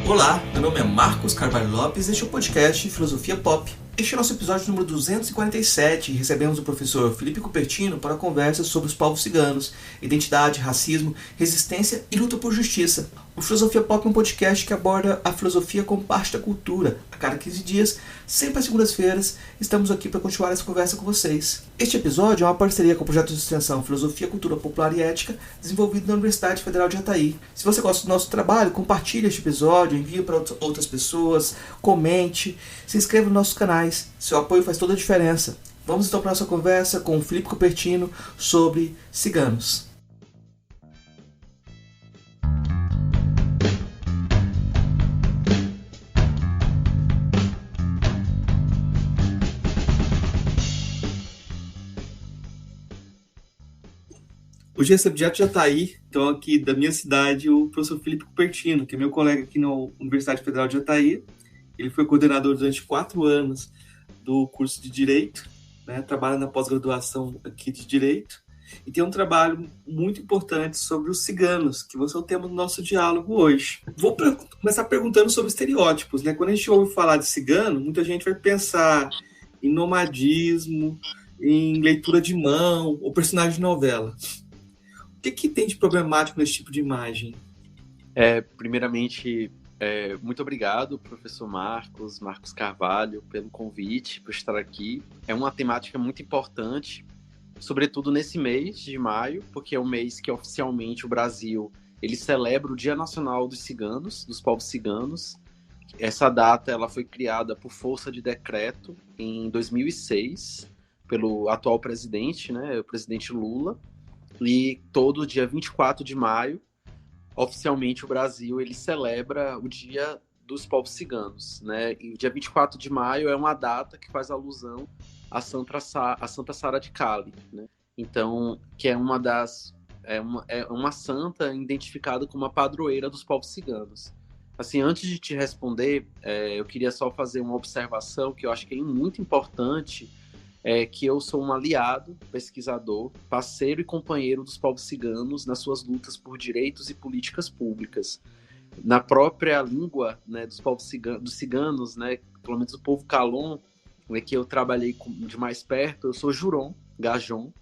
Olá, meu nome é Marcos Carvalho Lopes e este é o podcast Filosofia Pop. Este é o nosso episódio número 247 e recebemos o professor Felipe Cupertino para a conversa sobre os povos ciganos, identidade, racismo, resistência e luta por justiça. O Filosofia Pop é um podcast que aborda a filosofia como parte da cultura. A cada 15 dias, sempre às segundas-feiras, estamos aqui para continuar essa conversa com vocês. Este episódio é uma parceria com o projeto de extensão Filosofia, Cultura Popular e Ética, desenvolvido na Universidade Federal de Jataí. Se você gosta do nosso trabalho, compartilhe este episódio, envie para outras pessoas, comente, se inscreva nos nossos canais. Seu apoio faz toda a diferença. Vamos então para a nossa conversa com o Felipe Cupertino sobre ciganos. Hoje recebo direto de Jataí, então aqui da minha cidade, o professor Felipe Cupertino, que é meu colega aqui na Universidade Federal de Jataí. Ele foi coordenador durante 4 anos do curso de Direito, né? Trabalha na pós-graduação aqui de Direito, e tem um trabalho muito importante sobre os ciganos, que vai ser o tema do nosso diálogo hoje. Vou começar perguntando sobre estereótipos, né? Quando a gente ouve falar de cigano, muita gente vai pensar em nomadismo, em leitura de mão, ou personagem de novela. O que tem de problemático nesse tipo de imagem? Primeiramente, muito obrigado, professor Marcos Carvalho, pelo convite, por estar aqui. É uma temática muito importante, sobretudo nesse mês de maio, porque é o mês que oficialmente o Brasil ele celebra o Dia Nacional dos Ciganos, dos povos ciganos. Essa data ela foi criada por força de decreto em 2006, pelo atual presidente, né, o presidente Lula. E todo dia 24 de maio, oficialmente o Brasil ele celebra o Dia dos Povos Ciganos, né? E o dia 24 de maio é uma data que faz alusão a Santa Sara de Cali, né? Então, que é uma santa identificada como a padroeira dos povos ciganos. Assim, antes de te responder, eu queria só fazer uma observação que eu acho que é muito importante. Que eu sou um aliado, pesquisador, parceiro e companheiro dos povos ciganos nas suas lutas por direitos e políticas públicas. Na própria língua, né, dos povos ciganos, né, pelo menos o povo Calon, que eu trabalhei de mais perto, eu sou Juron, Gajon,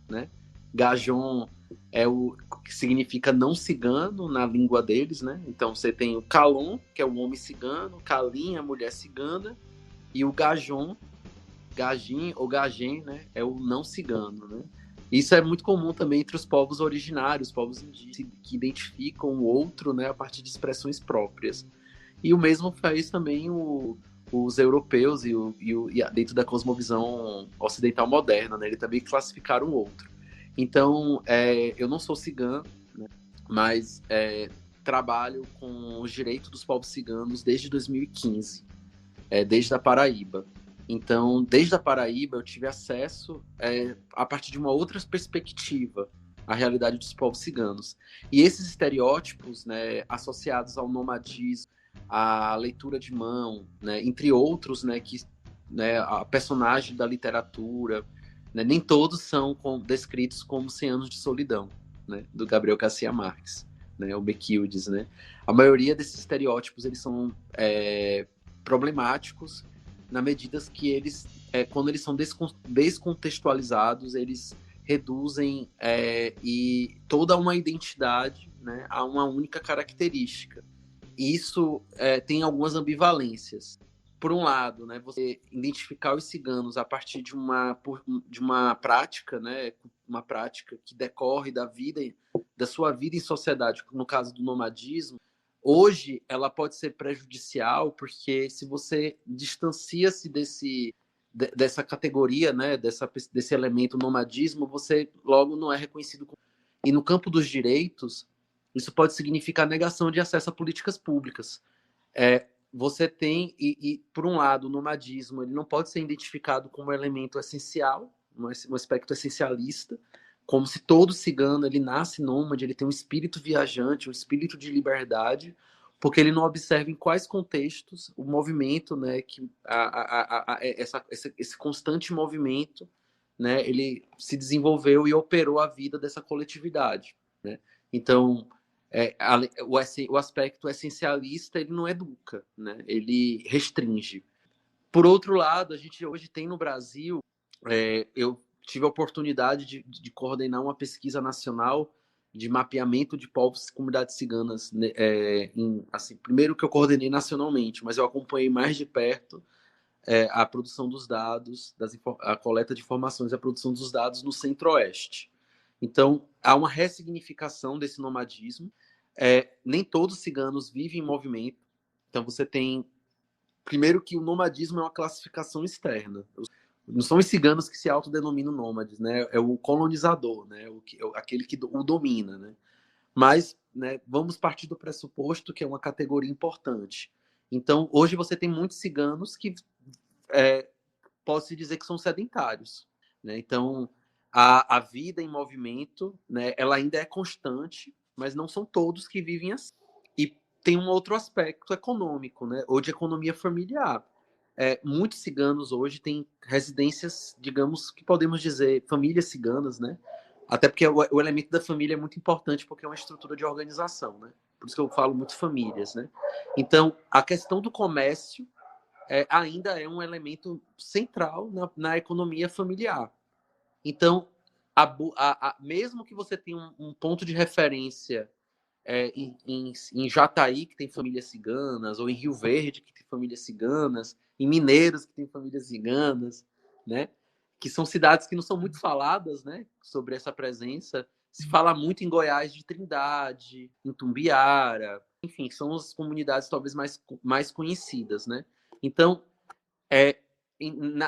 né? Gajon é o que significa não cigano na língua deles, né? Então você tem o Calon, que é o homem cigano, Calim, a mulher cigana, e o Gajon, Gajin ou Gajen, né, é o não cigano, né? Isso é muito comum também entre os povos originários, povos indígenas, que identificam o outro, né, a partir de expressões próprias. E o mesmo faz também os europeus e dentro da cosmovisão ocidental moderna, né, eles também classificaram o outro. Então, eu não sou cigano, né, mas trabalho com os direitos dos povos ciganos desde 2015, desde a Paraíba. Então, desde a Paraíba, eu tive acesso, a partir de uma outra perspectiva, à realidade dos povos ciganos. E esses estereótipos, né, associados ao nomadismo, à leitura de mão, né, entre outros, né, a personagem da literatura, né, nem todos são descritos como 100 anos de solidão, né, do Gabriel Garcia Marques, né, o Bequildes, né. A maioria desses estereótipos eles são problemáticos, na medida que eles, quando eles são descontextualizados, eles reduzem e toda uma identidade, né, a uma única característica. Isso tem algumas ambivalências. Por um lado, né, você identificar os ciganos a partir de uma prática, né, uma prática que decorre da sua vida em sociedade, no caso do nomadismo. Hoje, ela pode ser prejudicial, porque se você distancia-se dessa categoria, né, desse elemento nomadismo, você logo não é reconhecido como... E no campo dos direitos, isso pode significar negação de acesso a políticas públicas. Você tem, por um lado, o nomadismo ele não pode ser identificado como um elemento essencial, um aspecto essencialista, como se todo cigano ele nasce nômade, ele tem um espírito viajante, um espírito de liberdade, porque ele não observa em quais contextos o movimento, né, esse constante movimento, né, ele se desenvolveu e operou a vida dessa coletividade, né? Então, O aspecto essencialista, ele não educa, né? Ele restringe. Por outro lado, a gente hoje tem no Brasil, eu tive a oportunidade de coordenar uma pesquisa nacional de mapeamento de povos e comunidades ciganas, né, assim, primeiro que eu coordenei nacionalmente, mas eu acompanhei mais de perto a produção dos dados, a coleta de informações e a produção dos dados no Centro-Oeste. Então, há uma ressignificação desse nomadismo. Nem todos os ciganos vivem em movimento. Então, você tem... Primeiro que o nomadismo é uma classificação externa. Não são os ciganos que se autodenominam nômades, né? É o colonizador, né? Aquele que o domina, né? Mas, né, vamos partir do pressuposto que é uma categoria importante. Então, hoje você tem muitos ciganos que pode-se dizer que são sedentários, né? Então, a vida em movimento, né, ela ainda é constante, mas não são todos que vivem assim. E tem um outro aspecto econômico, né, ou de economia familiar. Muitos ciganos hoje têm residências, digamos, que podemos dizer, famílias ciganas, né? Até porque o elemento da família é muito importante, porque é uma estrutura de organização, né? Por isso que eu falo muito famílias, né? Então, a questão do comércio ainda é um elemento central na economia familiar. Então, mesmo que você tenha um ponto de referência em Jataí, que tem famílias ciganas, ou em Rio Verde, que tem famílias ciganas, em Mineiros, que tem famílias ciganas, né? Que são cidades que não são muito faladas, né, sobre essa presença. Se fala muito em Goiás de Trindade, em Tumbiara, enfim, são as comunidades talvez mais conhecidas, né? Então,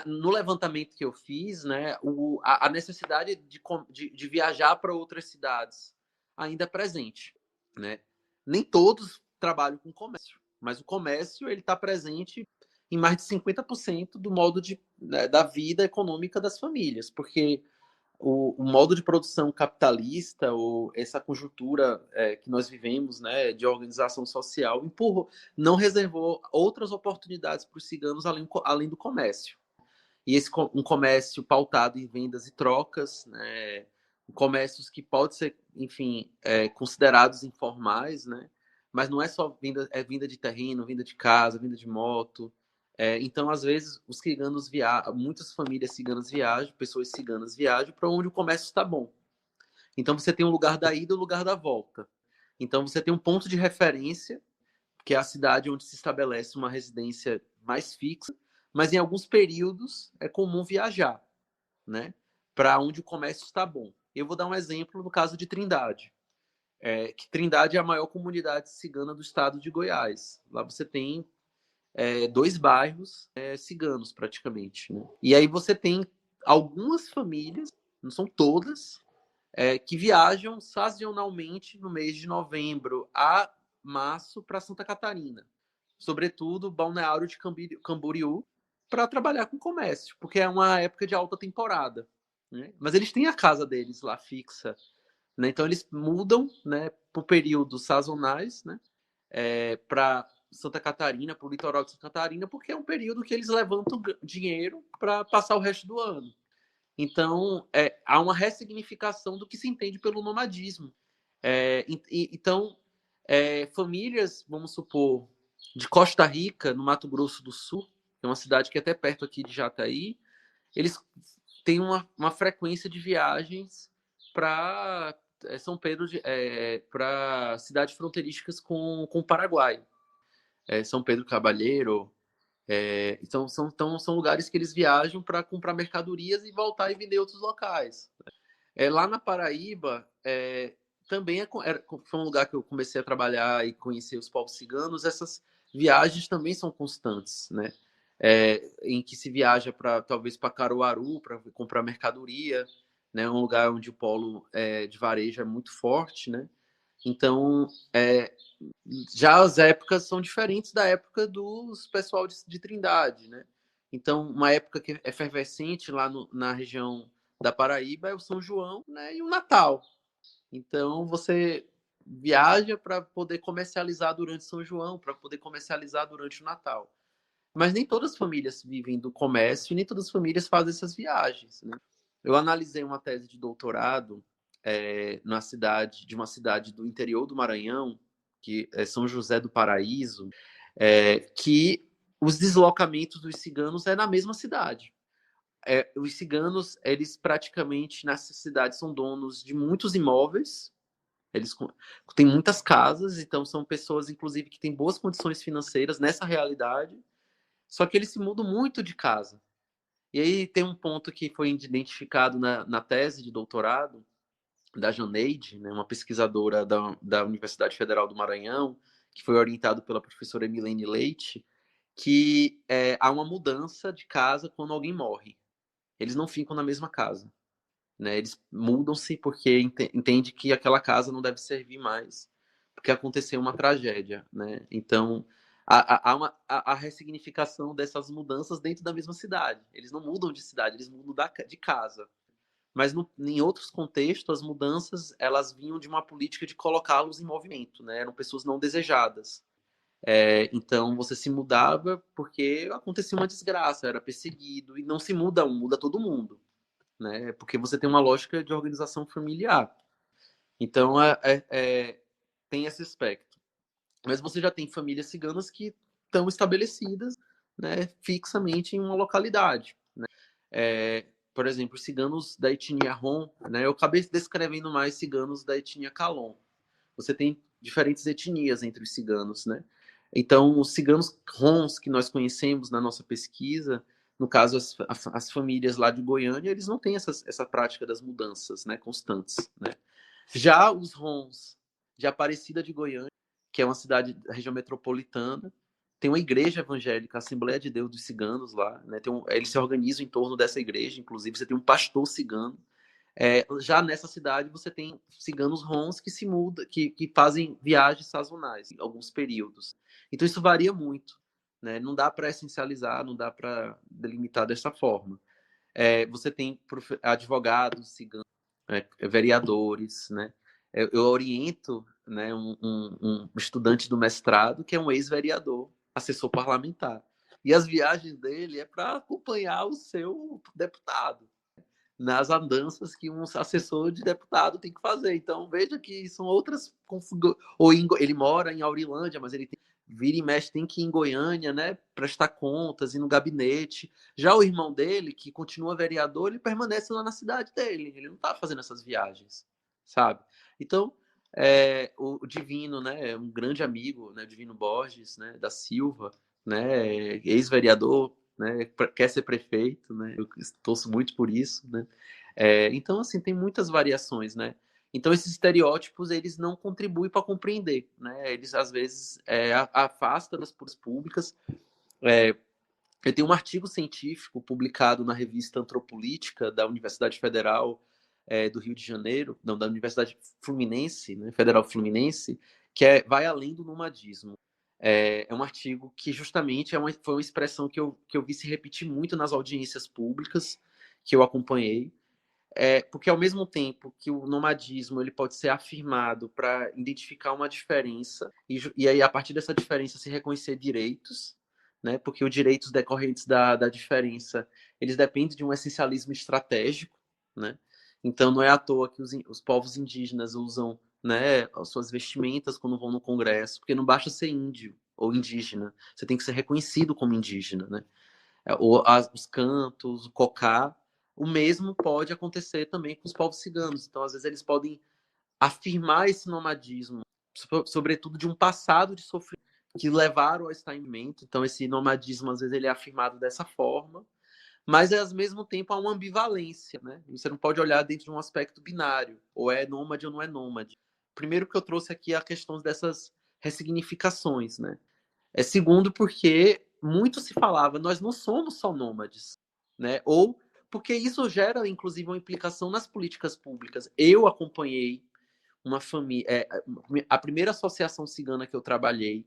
no levantamento que eu fiz, né, a necessidade de viajar para outras cidades ainda é presente, né? Nem todos trabalham com comércio, mas o comércio ele está presente em mais de 50% do modo da vida econômica das famílias, porque o modo de produção capitalista, ou essa conjuntura que nós vivemos, né, de organização social, não reservou outras oportunidades para os ciganos além do comércio. E um comércio pautado em vendas e trocas, né, comércios que podem ser, enfim, considerados informais, né, mas não é só venda de terreno, venda de casa, venda de moto. Então, às vezes, os ciganos muitas famílias ciganas viajam, pessoas ciganas viajam para onde o comércio está bom. Então, você tem um lugar da ida e um lugar da volta. Então, você tem um ponto de referência, que é a cidade onde se estabelece uma residência mais fixa, mas em alguns períodos é comum viajar, né, para onde o comércio está bom. Eu vou dar um exemplo no caso de Trindade. Que Trindade é a maior comunidade cigana do estado de Goiás. Lá você tem 2 bairros ciganos, praticamente, né? E aí você tem algumas famílias, não são todas, que viajam sazonalmente no mês de novembro a março para Santa Catarina. Sobretudo Balneário de Camboriú, para trabalhar com comércio, porque é uma época de alta temporada, né? Mas eles têm a casa deles lá fixa, né? Então eles mudam, né, por períodos sazonais, né, para Santa Catarina, para o litoral de Santa Catarina, porque é um período que eles levantam dinheiro para passar o resto do ano. Então, há uma ressignificação do que se entende pelo nomadismo. Então, famílias, vamos supor, de Costa Rica, no Mato Grosso do Sul, que é uma cidade que é até perto aqui de Jataí, eles têm uma frequência de viagens para São Pedro, para cidades fronteiriças com o Paraguai. São Pedro Cabalheiro. Então, são lugares que eles viajam para comprar mercadorias e voltar e vender em outros locais. Lá na Paraíba, também foi um lugar que eu comecei a trabalhar e conhecer os povos ciganos. Essas viagens também são constantes, né? Em que se viaja talvez para Caruaru para comprar mercadoria, né? Um lugar onde o polo de varejo é muito forte, né? Então, já as épocas são diferentes da época dos pessoal de Trindade, né? Então, uma época que é efervescente lá na região da Paraíba é o São João, né? E o Natal. Então, você viaja para poder comercializar durante São João, para poder comercializar durante o Natal. Mas nem todas as famílias vivem do comércio e nem todas as famílias fazem essas viagens, né? Eu analisei uma tese de doutorado de uma cidade do interior do Maranhão, que é São José do Paraíso, que os deslocamentos dos ciganos é na mesma cidade. Os ciganos, eles praticamente nessa cidade são donos de muitos imóveis, eles têm muitas casas, então são pessoas, inclusive, que têm boas condições financeiras nessa realidade, só que eles se mudam muito de casa. E aí tem um ponto que foi identificado na tese de doutorado da Janeide, né, uma pesquisadora da Universidade Federal do Maranhão, que foi orientado pela professora Emilene Leite, que há uma mudança de casa quando alguém morre. Eles não ficam na mesma casa. Né? Eles mudam-se porque entende que aquela casa não deve servir mais, porque aconteceu uma tragédia. Né? Então, há a ressignificação dessas mudanças dentro da mesma cidade. Eles não mudam de cidade, eles mudam de casa. Mas em outros contextos, as mudanças elas vinham de uma política de colocá-los em movimento. Né? Eram pessoas não desejadas. Então, você se mudava porque acontecia uma desgraça, era perseguido, e não se muda muda todo mundo. Né? Porque você tem uma lógica de organização familiar. Então, tem esse aspecto. Mas você já tem famílias ciganas que estão estabelecidas, né, fixamente em uma localidade. Né? Por exemplo, os ciganos da etnia Rom, né, eu acabei descrevendo mais ciganos da etnia Calon. Você tem diferentes etnias entre os ciganos. Né? Então, os ciganos Roms que nós conhecemos na nossa pesquisa, no caso, as famílias lá de Goiânia, eles não têm essa prática das mudanças, né, constantes. Né? Já os Roms de Aparecida de Goiânia, que é uma cidade da região metropolitana, tem uma igreja evangélica, a Assembleia de Deus dos Ciganos lá. Né? Eles se organizam em torno dessa igreja, inclusive você tem um pastor cigano. Já nessa cidade você tem ciganos Roms que se mudam, que fazem viagens sazonais em alguns períodos. Então isso varia muito. Né? Não dá para essencializar, não dá para delimitar dessa forma. Você tem advogados ciganos, vereadores. Né? Eu oriento, né, um estudante do mestrado que é um ex-vereador, assessor parlamentar. E as viagens dele é para acompanhar o seu deputado nas andanças que um assessor de deputado tem que fazer. Então, veja que são outras ele mora em Aurilândia, mas ele vira e mexe, tem que ir em Goiânia, né, prestar contas, ir no gabinete. Já o irmão dele, que continua vereador, ele permanece lá na cidade dele. Ele não está fazendo essas viagens, sabe? Então, o Divino, né, é um grande amigo, né, Divino Borges, né, da Silva, né, ex-vereador, né, quer ser prefeito, né, eu torço muito por isso, né, então, assim, tem muitas variações, né, então esses estereótipos, eles não contribuem para compreender, né, eles, às vezes, afastam das políticas públicas. Eu tenho um artigo científico publicado na revista Antropolítica da Universidade Federal do Rio de Janeiro, não, da Universidade Fluminense, né, Federal Fluminense, que vai além do nomadismo. Um artigo que justamente foi uma expressão que eu vi se repetir muito nas audiências públicas que eu acompanhei, porque ao mesmo tempo que o nomadismo ele pode ser afirmado para identificar uma diferença e aí a partir dessa diferença se reconhecer direitos, né? Porque os direitos decorrentes da diferença eles dependem de um essencialismo estratégico, né? Então não é à toa que os povos indígenas usam, né, as suas vestimentas quando vão no Congresso, porque não basta ser índio ou indígena, você tem que ser reconhecido como indígena, né? Os cantos, o cocá, o mesmo pode acontecer também com os povos ciganos. Então, às vezes, eles podem afirmar esse nomadismo, sobretudo de um passado de sofrimento que levaram ao estagnamento. Então, esse nomadismo, às vezes, ele é afirmado dessa forma, mas, ao mesmo tempo, há uma ambivalência. Né? Você não pode olhar dentro de um aspecto binário, ou é nômade ou não é nômade. Primeiro que eu trouxe aqui a questão dessas ressignificações, né? Segundo, porque muito se falava, nós não somos só nômades, né? Ou porque isso gera, inclusive, uma implicação nas políticas públicas. Eu acompanhei uma família, a primeira associação cigana que eu trabalhei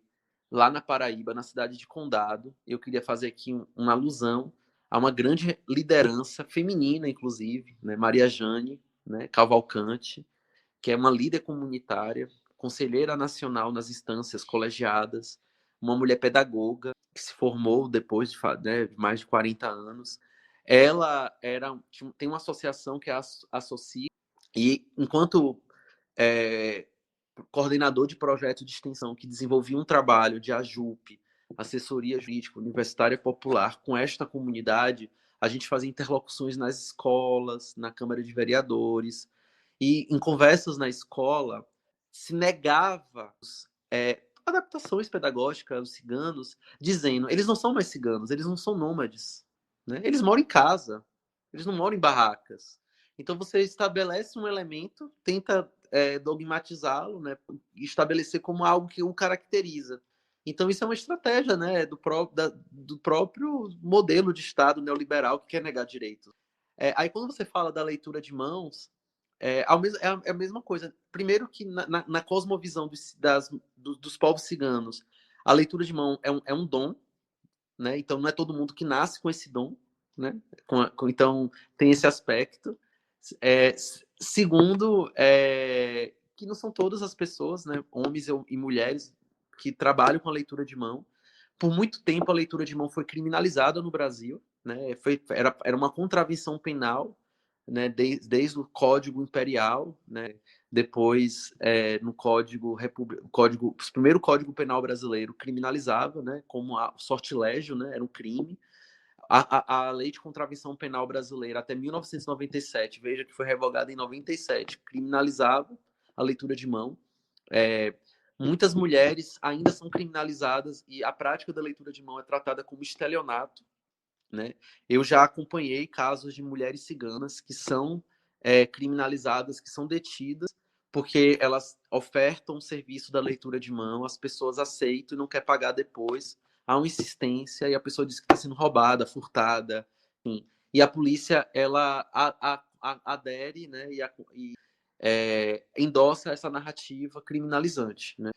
lá na Paraíba, na cidade de Condado. Eu queria fazer aqui uma alusão a uma grande liderança feminina, inclusive, né? Maria Jane, né? Cavalcante, que é uma líder comunitária, conselheira nacional nas instâncias colegiadas, uma mulher pedagoga que se formou depois de, né, mais de 40 anos. Ela tem uma associação que é a Associa, E enquanto é, coordenador de projeto de extensão que desenvolvia um trabalho de AJUP, assessoria jurídica universitária popular, com esta comunidade, a gente fazia interlocuções nas escolas, na Câmara de Vereadores, e em conversas na escola se negava adaptações pedagógicas aos ciganos, dizendo, eles não são mais ciganos, eles não são nômades, né? Eles moram em casa, eles não moram em barracas. Então você estabelece um elemento, tenta dogmatizá-lo, né? Estabelecer como algo que o caracteriza. Então isso é uma estratégia, né? Do próprio modelo de Estado neoliberal que quer negar direitos. Aí quando você fala da leitura de mãos, é a mesma coisa. Primeiro que na cosmovisão dos povos ciganos, a leitura de mão é um dom, né? Então não é todo mundo que nasce com esse dom, né? Então tem esse aspecto. Segundo, que não são todas as pessoas, né, homens e mulheres, que trabalham com a leitura de mão. Por muito tempo a leitura de mão foi criminalizada no Brasil, né? Era uma contravenção penal, né? Desde o Código Imperial, né? Depois no o primeiro Código Penal brasileiro criminalizava, né? Como sortilégio, né? Era um crime. A lei de contravenção penal brasileira até 1997, veja que foi revogada em 97, criminalizava a leitura de mão. Muitas mulheres ainda são criminalizadas e a prática da leitura de mão é tratada como estelionato, né? Eu já acompanhei casos de mulheres ciganas que são criminalizadas, que são detidas porque elas ofertam o serviço da leitura de mão, as pessoas aceitam e não quer pagar depois, há uma insistência e a pessoa diz que está sendo roubada, furtada, enfim. E a polícia ela adere, né, e endossa essa narrativa criminalizante, né?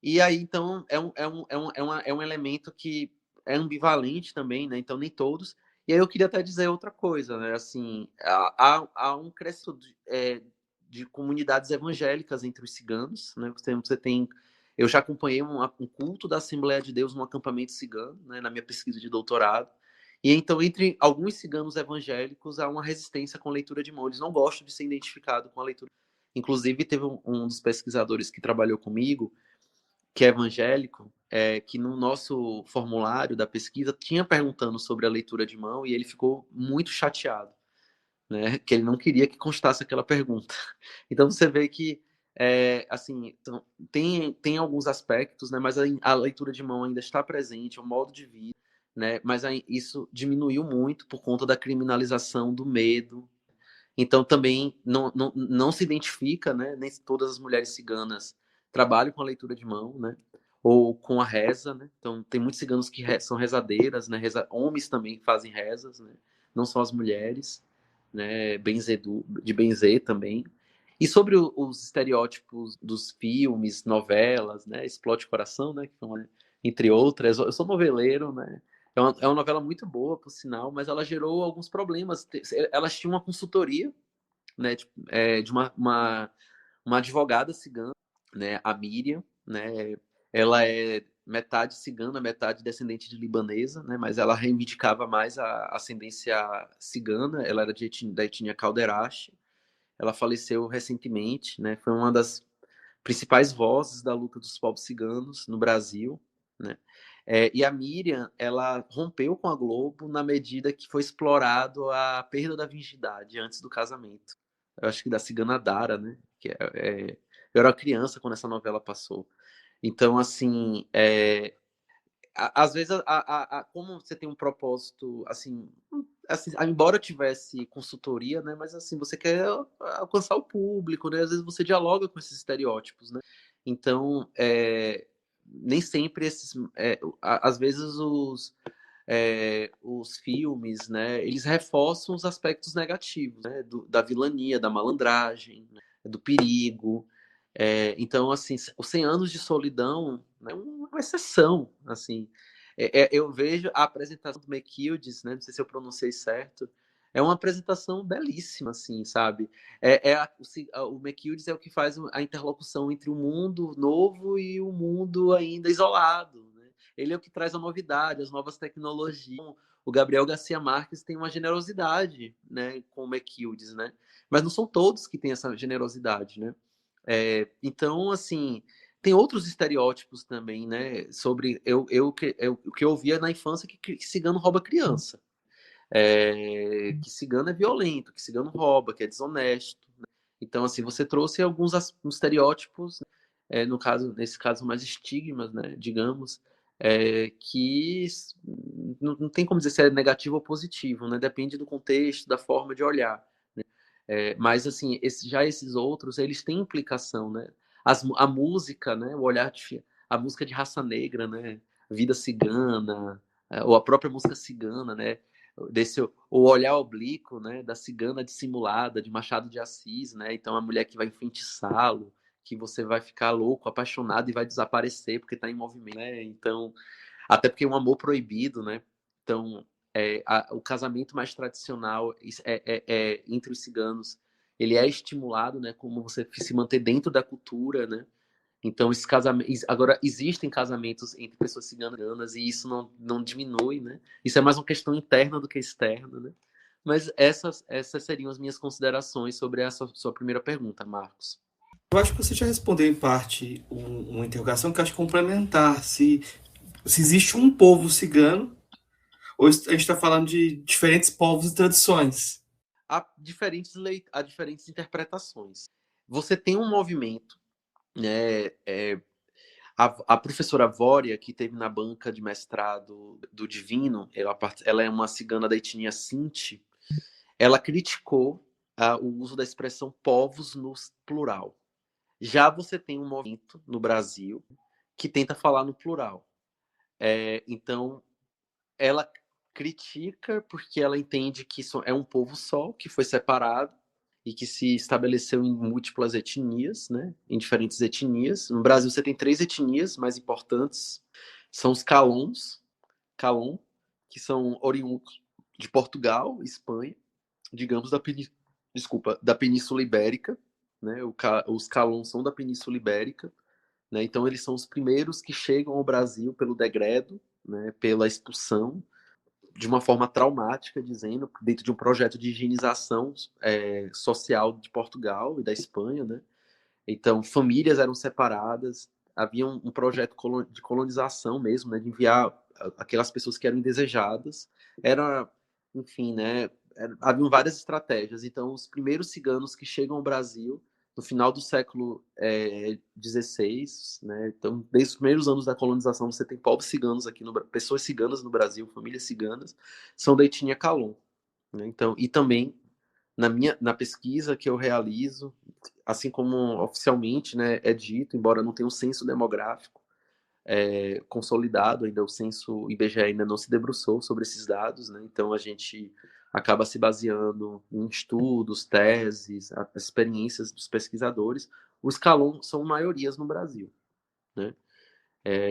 E aí, então, é um elemento que é ambivalente também, né? Então, nem todos. E aí eu queria até dizer outra coisa, né? Assim, há um crescimento de comunidades evangélicas entre os ciganos, né? Você tem eu já acompanhei um culto da Assembleia de Deus num acampamento cigano, né? Na minha pesquisa de doutorado. E então, entre alguns ciganos evangélicos, há uma resistência com a leitura de mão. Eles não gostam de ser identificados com a leitura. Inclusive, teve um dos pesquisadores que trabalhou comigo, que é evangélico, que no nosso formulário da pesquisa tinha perguntando sobre a leitura de mão e ele ficou muito chateado, né? Que ele não queria que constasse aquela pergunta. Então você vê que assim, então, tem alguns aspectos, né? Mas a leitura de mão ainda está presente, é um modo de vida, né? Mas isso diminuiu muito por conta da criminalização do medo. Então também não se identifica, né? Nem todas as mulheres ciganas trabalham com a leitura de mão, né? Ou com a reza, né? Então tem muitos ciganos que são rezadeiras, né? Homens também fazem rezas, né? Não só as mulheres, né? De benzer também. E sobre os estereótipos dos filmes, novelas, né? Explode Coração, né? Que são, entre outras. Eu sou noveleiro, né? É uma novela muito boa, por sinal, mas ela gerou alguns problemas. Elas tinham uma consultoria, né, de uma advogada cigana, né, a Miriam, né, ela é metade cigana, metade descendente de libanesa, né, mas ela reivindicava mais a ascendência cigana, ela era da etnia Calderache, ela faleceu recentemente, né, foi uma das principais vozes da luta dos povos ciganos no Brasil, né? E a Miriam, ela rompeu com a Globo na medida que foi explorado a perda da virgindade antes do casamento. Eu acho que da Cigana Dara, né? Eu era criança quando essa novela passou. Então, assim, às vezes, como você tem um propósito, assim, embora tivesse consultoria, né, mas assim, você quer alcançar o público, né, às vezes você dialoga com esses estereótipos, né, então, nem sempre às vezes os filmes, né, eles reforçam os aspectos negativos, né, da vilania, da malandragem, né, do perigo. Então, assim, os 100 anos de solidão, né, é uma exceção, assim. Eu vejo a apresentação do McKildes, né, não sei se eu pronunciei certo, é uma apresentação belíssima, assim, sabe? O McKildes é o que faz a interlocução entre o mundo novo e o mundo ainda isolado, né? Ele é o que traz a novidade, as novas tecnologias. o Gabriel Garcia Marques tem uma generosidade, né, com o Mequildes, né? Mas não são todos que têm essa generosidade, né? Então, assim, tem outros estereótipos também, né? Sobre o que eu ouvia na infância que cigano rouba criança, que cigano é violento, que cigano rouba, que é desonesto. Né? Então, assim, você trouxe alguns estereótipos, no caso, nesse caso, mais estigmas, né? Digamos, que não tem como dizer se é negativo ou positivo, né? Depende do contexto, da forma de olhar. Mas, assim, já esses outros, eles têm implicação, né? A música, né? A música de raça negra, né? Vida cigana, ou a própria música cigana, né? O olhar oblíquo, né? Da cigana dissimulada, de Machado de Assis, né? Então, a mulher que vai enfeitiçá-lo, que você vai ficar louco, apaixonado e vai desaparecer porque está em movimento, né? Então, até porque é um amor proibido, né? Então, o casamento mais tradicional entre os ciganos, ele é estimulado, né? Como você se manter dentro da cultura, né? Então, esses casamentos, agora existem casamentos entre pessoas ciganas e isso não diminui, né? Isso é mais uma questão interna do que externa, né? Mas essas seriam as minhas considerações sobre essa sua primeira pergunta, Marcos. Eu acho que você já respondeu em parte uma interrogação que eu acho complementar. Se existe um povo cigano, ou a gente está falando de diferentes povos e tradições. Há diferentes interpretações. Você tem um movimento, né? A professora Vória, que teve na banca de mestrado do Divino, ela é uma cigana da etnia Sinti, ela criticou o uso da expressão povos no plural. Já você tem um movimento no Brasil que tenta falar no plural. Então, ela critica porque ela entende que isso é um povo só, que foi separado e que se estabeleceu em múltiplas etnias, né? Em diferentes etnias. No Brasil você tem 3 etnias mais importantes, são os Calon, que são oriundos de Portugal, Espanha, digamos da Península Ibérica, né? Os Calon são da Península Ibérica, né? Então eles são os primeiros que chegam ao Brasil pelo degredo, né? Pela expulsão de uma forma traumática, dizendo, dentro de um projeto de higienização social de Portugal e da Espanha, né? Então, famílias eram separadas, havia um projeto de colonização mesmo, né? De enviar aquelas pessoas que eram indesejadas. Enfim, né? Haviam várias estratégias. Então, os primeiros ciganos que chegam ao Brasil no final do século XVI, né? Então, desde os primeiros anos da colonização, você tem povos ciganos aqui, pessoas ciganas no Brasil, famílias ciganas, são da etnia Calon. Né? Então, e também, na pesquisa que eu realizo, assim como oficialmente, né, é dito, embora não tenha um censo demográfico consolidado, ainda o censo IBGE ainda não se debruçou sobre esses dados, né? Então a gente acaba se baseando em estudos, teses, as experiências dos pesquisadores. Os Calon são maiorias no Brasil, né?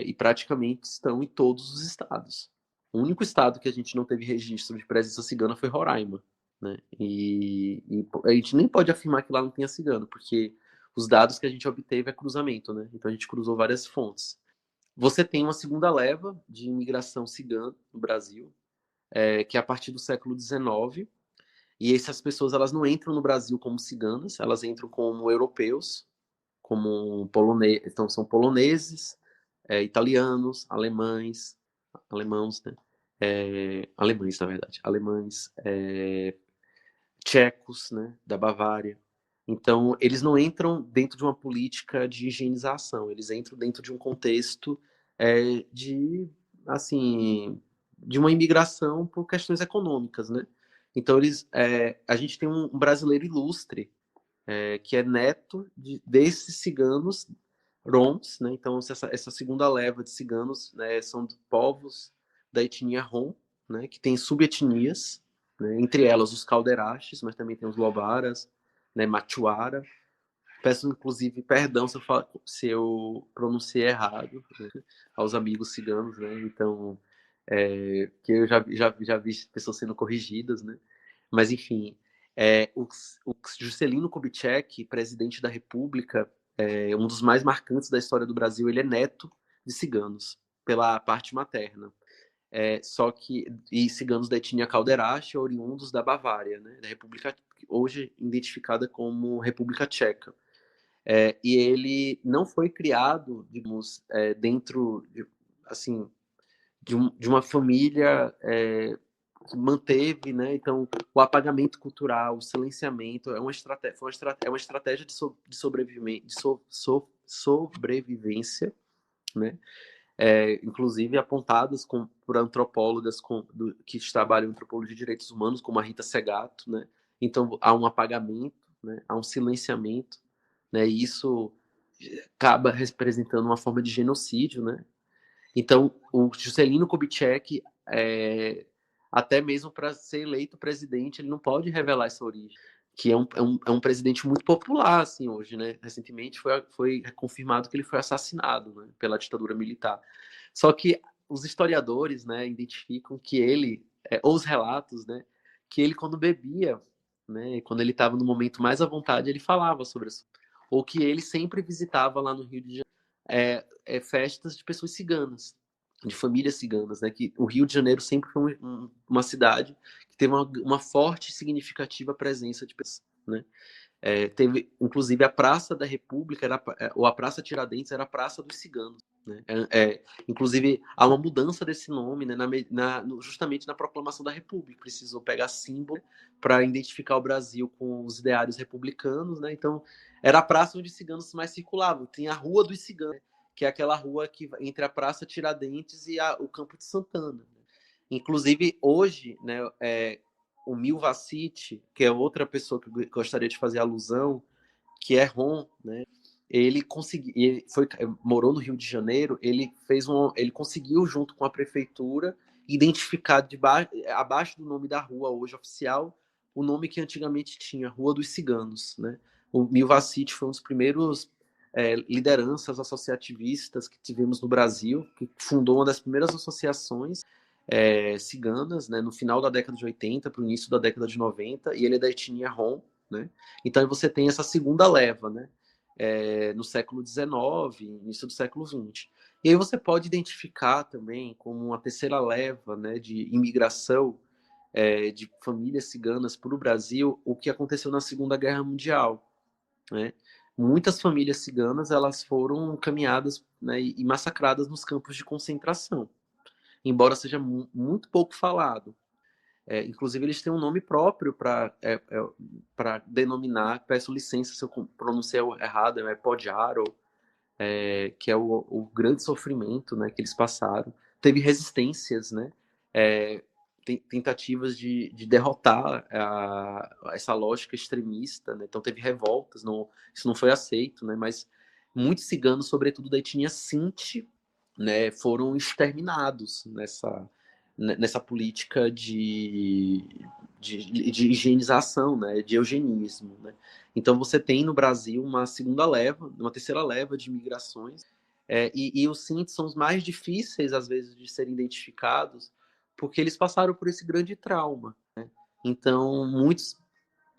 E praticamente estão em todos os estados. O único estado que a gente não teve registro de presença cigana foi Roraima, né? E a gente nem pode afirmar que lá não tenha cigano, porque os dados que a gente obteve é cruzamento, né? Então a gente cruzou várias fontes. Você tem uma segunda leva de imigração cigana no Brasil, que é a partir do século XIX, e essas pessoas elas não entram no Brasil como ciganas, elas entram como europeus, como poloneses, então são poloneses, italianos, alemãos, né? Alemães, na verdade, alemães, tchecos, né, da Bavária. Então, eles não entram dentro de uma política de higienização, eles entram dentro de um contexto assim, de uma imigração por questões econômicas, né? Então, a gente tem um brasileiro ilustre, que é neto desses ciganos Roms, né? Então, essa segunda leva de ciganos, né, são povos da etnia Rom, né, que tem subetnias, né, entre elas os Calderaches, mas também tem os Lobaras, né, Machuara. Peço, inclusive, perdão se eu pronunciei errado, né, aos amigos ciganos, né? Então, que eu já vi pessoas sendo corrigidas, né? Mas, enfim, o Juscelino Kubitschek, presidente da República, um dos mais marcantes da história do Brasil, ele é neto de ciganos, pela parte materna. Só que e ciganos da etnia Calderache, oriundos da Bavária, né, da República, hoje identificada como República Tcheca. E ele não foi criado, digamos, dentro de, assim, de uma família que manteve, né? Então, o apagamento cultural, o silenciamento é uma estratégia, é uma estratégia de sobrevivência, sobrevivência, né? Inclusive apontadas por antropólogas que trabalham em antropologia de direitos humanos, como a Rita Segato, né? Então, há um apagamento, né? Há um silenciamento, né? E isso acaba representando uma forma de genocídio, né? Então, o Juscelino Kubitschek, até mesmo para ser eleito presidente, ele não pode revelar essa origem, que é um presidente muito popular, assim, hoje, né? Recentemente foi confirmado que ele foi assassinado, né, pela ditadura militar. Só que os historiadores, né, identificam que ele, ou os relatos, né, que ele quando bebia, né, quando ele estava no momento mais à vontade, ele falava sobre isso. Ou que ele sempre visitava lá no Rio de Janeiro festas de pessoas ciganas, de famílias ciganas, né? Que o Rio de Janeiro sempre foi uma cidade que teve uma forte e significativa presença de pessoas, né? Teve, inclusive, a Praça da República, ou a Praça Tiradentes, era a Praça dos Ciganos. Né? Inclusive, há uma mudança desse nome, né, justamente na proclamação da República. Precisou pegar símbolo para identificar o Brasil com os ideários republicanos. Né? Então, era a praça onde os ciganos mais circulavam. Tem a Rua dos Ciganos, que é aquela rua entre a Praça Tiradentes e o Campo de Santana. Inclusive, hoje, né, o Milva City, que é outra pessoa que eu gostaria de fazer alusão, que é Ron, né? Ele morou no Rio de Janeiro, ele conseguiu, junto com a prefeitura, identificar abaixo do nome da rua, hoje oficial, o nome que antigamente tinha, Rua dos Ciganos, né? O Milva City foi um dos primeiros lideranças associativistas que tivemos no Brasil, que fundou uma das primeiras associações ciganas, né, no final da década de 80 para o início da década de 90, e ele é da etnia Rom, né? Então você tem essa segunda leva, né? No século XIX, início do século XX. E aí você pode identificar também como uma terceira leva, né, de imigração de famílias ciganas para o Brasil, o que aconteceu na Segunda Guerra Mundial, né? Muitas famílias ciganas elas foram encaminhadas, né, e massacradas nos campos de concentração, embora seja muito pouco falado. Inclusive, eles têm um nome próprio para denominar, peço licença se eu pronunciei errado, Podjaro, que é o grande sofrimento, né, que eles passaram. Teve resistências, né, tentativas de derrotar essa lógica extremista, né? Então teve revoltas, isso não foi aceito, né, mas muitos ciganos, sobretudo da etnia Sinti, né, foram exterminados nessa política de higienização, né, de eugenismo, né? Então você tem no Brasil uma terceira leva de migrações, e os Sinti são os mais difíceis, às vezes, de serem identificados, porque eles passaram por esse grande trauma, né? Então muitos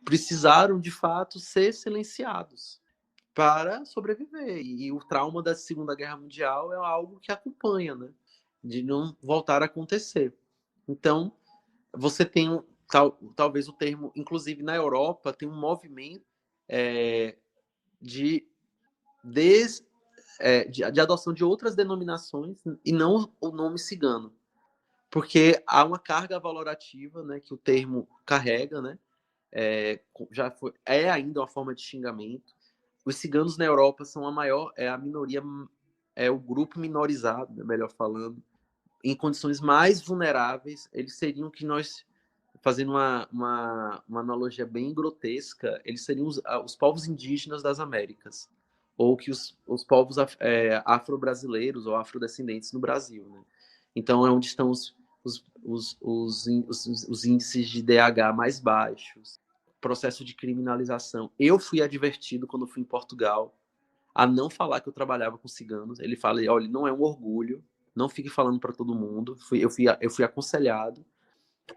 precisaram, de fato, ser silenciados para sobreviver. E o trauma da Segunda Guerra Mundial é algo que acompanha, né? De não voltar a acontecer. Então, você tem talvez o termo, inclusive na Europa, tem um movimento de adoção de outras denominações e não o nome cigano. Porque há uma carga valorativa, né, que o termo carrega, né? Ainda uma forma de xingamento. Os ciganos na Europa são a minoria, o grupo minorizado, melhor falando, em condições mais vulneráveis. Eles seriam que nós, fazendo uma analogia bem grotesca, eles seriam os povos indígenas das Américas, ou que os povos afro-brasileiros ou afrodescendentes no Brasil, né? Então é onde estão os índices de DH mais baixos, processo de criminalização. Eu fui advertido quando fui em Portugal a não falar que eu trabalhava com ciganos. Ele fala, olha, não é um orgulho, não fique falando para todo mundo. Eu fui aconselhado.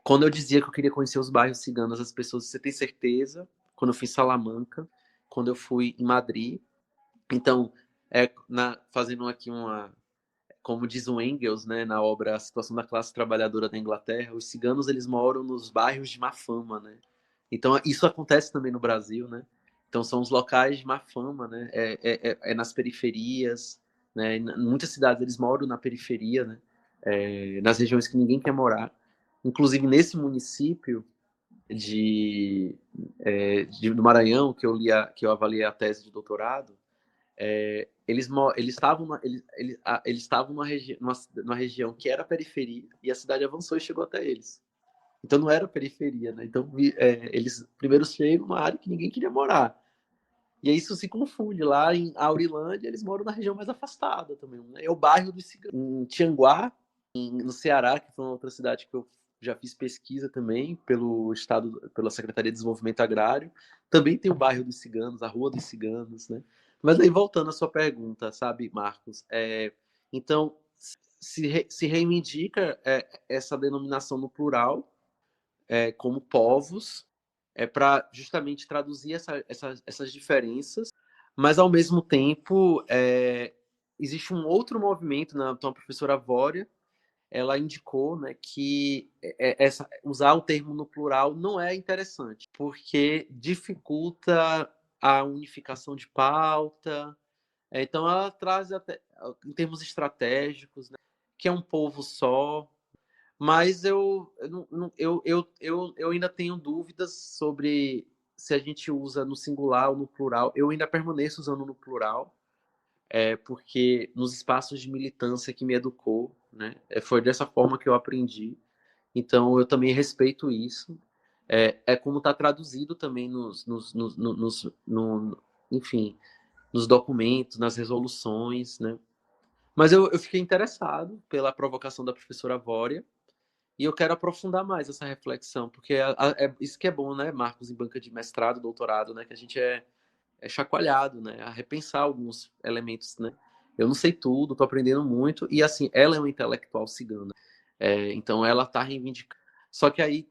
Quando eu dizia que eu queria conhecer os bairros ciganos, as pessoas, você tem certeza? Quando eu fui em Salamanca, quando eu fui em Madrid. Então, fazendo aqui como diz o Engels, né, na obra A Situação da Classe Trabalhadora da Inglaterra, os ciganos eles moram nos bairros de má fama, né? Então isso acontece também no Brasil, né? Então são os locais de má fama, né? É nas periferias, né? Em muitas cidades eles moram na periferia, né? Nas regiões que ninguém quer morar. Inclusive nesse município do Maranhão que eu avaliei a tese de doutorado, eles estavam numa região que era periferia e a cidade avançou e chegou até eles. Então não era periferia, né? Então eles primeiro chegam numa área que ninguém queria morar. E aí isso se confunde. Lá em Aurilândia, eles moram na região mais afastada também, né? É o bairro dos ciganos. Em Tianguá, no Ceará, que foi uma outra cidade que eu já fiz pesquisa também pela Secretaria de Desenvolvimento Agrário, também tem o bairro dos ciganos, a Rua dos Ciganos, né? Mas aí voltando à sua pergunta, sabe, Marcos? Então, se reivindica essa denominação no plural, como povos, para justamente traduzir essas diferenças, mas ao mesmo tempo existe um outro movimento, né? Então a professora Vória, ela indicou, né, que usar o termo no plural não é interessante, porque dificulta a unificação de pauta. Então ela traz até em termos estratégicos, né, que é um povo só, mas eu ainda tenho dúvidas sobre se a gente usa no singular ou no plural. Eu ainda permaneço usando no plural, porque nos espaços de militância que me educou, né, foi dessa forma que eu aprendi. Então eu também respeito isso. Como está traduzido também enfim, nos documentos, nas resoluções, né? Mas eu fiquei interessado pela provocação da professora Vória. E eu quero aprofundar mais essa reflexão, porque isso que é bom, né, Marcos, em banca de mestrado, doutorado, né, que a gente é chacoalhado, né, a repensar alguns elementos, né. Eu não sei tudo, estou aprendendo muito, e assim, ela é uma intelectual cigana, então ela está reivindicando. Só que aí,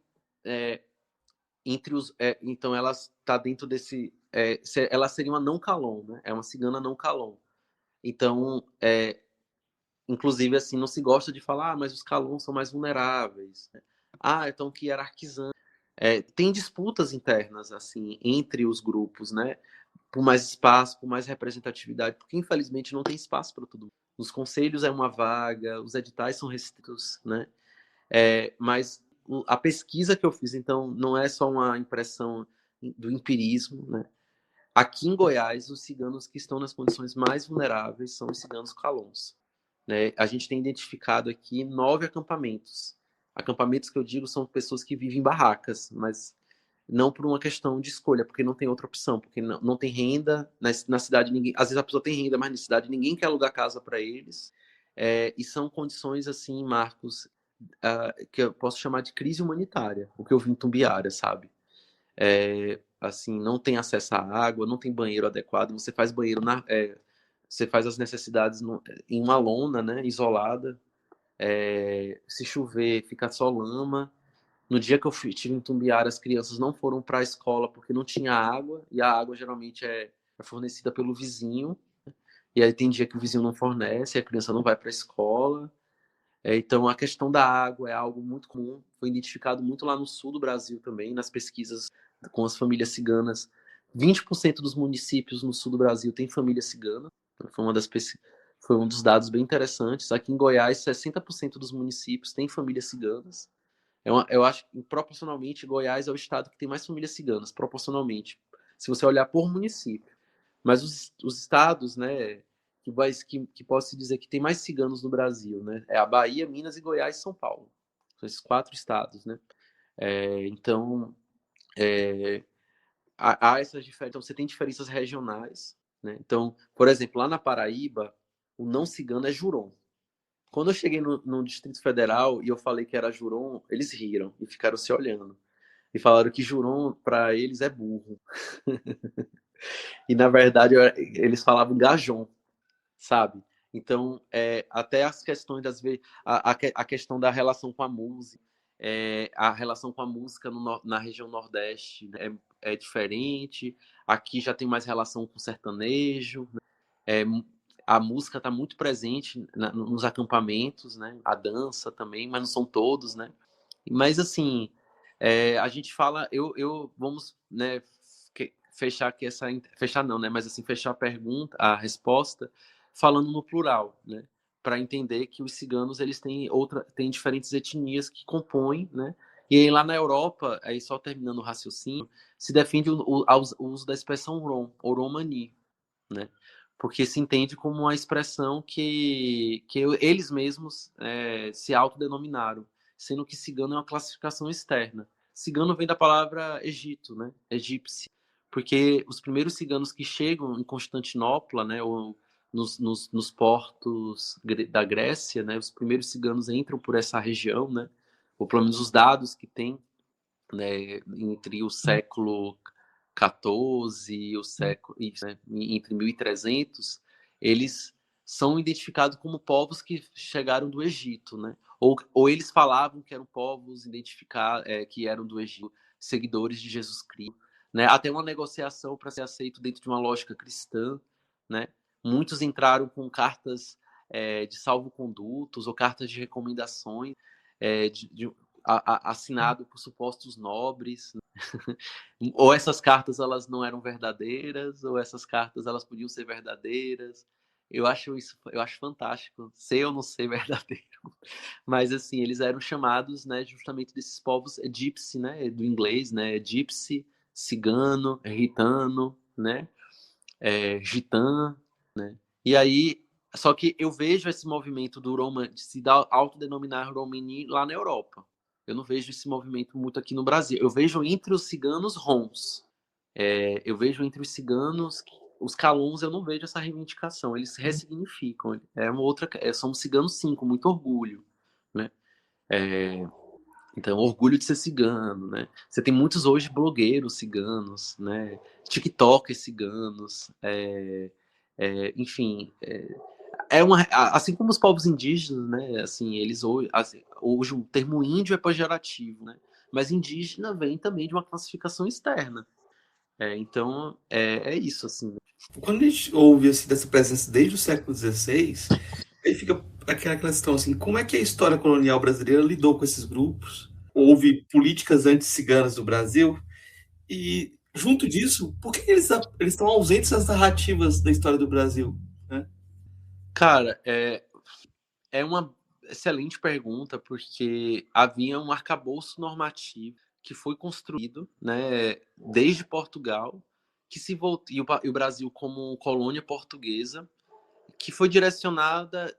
então ela está dentro desse, ela seria uma não calon, né, é uma cigana não calon. Então, inclusive, assim, não se gosta de falar, mas os calons são mais vulneráveis. Então que hierarquizando. Tem disputas internas, assim, entre os grupos, né? Por mais espaço, por mais representatividade, porque infelizmente não tem espaço para todo mundo. Nos conselhos é uma vaga, os editais são restritos, né? Mas a pesquisa que eu fiz, então, não é só uma impressão do empirismo, né? Aqui em Goiás, os ciganos que estão nas condições mais vulneráveis são os ciganos calons, né? A gente tem identificado aqui 9 acampamentos. Acampamentos que eu digo são pessoas que vivem em barracas, mas não por uma questão de escolha, porque não tem outra opção, porque não tem renda, na cidade ninguém, às vezes a pessoa tem renda, mas na cidade ninguém quer alugar casa para eles, e são condições assim, Marcos, que eu posso chamar de crise humanitária, o que eu vi em Tumbiara, sabe? Assim, não tem acesso à água, não tem banheiro adequado, você faz banheiro você faz as necessidades em uma lona, né, isolada. Se chover, fica só lama. No dia que eu estive em Tumbiara, as crianças não foram para a escola porque não tinha água, e a água geralmente é fornecida pelo vizinho. E aí tem dia que o vizinho não fornece, e a criança não vai para a escola. Então a questão da água é algo muito comum, foi identificado muito lá no sul do Brasil também, nas pesquisas com as famílias ciganas. 20% dos municípios no sul do Brasil tem família cigana. Foi um dos dados bem interessantes. Aqui em Goiás, 60% dos municípios têm famílias ciganas. Eu acho que proporcionalmente Goiás é o estado que tem mais famílias ciganas, proporcionalmente, se você olhar por município. Mas os estados, né, que posso se dizer que tem mais ciganos no Brasil, né, é a Bahia, Minas e Goiás e São Paulo. São esses 4 estados, né. Então, há essas diferenças. Então, você tem diferenças regionais, né. Então, por exemplo, lá na Paraíba, o não cigano é Jurom. Quando eu cheguei no Distrito Federal e eu falei que era Jurom, eles riram e ficaram se olhando. E falaram que Jurom, para eles, é burro. E, na verdade, eles falavam Gajon, sabe? Então, até as questões, das vezes, a questão da relação com a música, a relação com a música na região Nordeste, né, é diferente. Aqui já tem mais relação com sertanejo, né? A música está muito presente nos acampamentos, né? A dança também, mas não são todos, né? Mas assim, a gente fala, vamos, né, fechar aqui fechar não, né? Mas assim, fechar a resposta, falando no plural, né? Para entender que os ciganos eles têm diferentes etnias que compõem, né? E aí lá na Europa, aí só terminando o raciocínio, se defende o uso da expressão oromani, né? Porque se entende como uma expressão que eles mesmos se autodenominaram, sendo que cigano é uma classificação externa. Cigano vem da palavra Egito, né? Egípcio, porque os primeiros ciganos que chegam em Constantinopla, né, ou nos portos da Grécia, né, os primeiros ciganos entram por essa região, né, ou pelo menos os dados que tem, né, entre o século XIV e o século, né, entre 1300, eles são identificados como povos que chegaram do Egito, né? Ou eles falavam que eram povos que eram do Egito, seguidores de Jesus Cristo, né? Até uma negociação para ser aceito dentro de uma lógica cristã, né? Muitos entraram com cartas de salvo-condutos ou cartas de recomendações assinado por supostos nobres, né? Ou essas cartas elas não eram verdadeiras, ou essas cartas elas podiam ser verdadeiras. Eu acho fantástico, ser ou não ser verdadeiro. Mas assim, eles eram chamados, né, justamente desses povos gypsy, né, do inglês, né, gypsy, cigano, ritano, né, gitã, né. E aí, só que eu vejo esse movimento de se autodenominar Romani lá na Europa. Eu não vejo esse movimento muito aqui no Brasil. Eu vejo entre os ciganos roms. Eu vejo entre os ciganos, os calons, eu não vejo essa reivindicação. Eles ressignificam. Somos ciganos, sim, com muito orgulho, né? Então, orgulho de ser cigano, né? Você tem muitos hoje blogueiros ciganos, né? TikTokers ciganos, enfim, assim como os povos indígenas, né? Assim, eles hoje o termo índio é pejorativo, né? Mas indígena vem também de uma classificação externa. Então é isso, assim. Quando a gente ouve assim, dessa presença desde o século XVI, aí fica aquela questão assim, como é que a história colonial brasileira lidou com esses grupos? Houve políticas anti-ciganas no Brasil? E, junto disso, por que eles estão ausentes das narrativas da história do Brasil? Né? Cara, é uma excelente pergunta, porque havia um arcabouço normativo que foi construído, né, desde Portugal, e o Brasil como colônia portuguesa, que foi direcionada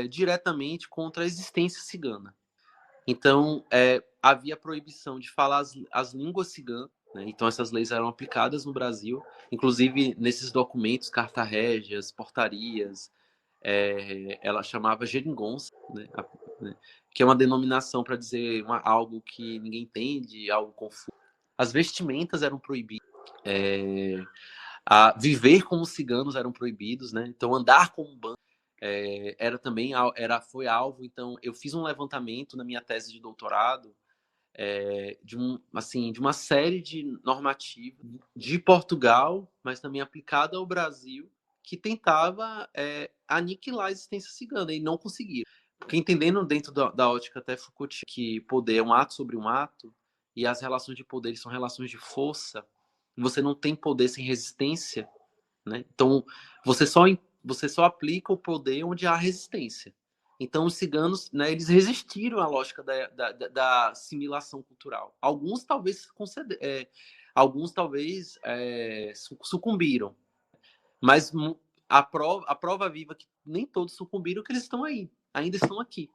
diretamente contra a existência cigana. Então, havia proibição de falar as línguas ciganas, né? Então, essas leis eram aplicadas no Brasil, inclusive nesses documentos, carta-régias, portarias, ela chamava geringonça, né? Que é uma denominação para dizer algo que ninguém entende, algo confuso. As vestimentas eram proibidas, viver como ciganos eram proibidos, né? Então, andar como bando foi alvo. Então, eu fiz um levantamento na minha tese de doutorado de uma série de normativas de Portugal, mas também aplicada ao Brasil, que tentava aniquilar a existência cigana e não conseguia. Porque entendendo dentro da ótica até Foucault que poder é um ato sobre um ato, e as relações de poder são relações de força, você não tem poder sem resistência, né? Então, você só aplica o poder onde há resistência. Então, os ciganos, né, eles resistiram à lógica da assimilação cultural. Alguns talvez sucumbiram, mas a prova viva que nem todos sucumbiram é que eles estão aí, ainda estão aqui.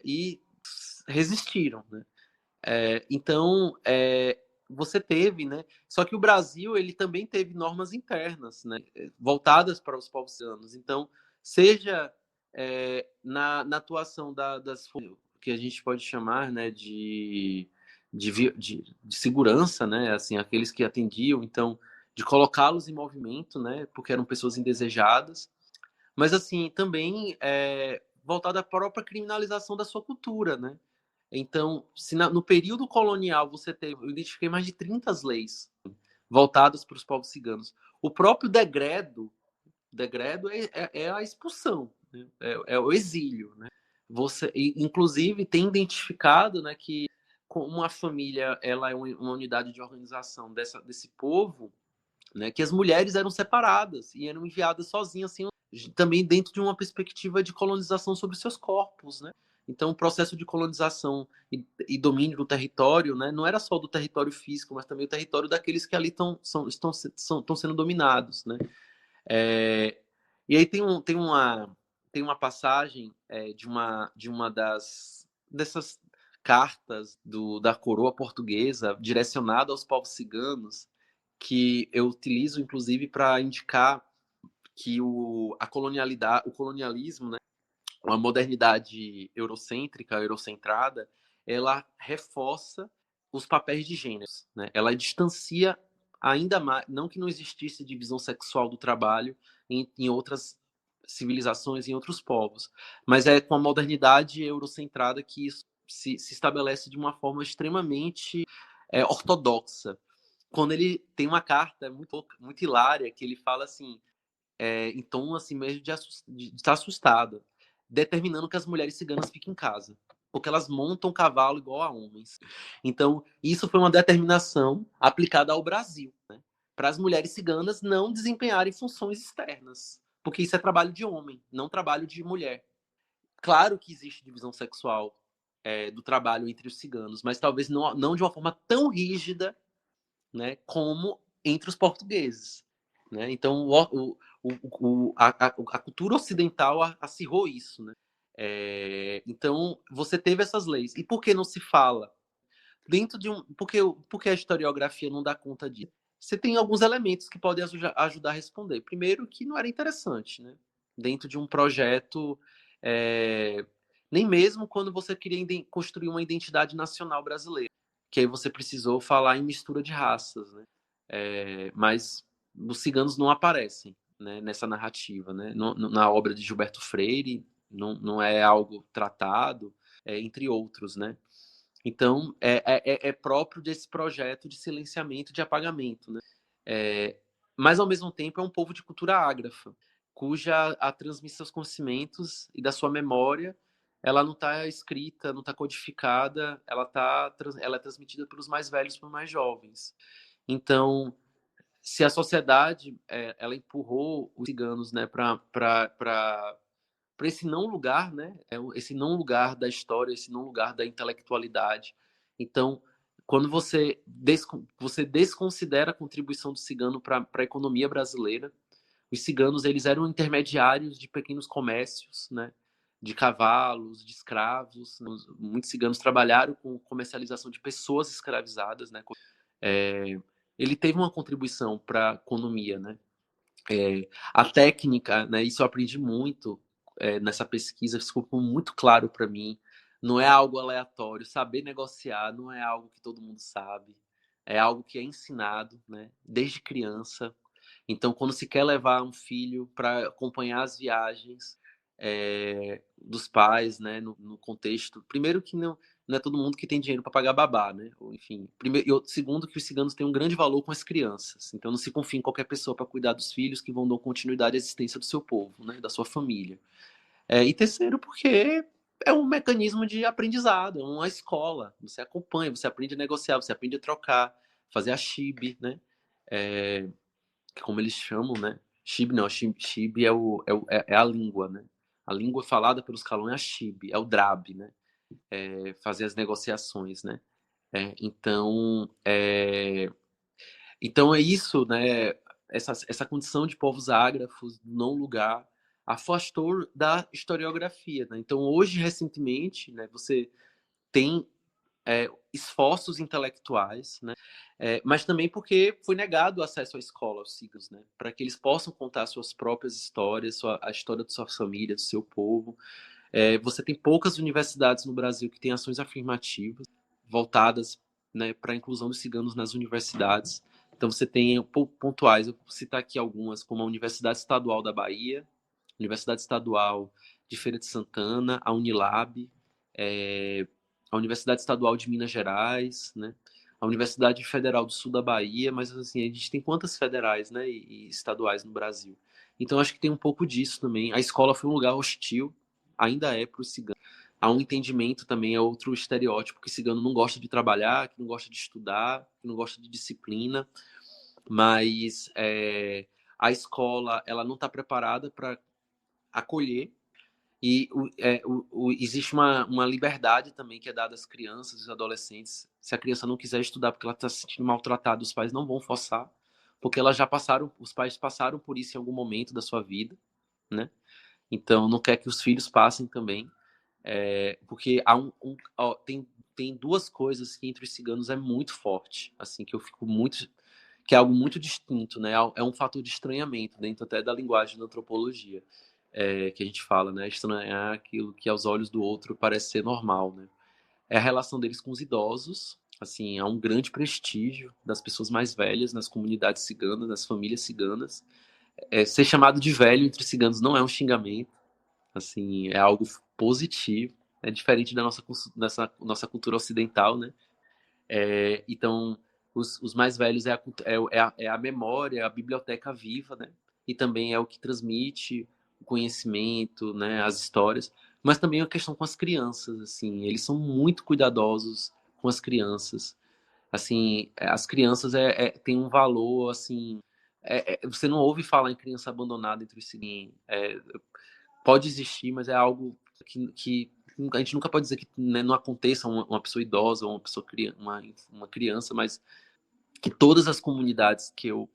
E resistiram, né? Então, você teve, né? Só que o Brasil ele também teve normas internas, né? Voltadas para os povos ciganos. Então, seja na atuação das que a gente pode chamar, né, de segurança, né? Assim, aqueles que atendiam, então, de colocá-los em movimento, né? Porque eram pessoas indesejadas. Mas, assim, também voltada à própria criminalização da sua cultura, né? Então, se no período colonial eu identifiquei mais de 30 leis voltadas para os povos ciganos. O próprio degredo degredo é a expulsão, né? É o exílio, né? Você, inclusive, tem identificado, né, que como uma família ela é uma unidade de organização desse povo, né, que as mulheres eram separadas e eram enviadas sozinhas, assim, também dentro de uma perspectiva de colonização sobre seus corpos, né? Então, o processo de colonização e domínio do território, né, não era só do território físico, mas também o território daqueles que ali estão sendo dominados, né? E aí tem uma passagem de uma dessas cartas da coroa portuguesa direcionada aos povos ciganos, que eu utilizo, inclusive, para indicar que o colonialismo, né, uma modernidade eurocêntrica, eurocentrada, ela reforça os papéis de gêneros, né? Ela distancia ainda mais, não que não existisse divisão sexual do trabalho em outras civilizações, em outros povos, mas é com a modernidade eurocentrada que isso se estabelece de uma forma extremamente ortodoxa. Quando ele tem uma carta muito hilária, que ele fala assim, em tom assim mesmo de estar assustado, determinando que as mulheres ciganas fiquem em casa, porque elas montam cavalo igual a homens. Então, isso foi uma determinação aplicada ao Brasil, né? Para as mulheres ciganas não desempenharem funções externas, porque isso é trabalho de homem, não trabalho de mulher. Claro que existe divisão sexual do trabalho entre os ciganos, mas talvez não de uma forma tão rígida, né, como entre os portugueses, né? Então a cultura ocidental acirrou isso, né? Então você teve essas leis. E por que não se fala dentro de um? Porque a historiografia não dá conta disso. Você tem alguns elementos que podem ajudar a responder. Primeiro, que não era interessante, né? Dentro de um projeto, nem mesmo quando você queria construir uma identidade nacional brasileira, que aí você precisou falar em mistura de raças, né? Mas os ciganos não aparecem, né, nessa narrativa, né? Na obra de Gilberto Freire não é algo tratado, entre outros, né? Então é próprio desse projeto de silenciamento, de apagamento, né? Mas ao mesmo tempo é um povo de cultura ágrafa, cuja a transmissão dos conhecimentos e da sua memória ela não está escrita, não está codificada, ela é transmitida pelos mais velhos para os mais jovens. Então, se a sociedade ela empurrou os ciganos, né, para esse não lugar, né, esse não lugar da história, esse não lugar da intelectualidade. Então, quando você desconsidera a contribuição do cigano para a economia brasileira, os ciganos eles eram intermediários de pequenos comércios, né, de cavalos, de escravos. Muitos ciganos trabalharam com comercialização de pessoas escravizadas, né? Ele teve uma contribuição para a economia, né? A técnica, né? Isso eu aprendi muito nessa pesquisa, ficou muito claro para mim. Não é algo aleatório. Saber negociar não é algo que todo mundo sabe. É algo que é ensinado, né? Desde criança. Então, quando se quer levar um filho para acompanhar as viagens dos pais, né, no contexto, primeiro que não é todo mundo que tem dinheiro para pagar babá, né? Ou, enfim, segundo que os ciganos têm um grande valor com as crianças. Então, não se confia em qualquer pessoa para cuidar dos filhos que vão dar continuidade à existência do seu povo, né, da sua família. E terceiro, porque é um mecanismo de aprendizado, é uma escola. Você acompanha, você aprende a negociar, você aprende a trocar, fazer a chibe, né? Como eles chamam, né? Chibe não, chibe é a língua, né? A língua falada pelos calões é a chibe, é o drabe, né? Fazer as negociações, né? Então é isso, né? Essa condição de povos ágrafos, não lugar, afastou da historiografia, né? Então hoje, recentemente, né, você tem esforços intelectuais, né? Mas também porque foi negado o acesso à escola aos ciganos, né? Para que eles possam contar suas próprias histórias, a história de sua família, do seu povo. Você tem poucas universidades no Brasil que têm ações afirmativas voltadas, né, para a inclusão dos ciganos nas universidades. Então você tem pontuais, eu vou citar aqui algumas, como a Universidade Estadual da Bahia, Universidade Estadual de Feira de Santana, a Unilab, a Universidade Estadual de Minas Gerais, né? A Universidade Federal do Sul da Bahia, mas assim, a gente tem quantas federais, né, e estaduais no Brasil? Então acho que tem um pouco disso também. A escola foi um lugar hostil, ainda é para os ciganos. Há um entendimento também, é outro estereótipo, que cigano não gosta de trabalhar, que não gosta de estudar, que não gosta de disciplina, mas a escola ela não está preparada para acolher e existe uma liberdade também que é dada às crianças e aos adolescentes. Se a criança não quiser estudar porque ela está se sentindo maltratada, os pais não vão forçar, porque elas já passaram, os pais passaram por isso em algum momento da sua vida, né? Então não quer que os filhos passem também, porque tem duas coisas que entre os ciganos é muito forte, assim, que eu fico muito, que é algo muito distinto, né? É um fator de estranhamento dentro até da linguagem da antropologia, que a gente fala, né? Estranhar aquilo que aos olhos do outro parece ser normal, né? É a relação deles com os idosos, assim, há um grande prestígio das pessoas mais velhas nas comunidades ciganas, nas famílias ciganas. Ser chamado de velho entre ciganos não é um xingamento, assim, é algo positivo, é diferente dessa nossa cultura ocidental, né? Então, os mais velhos é a memória, a biblioteca viva, né? E também é o que transmite o conhecimento, né? As histórias. Mas também a questão com as crianças, assim. Eles são muito cuidadosos com as crianças. Assim, as crianças têm um valor, assim... você não ouve falar em criança abandonada entre os seguintes. Pode existir, mas é algo que a gente nunca pode dizer que, né, não aconteça uma pessoa idosa ou uma pessoa uma criança, mas que todas as comunidades que eu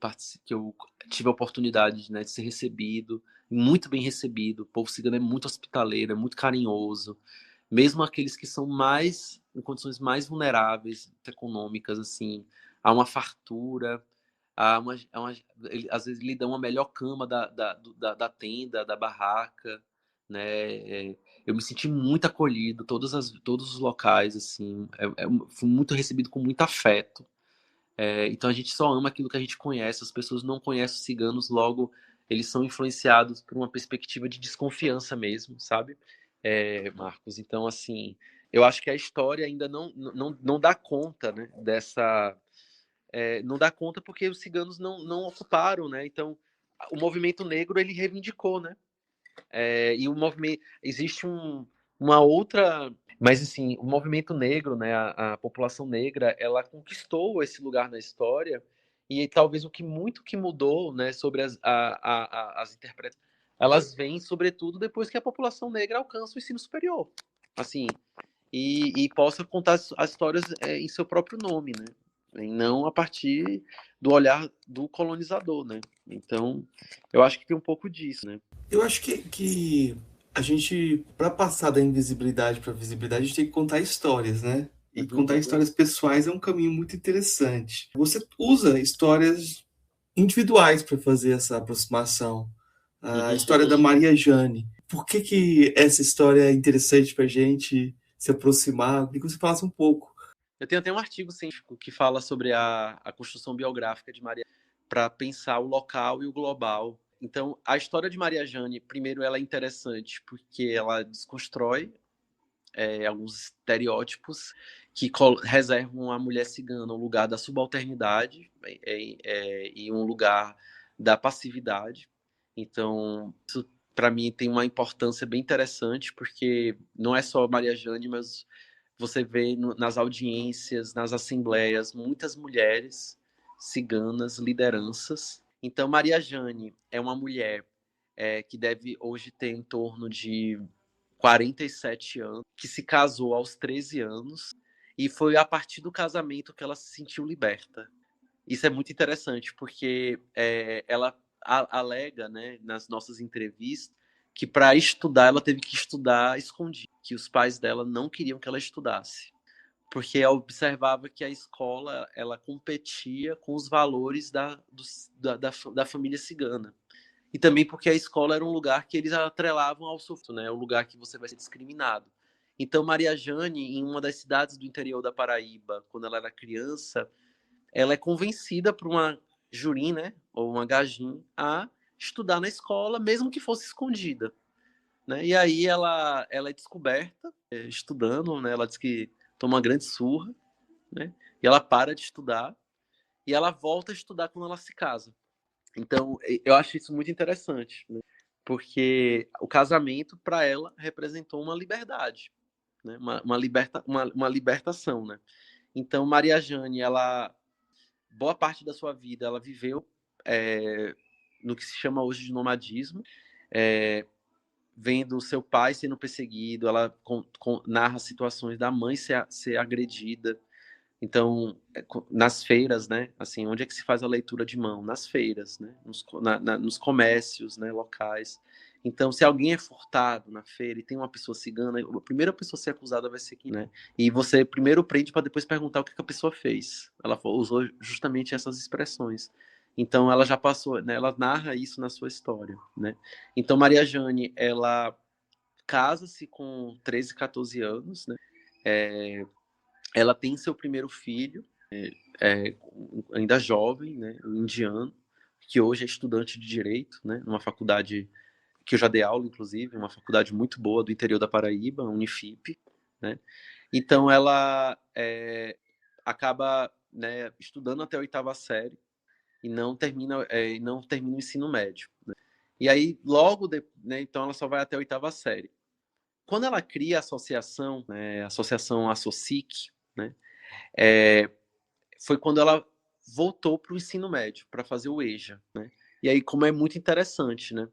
tive a oportunidade, né, de ser recebido, muito bem recebido, o povo cigano é muito hospitaleiro, é muito carinhoso, mesmo aqueles que são mais em condições mais vulneráveis econômicas, assim, há uma fartura, às vezes lhe dão a melhor cama da tenda, da barraca, né? Eu me senti muito acolhido, todos os locais, assim, fui muito recebido com muito afeto. Então a gente só ama aquilo que a gente conhece, as pessoas não conhecem os ciganos, logo eles são influenciados por uma perspectiva de desconfiança mesmo, sabe, Marcos? Então, assim, eu acho que a história ainda não dá conta, né, não dá conta porque os ciganos não ocuparam, né? Então o movimento negro ele reivindicou, né? E o movimento existe uma outra, mas assim o movimento negro, né? A população negra, ela conquistou esse lugar na história e talvez o que muito que mudou, né? Sobre as interpretações, elas vêm sobretudo depois que a população negra alcança o ensino superior, assim, e possa contar as histórias em seu próprio nome, né? E não a partir do olhar do colonizador, né? Então, eu acho que tem um pouco disso, né? Eu acho que a gente, para passar da invisibilidade para a visibilidade, a gente tem que contar histórias, né? E Uhum, contar histórias pessoais é um caminho muito interessante. Você usa histórias individuais para fazer essa aproximação. A uhum. história da Maria Jane. Por que essa história é interessante para a gente se aproximar? Queria que você falasse um pouco. Eu tenho até um artigo científico que fala sobre a construção biográfica de Maria para pensar o local e o global. Então, a história de Maria Jane, primeiro, ela é interessante porque ela desconstrói alguns estereótipos que reservam a mulher cigana um lugar da subalternidade e um lugar da passividade. Então, isso para mim tem uma importância bem interessante, porque não é só Maria Jane, mas você vê nas audiências, nas assembleias, muitas mulheres ciganas, lideranças. Então, Maria Jane é uma mulher que deve hoje ter em torno de 47 anos, que se casou aos 13 anos, e foi a partir do casamento que ela se sentiu liberta. Isso é muito interessante, porque ela alega, né, nas nossas entrevistas, que para estudar ela teve que estudar escondido, que os pais dela não queriam que ela estudasse, porque ela observava que a escola ela competia com os valores da família cigana. E também porque a escola era um lugar que eles atrelavam ao sofrimento, né? O lugar que você vai ser discriminado. Então, Maria Jane, em uma das cidades do interior da Paraíba, quando ela era criança, ela é convencida por uma jurim, né? Ou uma gajim, a estudar na escola, mesmo que fosse escondida. Né? E aí ela é descoberta estudando, né? Ela diz que toma uma grande surra, né? E ela para de estudar e ela volta a estudar quando ela se casa. Então, eu acho isso muito interessante, né? Porque o casamento, para ela, representou uma liberdade, né? Uma libertação, né? Então, Maria Jane, ela, boa parte da sua vida, ela viveu no que se chama hoje de nomadismo, é, vendo o seu pai sendo perseguido, ela narra situações da mãe ser agredida. Então, nas feiras, né? Assim, onde é que se faz a leitura de mão? Nas feiras, né? Nos comércios, né? Locais. Então, se alguém é furtado na feira e tem uma pessoa cigana, a primeira pessoa a ser acusada vai ser quem, né? E você primeiro prende para depois perguntar o que a pessoa fez. Ela usou justamente essas expressões. Então, ela já passou, né? Ela narra isso na sua história, né? Então, Maria Jane, ela casa-se com 13, 14 anos, né? Ela tem seu primeiro filho, ainda jovem, né, um indiano, que hoje é estudante de Direito, né, numa faculdade que eu já dei aula, inclusive, uma faculdade muito boa do interior da Paraíba, a Unifip, né. Então ela acaba, né, estudando até a 8ª série e não termina o ensino médio, né. E aí, né, então ela só vai até a 8ª série. Quando ela cria a associação, né, a Associação Associc, né, foi quando ela voltou para o ensino médio, para fazer o EJA, né? E aí, como é muito interessante, né?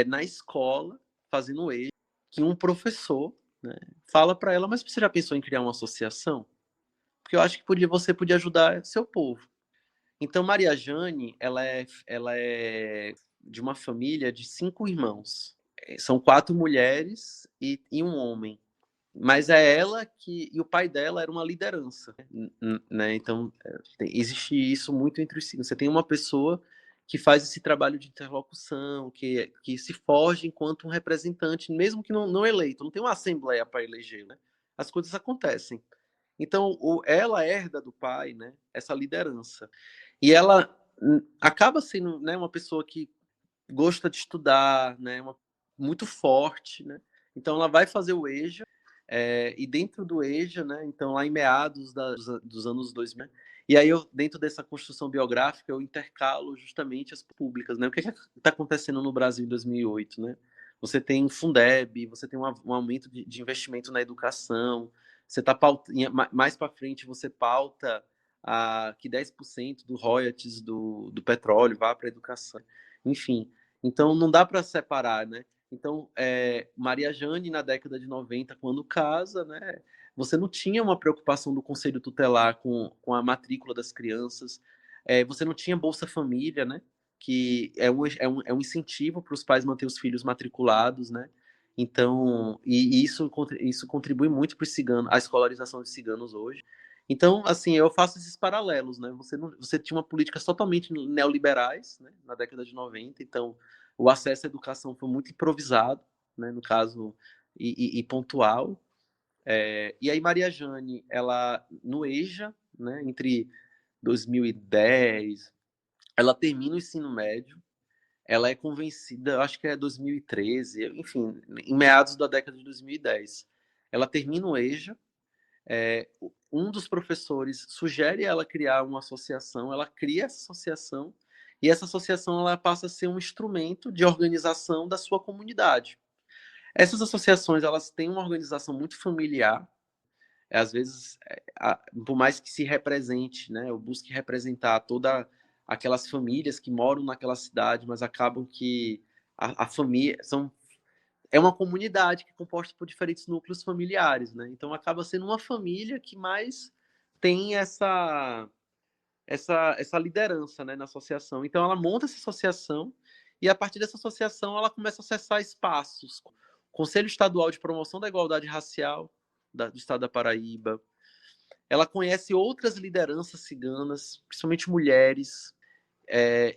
Na escola, fazendo o EJA, que um professor, né, fala para ela, mas você já pensou em criar uma associação? Porque eu acho que você podia ajudar seu povo. Então, Maria Jane, ela é de uma família de 5 irmãos. São 4 mulheres e um homem. Mas é ela que. E o pai dela era uma liderança, né? Então, existe isso muito entre os signos. Você tem uma pessoa que faz esse trabalho de interlocução, que se forja enquanto um representante, mesmo que não eleito. Não tem uma assembleia para eleger, né? As coisas acontecem. Então, ela herda do pai, né? Essa liderança. E ela acaba sendo, né, uma pessoa que gosta de estudar, né? Muito forte, né? Então, ela vai fazer o EJA e dentro do EJA, né, então lá em meados dos anos 2000, e aí dentro dessa construção biográfica, eu intercalo justamente as públicas, né? O que está acontecendo no Brasil em 2008, né? Você tem Fundeb, você tem um aumento de investimento na educação, você está mais para frente, você pauta que 10% do royalties do petróleo vá para a educação. Enfim, então não dá para separar, né? Então, Maria Jane, na década de 90, quando casa, né, você não tinha uma preocupação do Conselho Tutelar com a matrícula das crianças, você não tinha Bolsa Família, né, que é um incentivo para os pais manter os filhos matriculados, né, então, e isso contribui muito para a escolarização dos ciganos hoje. Então, assim, eu faço esses paralelos, né, você tinha uma políticas totalmente neoliberais, né, na década de 90, então o acesso à educação foi muito improvisado, né, no caso, e pontual. E aí Maria Jane, ela no EJA, né, entre 2010, ela termina o ensino médio, ela é convencida, acho que é 2013, enfim, em meados da década de 2010. Ela termina o EJA, um dos professores sugere ela criar uma associação, ela cria essa associação, e essa associação ela passa a ser um instrumento de organização da sua comunidade. Essas associações elas têm uma organização muito familiar, às vezes, por mais que se represente, né, ou busque representar toda aquelas famílias que moram naquela cidade, mas acabam que a família é uma comunidade que é composta por diferentes núcleos familiares, né? Então acaba sendo uma família que mais tem essa liderança, né, na associação. Então ela monta essa associação e a partir dessa associação ela começa a acessar espaços. Conselho Estadual de Promoção da Igualdade Racial do Estado da Paraíba. Ela conhece outras lideranças ciganas, principalmente mulheres,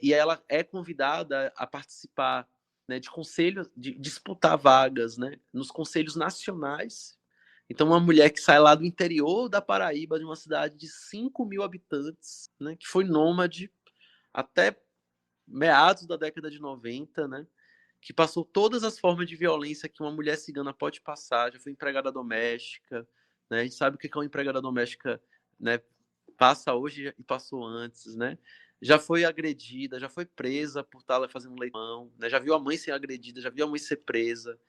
e ela é convidada a participar, né, de conselhos, de disputar vagas, né, nos conselhos nacionais. Então, uma mulher que sai lá do interior da Paraíba, de uma cidade de 5.000 habitantes, né, que foi nômade até meados da década de 90, né, que passou todas as formas de violência que uma mulher cigana pode passar, já foi empregada doméstica, né, a gente sabe o que é uma empregada doméstica, né, passa hoje e passou antes, né, já foi agredida, já foi presa por estar fazendo leilão, né? Já viu a mãe ser agredida, já viu a mãe ser presa,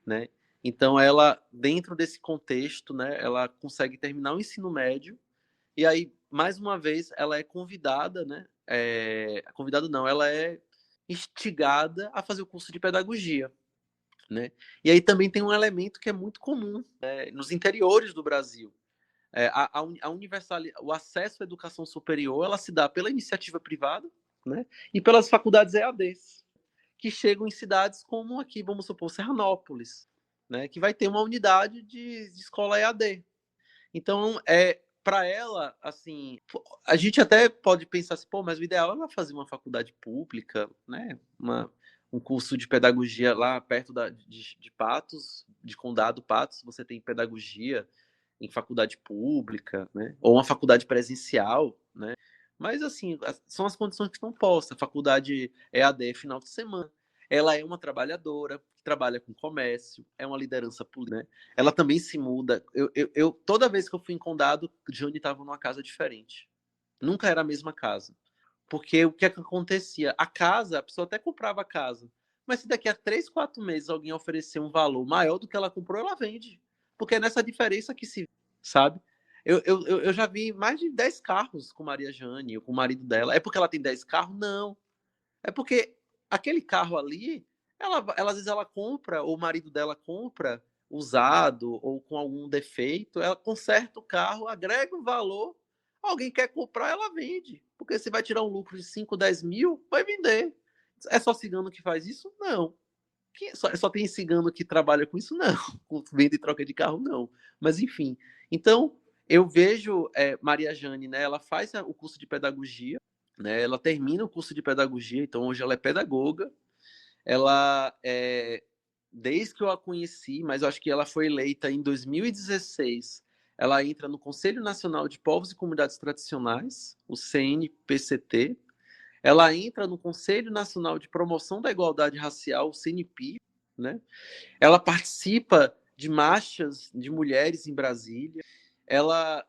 né? Então ela, dentro desse contexto, né, ela consegue terminar o ensino médio e aí, mais uma vez, ela é convidada, né? Convidada não, ela é instigada a fazer o curso de pedagogia, né? E aí também tem um elemento que é muito comum, né, nos interiores do Brasil. O acesso à educação superior ela se dá pela iniciativa privada, né? E pelas faculdades EADs, que chegam em cidades como aqui, vamos supor, Serranópolis, né? Que vai ter uma unidade de escola EAD. Então, para ela, assim, a gente até pode pensar assim, pô, mas o ideal é ela fazer uma faculdade pública, né? Um curso de pedagogia lá perto de Patos, de Condado Patos, você tem pedagogia em faculdade pública, né? Ou uma faculdade presencial, né? Mas, assim, são as condições que estão postas. A faculdade EAD final de semana. Ela é uma trabalhadora, que trabalha com comércio, é uma liderança política, né? Ela também se muda. Toda vez que eu fui em Condado, Johnny estava numa casa diferente. Nunca era a mesma casa. Porque o que é que acontecia? A casa, a pessoa até comprava a casa. Mas se daqui a 3, 4 meses alguém oferecer um valor maior do que ela comprou, ela vende. Porque é nessa diferença que se, sabe? Eu já vi mais de 10 carros com Maria Jane, com o marido dela. É porque ela tem 10 carros? Não. É porque aquele carro ali, às vezes ela compra, ou o marido dela compra usado ou com algum defeito, ela conserta o carro, agrega o valor, alguém quer comprar, ela vende. Porque você vai tirar um lucro de 5, 10 mil, vai vender. É só cigano que faz isso? Não. Só tem cigano que trabalha com isso? Não. Com venda e troca de carro? Não. Mas enfim. Então, eu vejo Maria Jane, né? Ela faz o curso de pedagogia, né? Ela termina o curso de pedagogia, então hoje ela é pedagoga. Ela desde que eu a conheci, mas eu acho que ela foi eleita em 2016. Ela entra no Conselho Nacional de Povos e Comunidades Tradicionais, o CNPCT. Ela entra no Conselho Nacional de Promoção da Igualdade Racial, o CNPI, né? Ela participa de marchas de mulheres em Brasília. Ela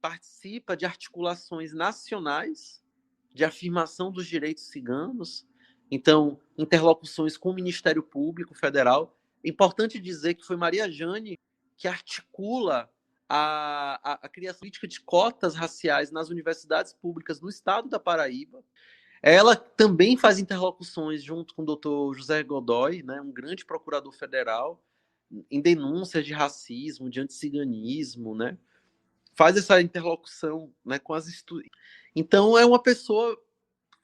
participa de articulações nacionais de afirmação dos direitos ciganos, então, interlocuções com o Ministério Público Federal. É importante dizer que foi Maria Jane que articula a criação política de cotas raciais nas universidades públicas no estado da Paraíba. Ela também faz interlocuções junto com o doutor José Godoy, né, um grande procurador federal, em denúncias de racismo, de anticiganismo, né? Faz essa interlocução, né, com as Então é uma pessoa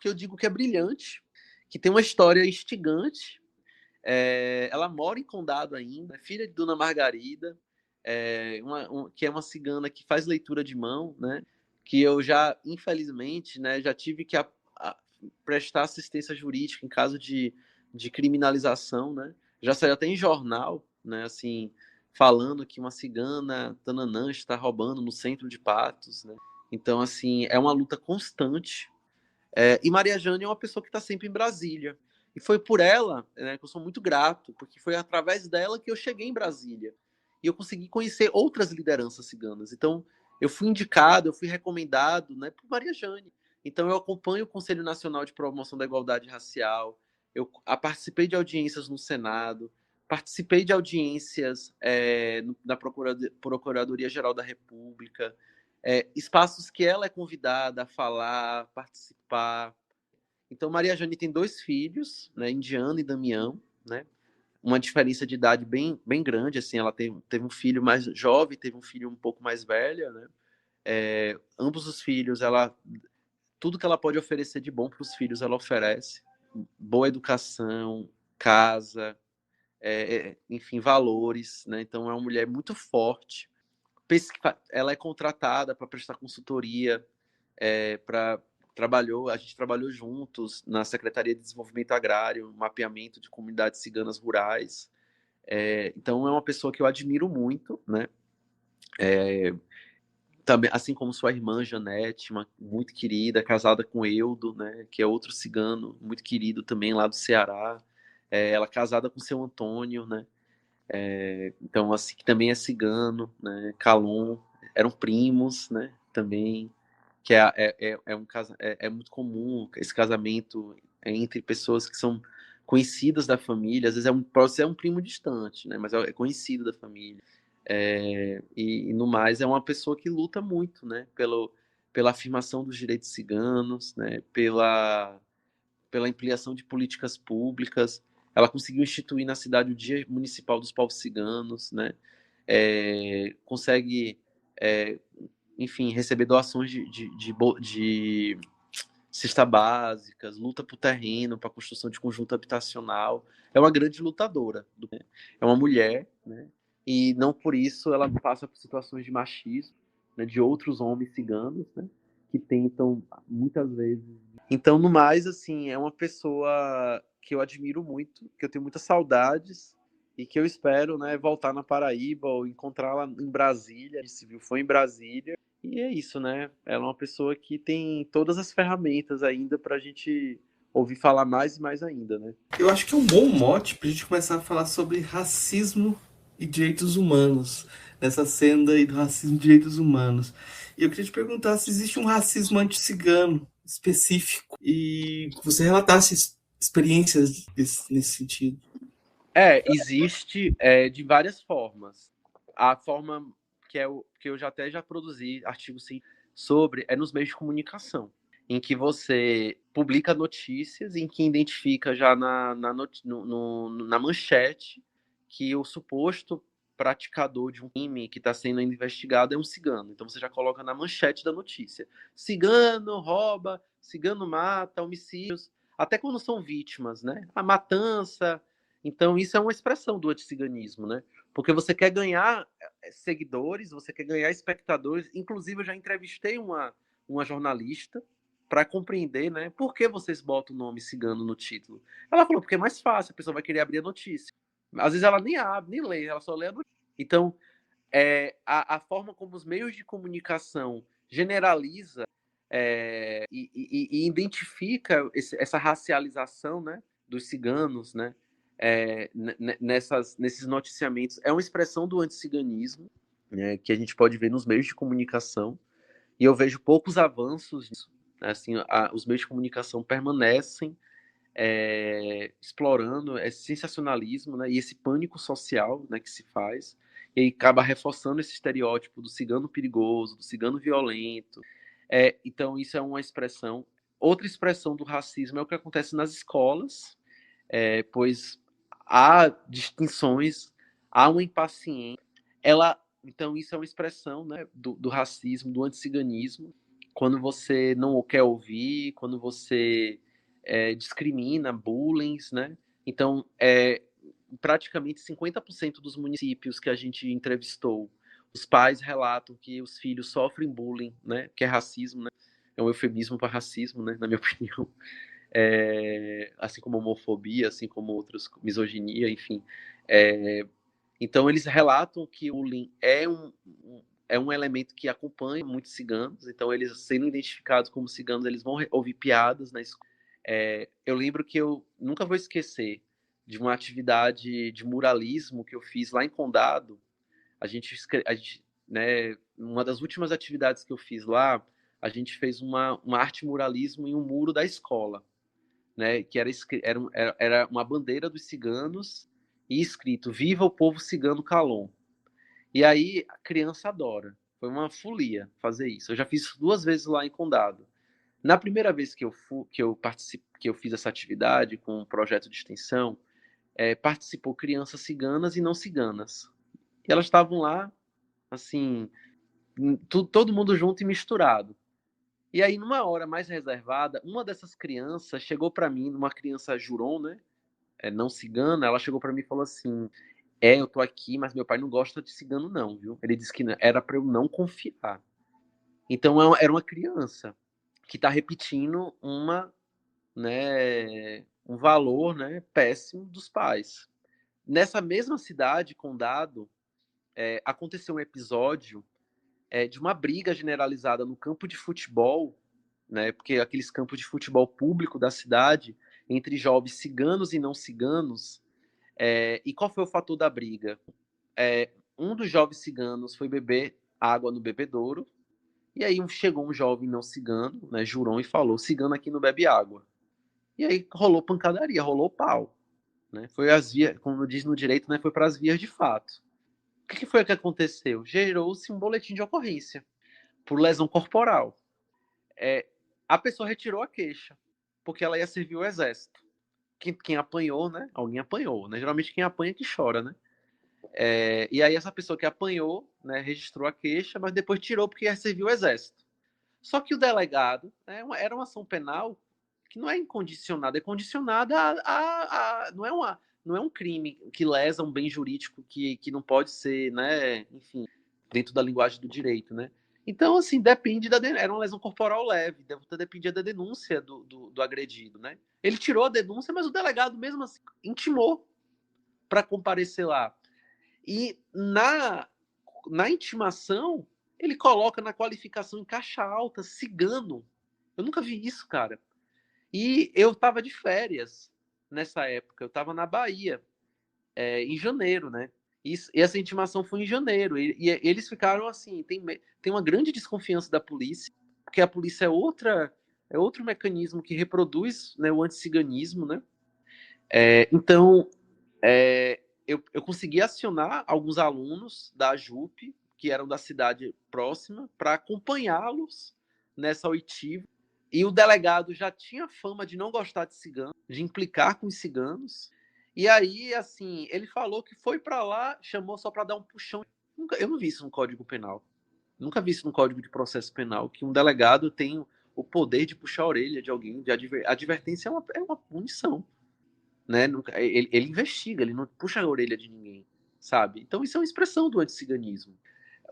que eu digo que é brilhante, que tem uma história instigante. Ela mora em Condado ainda, é filha de Dona Margarida, que é uma cigana que faz leitura de mão, né? Que eu já, infelizmente, né, já tive que prestar assistência jurídica em caso de criminalização, né? Já saiu até em jornal, né? Assim, falando que uma cigana Tananã está roubando no centro de Patos, né? Então, assim, é uma luta constante. E Maria Jane é uma pessoa que está sempre em Brasília. E foi por ela, né, que eu sou muito grato, porque foi através dela que eu cheguei em Brasília. E eu consegui conhecer outras lideranças ciganas. Então, eu fui indicado, eu fui recomendado, né, por Maria Jane. Então, eu acompanho o Conselho Nacional de Promoção da Igualdade Racial, eu participei de audiências no Senado, participei de audiências na Procuradoria-Geral da República, espaços que ela é convidada a falar, participar. Então, Maria Jane tem 2 filhos, né, Indiana e Damião, né? Uma diferença de idade bem, bem grande, assim, ela teve um filho mais jovem, teve um filho um pouco mais velho, né? Ambos os filhos, tudo que ela pode oferecer de bom para os filhos, ela oferece. Boa educação, casa, enfim, valores, né? Então, é uma mulher muito forte. Ela é contratada para prestar consultoria, a gente trabalhou juntos na Secretaria de Desenvolvimento Agrário, mapeamento de comunidades ciganas rurais. Então é uma pessoa que eu admiro muito, né? Também, assim como sua irmã Janete, muito querida, casada com Eudo, né? Que é outro cigano muito querido também lá do Ceará. Ela casada com seu Antônio, né? Então, assim, que também é cigano, né? Calon, eram primos, né? Também, que é muito comum esse casamento entre pessoas que são conhecidas da família, às vezes pode ser um primo distante, né? Mas é conhecido da família. E no mais é uma pessoa que luta muito, né? Pela afirmação dos direitos ciganos, né? Pela ampliação de políticas públicas. Ela conseguiu instituir na cidade o Dia Municipal dos Povos Ciganos, né? Consegue, enfim, receber doações de cesta básicas, luta por terreno, para a construção de conjunto habitacional. É uma grande lutadora. É uma mulher, né? E não por isso ela passa por situações de machismo, né, de outros homens ciganos, né, que tentam muitas vezes. Então, no mais, assim, é uma pessoa que eu admiro muito, que eu tenho muitas saudades e que eu espero, né, voltar na Paraíba ou encontrá-la em Brasília. Se viu, foi em Brasília. E é isso, né? Ela é uma pessoa que tem todas as ferramentas ainda para a gente ouvir falar mais e mais ainda, né? Eu acho que é um bom mote para a gente começar a falar sobre racismo e direitos humanos, nessa senda aí do racismo e direitos humanos. E eu queria te perguntar se existe um racismo anti-cigano específico e que você relatasse experiências nesse sentido. Existe de várias formas. A forma que eu já produzi artigos sobre é nos meios de comunicação, em que você publica notícias, em que identifica já na manchete que o suposto praticador de um crime que está sendo investigado é um cigano. Então você já coloca na manchete da notícia: cigano rouba, cigano mata, homicídios, até quando são vítimas, né? A matança. Então isso é uma expressão do anticiganismo, né? Porque você quer ganhar seguidores, você quer ganhar espectadores. Inclusive eu já entrevistei uma jornalista para compreender, né, por que vocês botam o nome cigano no título. Ela falou, porque é mais fácil, a pessoa vai querer abrir a notícia. Às vezes ela nem abre, nem lê, ela só lê a notícia. Então, a forma como os meios de comunicação generaliza e identifica essa racialização, né, dos ciganos, né, nesses noticiamentos, é uma expressão do anticiganismo, né, que a gente pode ver nos meios de comunicação, e eu vejo poucos avanços nisso. Assim, os meios de comunicação permanecem explorando esse sensacionalismo, né, e esse pânico social, né, que se faz, e aí acaba reforçando esse estereótipo do cigano perigoso, do cigano violento. Então isso é uma expressão. Outra expressão do racismo é o que acontece nas escolas, pois há distinções, há uma impaciência. Então isso é uma expressão, né, do racismo, do anticiganismo, quando você não quer ouvir, quando você discrimina, bullying, né? Então, praticamente 50% dos municípios que a gente entrevistou, os pais relatam que os filhos sofrem bullying, né? Que é racismo, né? É um eufemismo para racismo, né? Na minha opinião. Assim como homofobia, assim como outros, misoginia, enfim. Então, eles relatam que o bullying é um elemento que acompanha muitos ciganos. Então, eles sendo identificados como ciganos, eles vão ouvir piadas na escola. Eu lembro que eu nunca vou esquecer de uma atividade de muralismo que eu fiz lá em Condado. A gente, né, uma das últimas atividades que eu fiz lá, a gente fez uma arte muralismo em um muro da escola, né, que era uma bandeira dos ciganos e escrito Viva o povo cigano Calon. E aí a criança adora. Foi uma folia fazer isso. Eu já fiz 2 vezes lá em Condado. Na primeira vez que eu fiz essa atividade com um projeto de extensão, participou crianças ciganas e não ciganas. E elas estavam lá, assim, todo mundo junto e misturado. E aí, numa hora mais reservada, uma dessas crianças chegou para mim, uma criança juron, né? Não cigana, ela chegou para mim e falou assim: eu tô aqui, mas meu pai não gosta de cigano, não, viu? Ele disse que era para eu não confiar. Então, era uma criança que está repetindo um valor, né, péssimo dos pais. Nessa mesma cidade, Condado, aconteceu um episódio de uma briga generalizada no campo de futebol, né, porque aqueles campos de futebol público da cidade, entre jovens ciganos e não ciganos. E qual foi o fator da briga? Um dos jovens ciganos foi beber água no bebedouro, E aí chegou um jovem não cigano, né, jurou e falou: cigano aqui não bebe água. E aí rolou pancadaria, rolou pau. Né? Foi as vias, como diz no direito, né, foi para as vias de fato. O que foi que aconteceu? Gerou-se um boletim de ocorrência por lesão corporal. A pessoa retirou a queixa, porque ela ia servir o exército. Quem apanhou, né? Alguém apanhou, né? Geralmente quem apanha é que chora, né? E aí essa pessoa que apanhou, né, registrou a queixa, mas depois tirou porque ia servir o exército. Só que o delegado, né, era uma ação penal que não é incondicionada, é condicionada não é um crime que lesa um bem jurídico que não pode ser, né, enfim, dentro da linguagem do direito, né? Então, assim, era uma lesão corporal leve, dependia da denúncia do agredido, né? Ele tirou a denúncia, mas o delegado mesmo assim intimou para comparecer lá. E na intimação, ele coloca na qualificação em caixa alta, cigano. Eu nunca vi isso, cara. E eu estava de férias nessa época. Eu estava na Bahia, em janeiro, né? E essa intimação foi em janeiro. E eles ficaram assim, tem uma grande desconfiança da polícia, porque a polícia é outro mecanismo que reproduz, né, o anticiganismo, né? Então, eu consegui acionar alguns alunos da JUP, que eram da cidade próxima, para acompanhá-los nessa oitiva. E o delegado já tinha fama de não gostar de ciganos, de implicar com os ciganos. E aí, assim, ele falou que foi para lá, chamou só para dar um puxão. Eu não vi isso no Código Penal. Nunca vi isso no Código de Processo Penal, que um delegado tem o poder de puxar a orelha de alguém. Advertência é uma punição. Né? Ele investiga, ele não puxa a orelha de ninguém, sabe? Então isso é uma expressão do anticiganismo.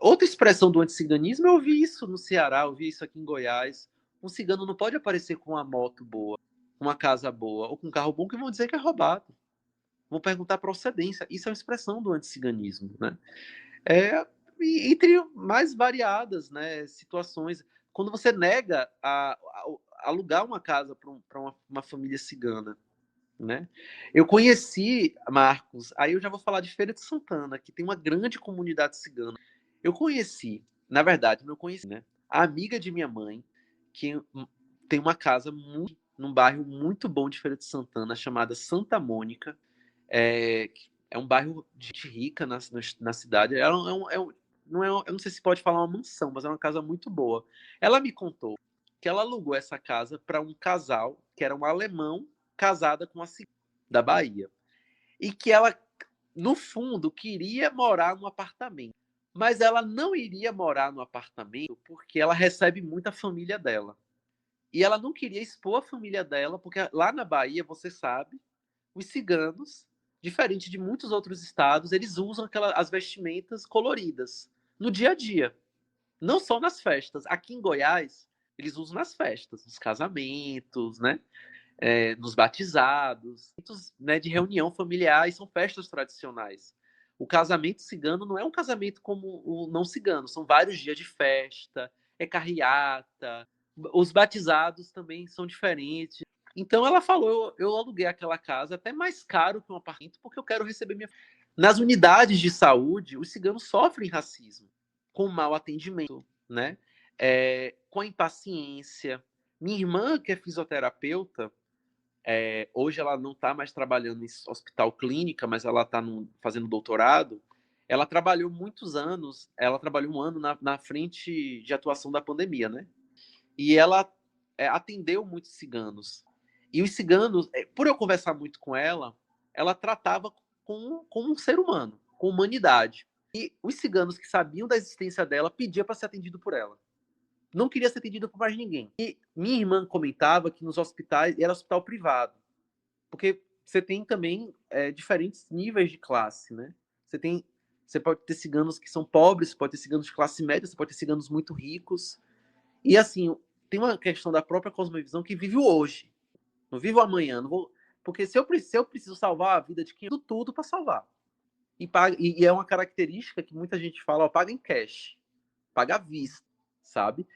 Outra expressão do anticiganismo, eu vi isso no Ceará, eu vi isso aqui em Goiás. Um cigano não pode aparecer com uma moto boa, uma casa boa, ou com um carro bom, que vão dizer que é roubado. Vão perguntar a procedência. Isso é uma expressão do anticiganismo, né? Entre mais variadas, né, situações. Quando você nega a alugar uma casa para uma família cigana, né? Eu conheci, Marcos, aí eu já vou falar de Feira de Santana, que tem uma grande comunidade cigana. Eu conheci, na verdade, não conheci, né? A amiga de minha mãe, que tem uma casa num bairro muito bom de Feira de Santana, chamada Santa Mônica. É um bairro de gente rica na cidade. Não é, eu não sei se pode falar uma mansão, mas é uma casa muito boa. Ela me contou que ela alugou essa casa para um casal, que era um alemão, casada com uma cigana da Bahia. E que ela, no fundo, queria morar num apartamento. Mas ela não iria morar no apartamento porque ela recebe muita família dela. E ela não queria expor a família dela, porque lá na Bahia, você sabe, os ciganos, diferente de muitos outros estados, eles usam as vestimentas coloridas no dia a dia. Não só nas festas. Aqui em Goiás, eles usam nas festas, nos casamentos, né? Nos batizados, né, de reunião familiar, e são festas tradicionais. O casamento cigano não é um casamento como o não cigano, são vários dias de festa, é carreata, os batizados também são diferentes. Então ela falou, eu aluguei aquela casa até mais caro que um apartamento, porque eu quero receber minha... Nas unidades de saúde, os ciganos sofrem racismo, com mau atendimento, né? Com a impaciência. Minha irmã, que é fisioterapeuta, hoje ela não está mais trabalhando em hospital clínica, mas ela está fazendo doutorado. Ela trabalhou muitos anos, ela trabalhou um ano na frente de atuação da pandemia, né? E ela atendeu muitos ciganos. E os ciganos, por eu conversar muito com ela tratava como um ser humano, com humanidade. E os ciganos que sabiam da existência dela pediam para ser atendido por ela. Não queria ser atendido por mais ninguém. E minha irmã comentava que nos hospitais, era hospital privado, porque você tem também diferentes níveis de classe, né? Você pode ter ciganos que são pobres, você pode ter ciganos de classe média, você pode ter ciganos muito ricos. E assim, tem uma questão da própria cosmovisão que vive o hoje, não vive o amanhã. Não vou... Porque se eu preciso salvar a vida de quem, eu tudo para salvar. E é uma característica que muita gente fala, ó, paga em cash, paga à vista, sabe?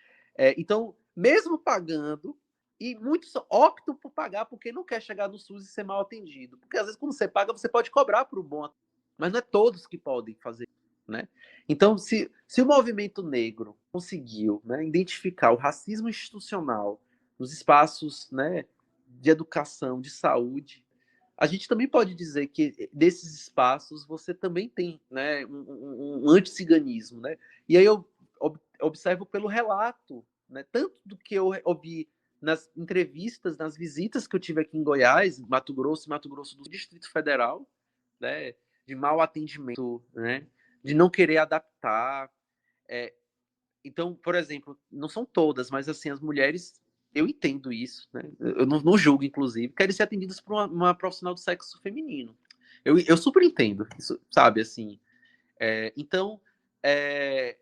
Então, mesmo pagando, e muitos optam por pagar porque não quer chegar no SUS e ser mal atendido. Porque às vezes quando você paga, você pode cobrar por um bom atendimento, mas não é todos que podem fazer. né? Então, se o movimento negro conseguiu, né, identificar o racismo institucional nos espaços, né, de educação, de saúde, a gente também pode dizer que desses espaços você também tem, né, um anticiganismo, né? E aí eu observo pelo relato, né, tanto do que eu ouvi nas entrevistas, nas visitas que eu tive aqui em Goiás, Mato Grosso do Distrito Federal, né, de mau atendimento, né, de não querer adaptar. É, então, por exemplo, não são todas, mas assim, as mulheres, eu entendo isso, né? Eu não julgo, inclusive, querem ser atendidas por uma profissional do sexo feminino. Eu super entendo, isso, sabe, assim. Então, é,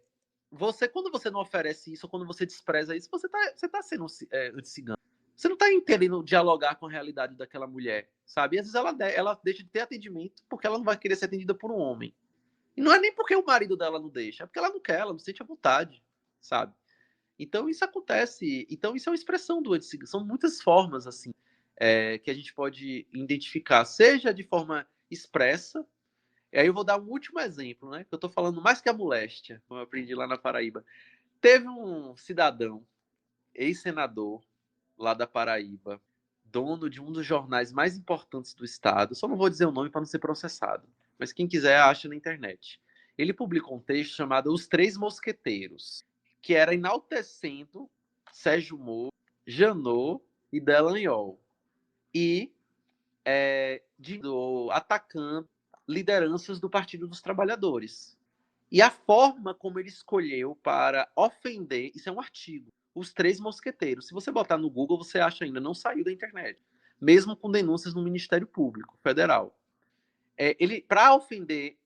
quando você não oferece isso, ou quando você despreza isso, você tá sendo anti-cigano. Você não está querendo dialogar com a realidade daquela mulher, sabe? E às vezes ela deixa de ter atendimento porque ela não vai querer ser atendida por um homem. E não é nem porque o marido dela não deixa, é porque ela não quer, ela não sente a vontade, sabe? Então isso acontece. Então isso é uma expressão do anticismo. São muitas formas assim que a gente pode identificar, seja de forma expressa. E aí eu vou dar um último exemplo, né? Que eu estou falando mais que a moléstia, como eu aprendi lá na Paraíba. Teve um cidadão, ex-senador lá da Paraíba, dono de um dos jornais mais importantes do estado. Só não vou dizer o nome para não ser processado, mas quem quiser acha na internet. Ele publicou um texto chamado Os Três Mosqueteiros, que era enaltecendo Sérgio Moro, Janot e Dallagnol. E atacando lideranças do Partido dos Trabalhadores. E a forma como ele escolheu para ofender, isso é um artigo, Os Três Mosqueteiros. Se você botar no Google, você acha ainda, não saiu da internet. Mesmo com denúncias no Ministério Público Federal. Ele, para ofender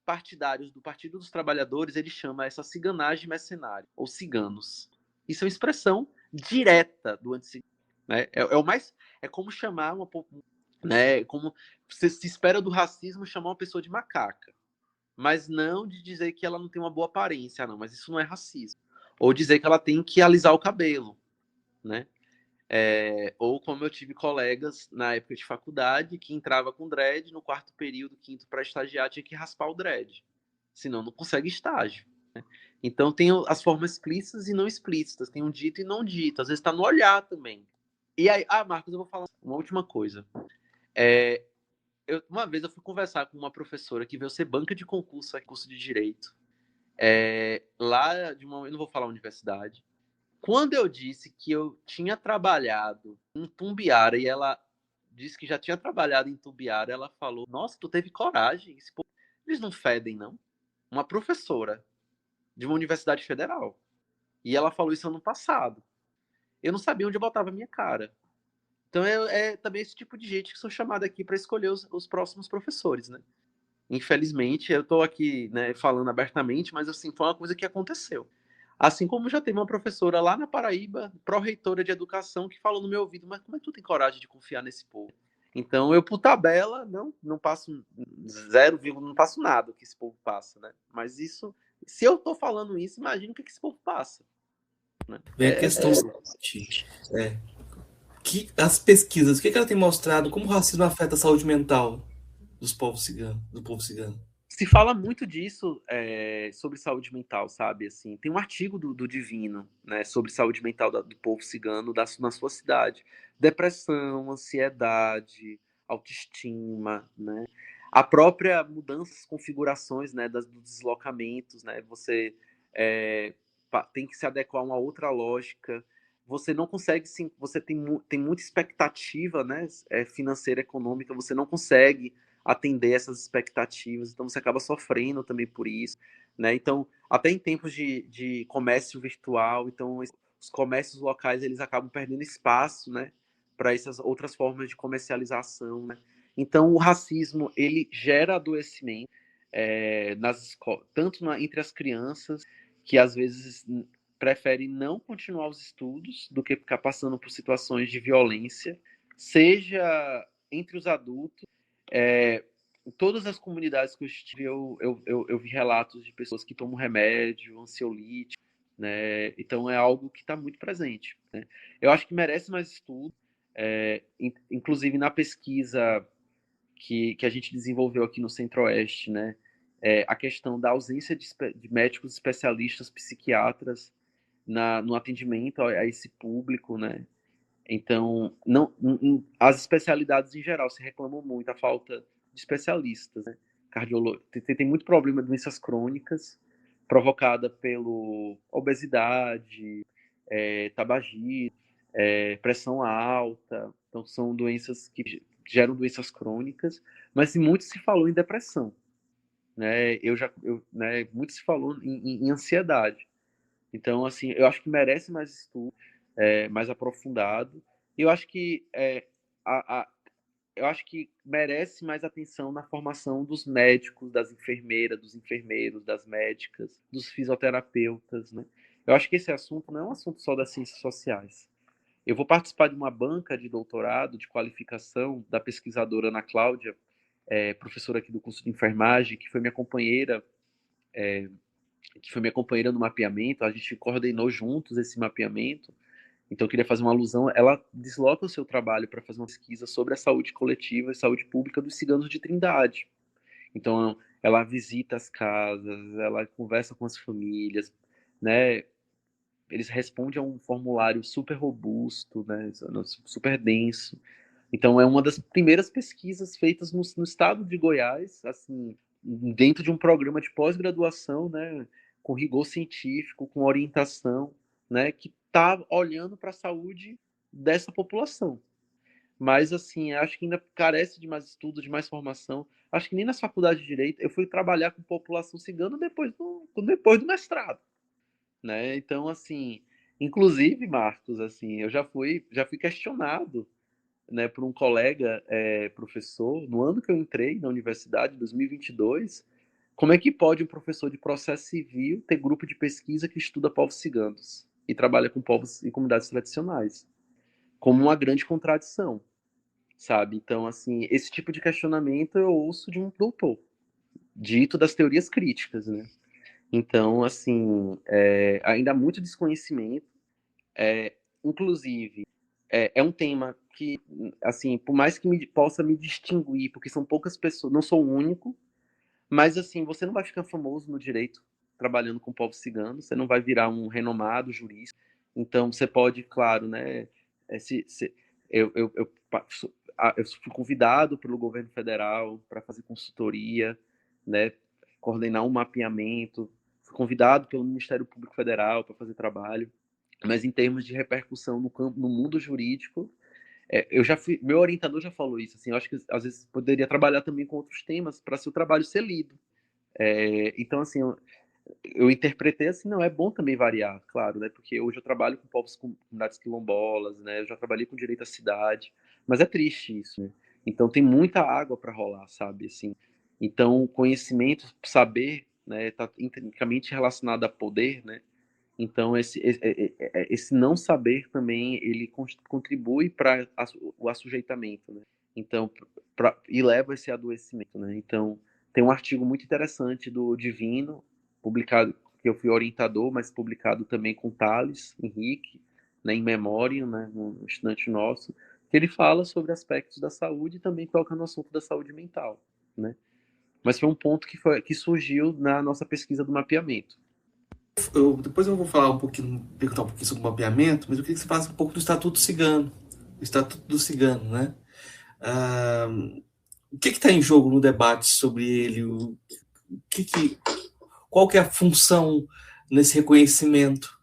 partidários do Partido dos Trabalhadores, ele chama essa ciganagem mercenária, ou ciganos. Isso é uma expressão direta do anticiganismo. Né? O mais, é como chamar uma, né? Como você se espera do racismo chamar uma pessoa de macaca, mas não de dizer que ela não tem uma boa aparência, não. Mas isso não é racismo. Ou dizer que ela tem que alisar o cabelo, né? Ou como eu tive colegas na época de faculdade que entrava com dread, no quarto período, quinto para estagiar, tinha que raspar o dread. Senão não consegue estágio. Né? Então tem as formas explícitas e não explícitas, tem um dito e não dito, às vezes está no olhar também. E aí, Marcos, eu vou falar uma última coisa. Uma vez eu fui conversar com uma professora que veio ser banca de concurso, curso de Direito, lá de uma, eu não vou falar universidade. Quando eu disse que eu tinha trabalhado em Tumbiara e ela disse que já tinha trabalhado em Tumbiara, ela falou: Nossa, tu teve coragem. Eles não fedem, não. Uma professora de uma universidade federal. E ela falou isso ano passado. Eu não sabia onde eu botava a minha cara. Então é também esse tipo de gente que sou chamado aqui para escolher os próximos professores, né? Infelizmente, eu estou aqui, né, falando abertamente, mas assim, foi uma coisa que aconteceu. Assim como já teve uma professora lá na Paraíba, pró-reitora de educação, que falou no meu ouvido: Mas como é que tu tem coragem de confiar nesse povo? Então, eu, por tabela, não passo zero, não passo nada que esse povo passa, né? Mas isso, se eu estou falando isso, imagina o que esse povo passa. Né? Vem a questão seguinte, que as pesquisas, o que ela tem mostrado, como o racismo afeta a saúde mental dos povos ciganos, do povo cigano? Se fala muito disso sobre saúde mental, sabe? Assim, tem um artigo do Divino, né, sobre saúde mental do povo cigano na sua cidade. Depressão, ansiedade, autoestima, né? A própria mudança, configurações, né, dos deslocamentos, né? Você tem que se adequar a uma outra lógica. Você não consegue, sim, você tem muita expectativa, né, financeira, econômica, você não consegue atender essas expectativas, então você acaba sofrendo também por isso, né? Então, até em tempos de comércio virtual, então os comércios locais eles acabam perdendo espaço, né, para essas outras formas de comercialização, né? Então, o racismo ele gera adoecimento tanto entre as crianças que às vezes preferem não continuar os estudos do que ficar passando por situações de violência, seja entre os adultos. Em todas as comunidades que eu estive, eu vi relatos de pessoas que tomam remédio, ansiolítico, né? Então é algo que está muito presente. Né? Eu acho que merece mais estudo, inclusive na pesquisa que a gente desenvolveu aqui no Centro-Oeste, né? a questão da ausência de médicos especialistas, psiquiatras, no atendimento a esse público, né? Então, não, as especialidades em geral se reclamam muito a falta de especialistas, né? Tem muito problema de doenças crônicas provocada pelo obesidade, tabagismo, pressão alta. Então, são doenças que geram doenças crônicas, mas muito se falou em depressão, né? Muito se falou em ansiedade. Então, assim, eu acho que merece mais estudo, mais aprofundado. Eu acho que a, a, eu acho que merece mais atenção na formação dos médicos, das enfermeiras, dos enfermeiros, das médicas, dos fisioterapeutas, né? Eu acho que esse assunto não é um assunto só das ciências sociais. Eu vou participar de uma banca de doutorado, de qualificação, da pesquisadora Ana Cláudia, professora aqui do curso de enfermagem, que foi minha companheira no mapeamento. A gente coordenou juntos esse mapeamento. Então, eu queria fazer uma alusão. Ela desloca o seu trabalho para fazer uma pesquisa sobre a saúde coletiva e saúde pública dos ciganos de Trindade. Então, ela visita as casas, ela conversa com as famílias, né? Eles respondem a um formulário super robusto, né? Super denso. Então, é uma das primeiras pesquisas feitas no estado de Goiás, assim, dentro de um programa de pós-graduação, né? Com rigor científico, com orientação, né? Que está olhando para a saúde dessa população. Mas, assim, acho que ainda carece de mais estudo, de mais formação. Acho que nem nas faculdades de Direito eu fui trabalhar com população cigana depois do mestrado, né? Então, assim, inclusive, Marcos, assim, eu já fui questionado, né, por um colega professor, no ano que eu entrei na universidade, 2022, como é que pode um professor de processo civil ter grupo de pesquisa que estuda povos ciganos e trabalha com povos e comunidades tradicionais? Como uma grande contradição, sabe? Então, assim, esse tipo de questionamento eu ouço de um doutor, dito das teorias críticas, né? Então, assim, ainda há muito desconhecimento, inclusive, é um tema que, assim, por mais que possa me distinguir, porque são poucas pessoas, não sou o único, mas, assim, você não vai ficar famoso no direito trabalhando com o povo cigano, você não vai virar um renomado jurista. Então, você pode, claro, né, eu fui convidado pelo governo federal para fazer consultoria, né, coordenar um mapeamento, fui convidado pelo Ministério Público Federal para fazer trabalho, mas em termos de repercussão no campo, no mundo jurídico, meu orientador já falou isso, assim, eu acho que às vezes poderia trabalhar também com outros temas para seu trabalho ser lido. Então, assim, eu interpretei assim, não, é bom também variar, claro, né? Porque hoje eu trabalho com povos, com comunidades quilombolas, né? Eu já trabalhei com direito à cidade, mas é triste isso, né? Então tem muita água para rolar, sabe? Assim, então conhecimento, saber, né? Está intrinsecamente relacionado a poder, né? Então esse não saber também ele contribui para o assujeitamento, né? Então e leva a esse adoecimento, né? Então tem um artigo muito interessante do Divino, publicado, que eu fui orientador, mas publicado também com Thales Henrique, né, em memória, né, um estudante nosso, que ele fala sobre aspectos da saúde e também toca no assunto da saúde mental, né? Mas foi um ponto que surgiu na nossa pesquisa do mapeamento. Depois eu vou falar um pouquinho, perguntar um pouquinho sobre o mapeamento, mas eu queria que você falasse um pouco do Estatuto Cigano, o Estatuto do Cigano, né? Ah, o que está em jogo no debate sobre ele? Que que, qual que é a função nesse reconhecimento?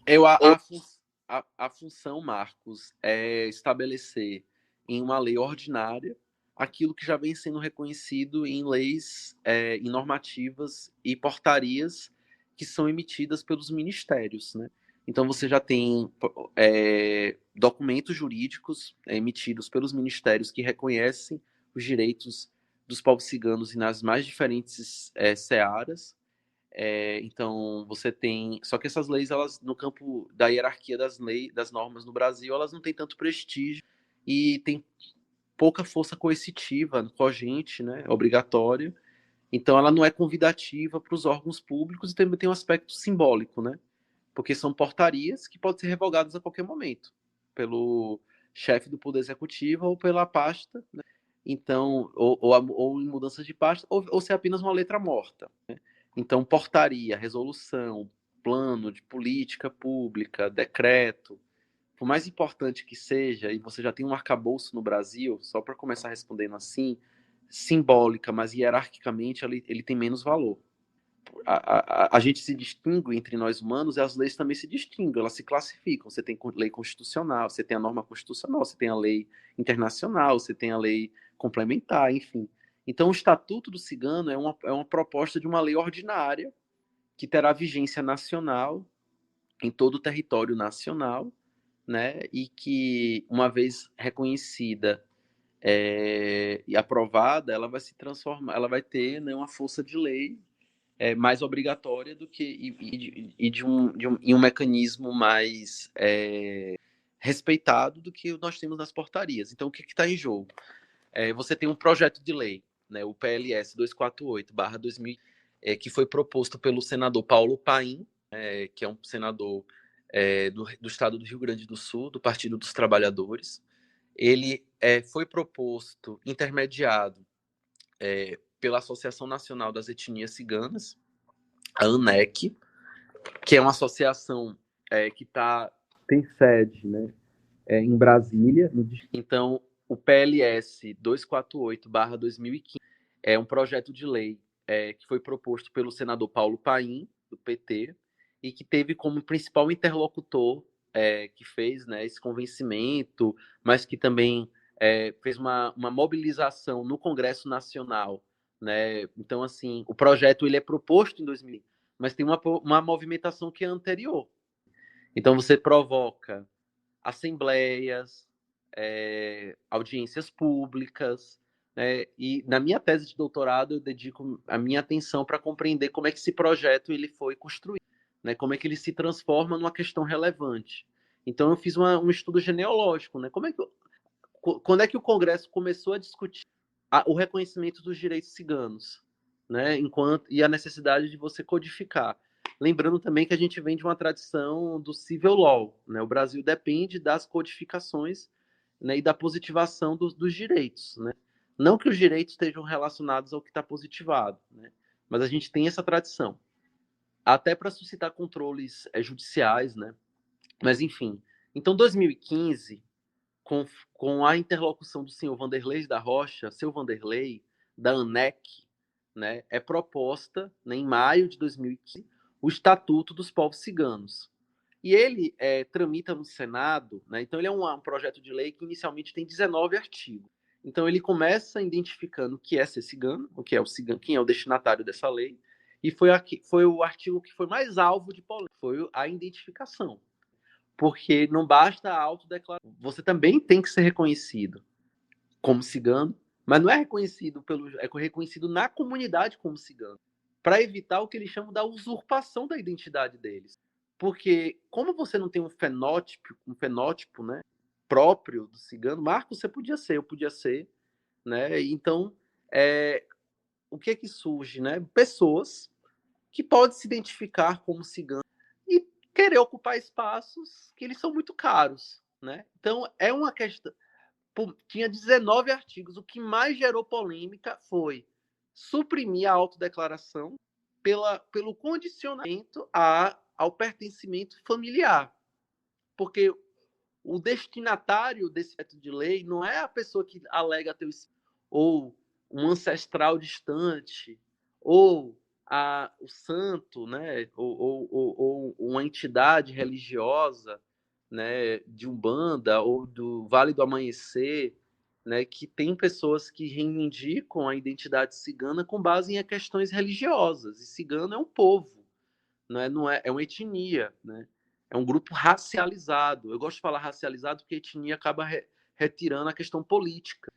Eu, a função, Marcos, é estabelecer em uma lei ordinária aquilo que já vem sendo reconhecido em leis, em normativas e portarias que são emitidas pelos ministérios, né? Então você já tem documentos jurídicos emitidos pelos ministérios que reconhecem os direitos dos povos ciganos e nas mais diferentes searas. Então você tem, só que essas leis, elas no campo da hierarquia das leis, das normas no Brasil, elas não têm tanto prestígio e tem pouca força coercitiva, cogente, né, obrigatória. Então ela não é convidativa para os órgãos públicos e também tem um aspecto simbólico, né? Porque são portarias que podem ser revogadas a qualquer momento pelo chefe do poder executivo ou pela pasta, né? Então, ou em mudanças de pasta, ou ser apenas uma letra morta, né? Então, portaria, resolução, plano de política pública, decreto, por mais importante que seja, e você já tem um arcabouço no Brasil, só para começar respondendo assim, simbólica, mas hierarquicamente ele tem menos valor. A gente se distingue entre nós humanos e as leis também se distinguem, elas se classificam. Você tem lei constitucional, você tem a norma constitucional, você tem a lei internacional, você tem a lei complementar, enfim. Então, o Estatuto do Cigano é uma proposta de uma lei ordinária que terá vigência nacional em todo o território nacional, né? E que, uma vez reconhecida e aprovada, ela vai se transformar, ela vai ter, né, uma força de lei mais obrigatória do que e um mecanismo mais respeitado do que nós temos nas portarias. Então, o que está em jogo? Você tem um projeto de lei, né, o PLS 248/2000, que foi proposto pelo senador Paulo Paim, que é um senador do estado do Rio Grande do Sul, do Partido dos Trabalhadores. Ele foi proposto, intermediado pela Associação Nacional das Etnias Ciganas, a ANEC, que é uma associação que tem sede, né, em Brasília. Então, o PLS 248/2015 é um projeto de lei que foi proposto pelo senador Paulo Paim, do PT, e que teve como principal interlocutor que fez, né, esse convencimento, mas que também fez uma mobilização no Congresso Nacional, né? Então, assim, o projeto ele é proposto em 2000, mas tem uma movimentação que é anterior. Então, você provoca assembleias, audiências públicas, né? E na minha tese de doutorado eu dedico a minha atenção para compreender como é que esse projeto ele foi construído, né? Como é que ele se transforma numa questão relevante. Então eu fiz um estudo genealógico, né? Quando é que o Congresso começou a discutir o reconhecimento dos direitos ciganos, né? E a necessidade de você codificar. Lembrando também que a gente vem de uma tradição do civil law, né? O Brasil depende das codificações, né, e da positivação dos direitos, né? Não que os direitos estejam relacionados ao que está positivado, né? Mas a gente tem essa tradição, até para suscitar controles judiciais, né? Mas enfim, então 2015, com a interlocução do senhor Vanderlei da Rocha, seu Vanderlei, da ANEC, né, é proposta, né, em maio de 2015, o Estatuto dos Povos Ciganos. E ele tramita no Senado, né, então ele é um projeto de lei que inicialmente tem 19 artigos. Então ele começa identificando o que é ser cigano, o que é o cigano, quem é o destinatário dessa lei, e foi o artigo que foi mais alvo de polêmica, foi a identificação. Porque não basta a autodeclaração, você também tem que ser reconhecido como cigano, mas não é reconhecido é reconhecido na comunidade como cigano, para evitar o que eles chamam da usurpação da identidade deles. Porque como você não tem um fenótipo, né, próprio do cigano, Marcos, você podia ser, eu podia ser, né? Então, o que é que surge, né? Pessoas que podem se identificar como cigano e querer ocupar espaços que eles são muito caros, né? Então, é uma questão. Tinha 19 artigos. O que mais gerou polêmica foi suprimir a autodeclaração pelo condicionamento ao pertencimento familiar. Porque o destinatário desse projeto de lei não é a pessoa que alega ter ou um ancestral distante, ou o santo, né? Ou uma entidade religiosa, né, de Umbanda ou do Vale do Amanhecer, né, que tem pessoas que reivindicam a identidade cigana com base em questões religiosas. E cigano é um povo, não é uma etnia, né? É um grupo racializado. Eu gosto de falar racializado porque a etnia acaba retirando a questão política,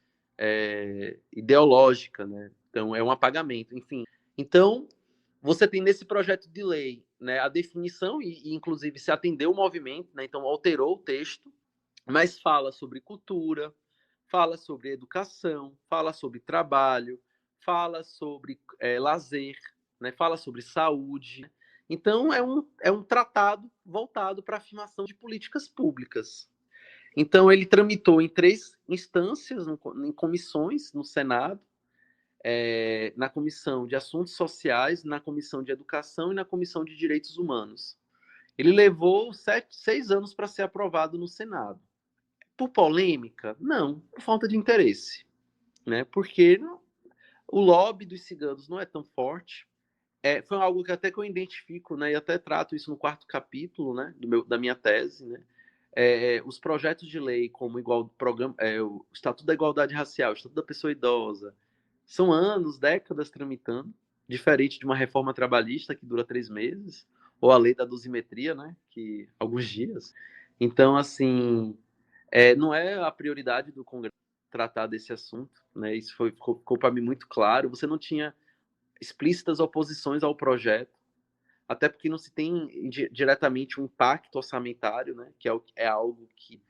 ideológica, né? Então é um apagamento, enfim. Então você tem nesse projeto de lei, né, a definição e inclusive se atendeu o movimento, né, então alterou o texto, mas fala sobre cultura, fala sobre educação, fala sobre trabalho, fala sobre lazer, né, fala sobre saúde. Então é um tratado voltado para a afirmação de políticas públicas. Então, ele tramitou em 3 instâncias, em comissões no Senado, na Comissão de Assuntos Sociais, na Comissão de Educação e na Comissão de Direitos Humanos. Ele levou 6 anos para ser aprovado no Senado. Por polêmica? Não, por falta de interesse, né? Porque o lobby dos ciganos não é tão forte. Foi algo que até que eu identifico, né? E até trato isso no 4º capítulo, né? Da minha tese, né? Os projetos de lei, como o Estatuto da Igualdade Racial, o Estatuto da Pessoa Idosa, são anos, décadas tramitando, diferente de uma reforma trabalhista que dura 3 meses, ou a lei da dosimetria, né? Que alguns dias. Então, assim, não é a prioridade do Congresso tratar desse assunto, né? Isso ficou para mim muito claro. Você não tinha explícitas oposições ao projeto, até porque não se tem diretamente um impacto orçamentário, né? Que é algo que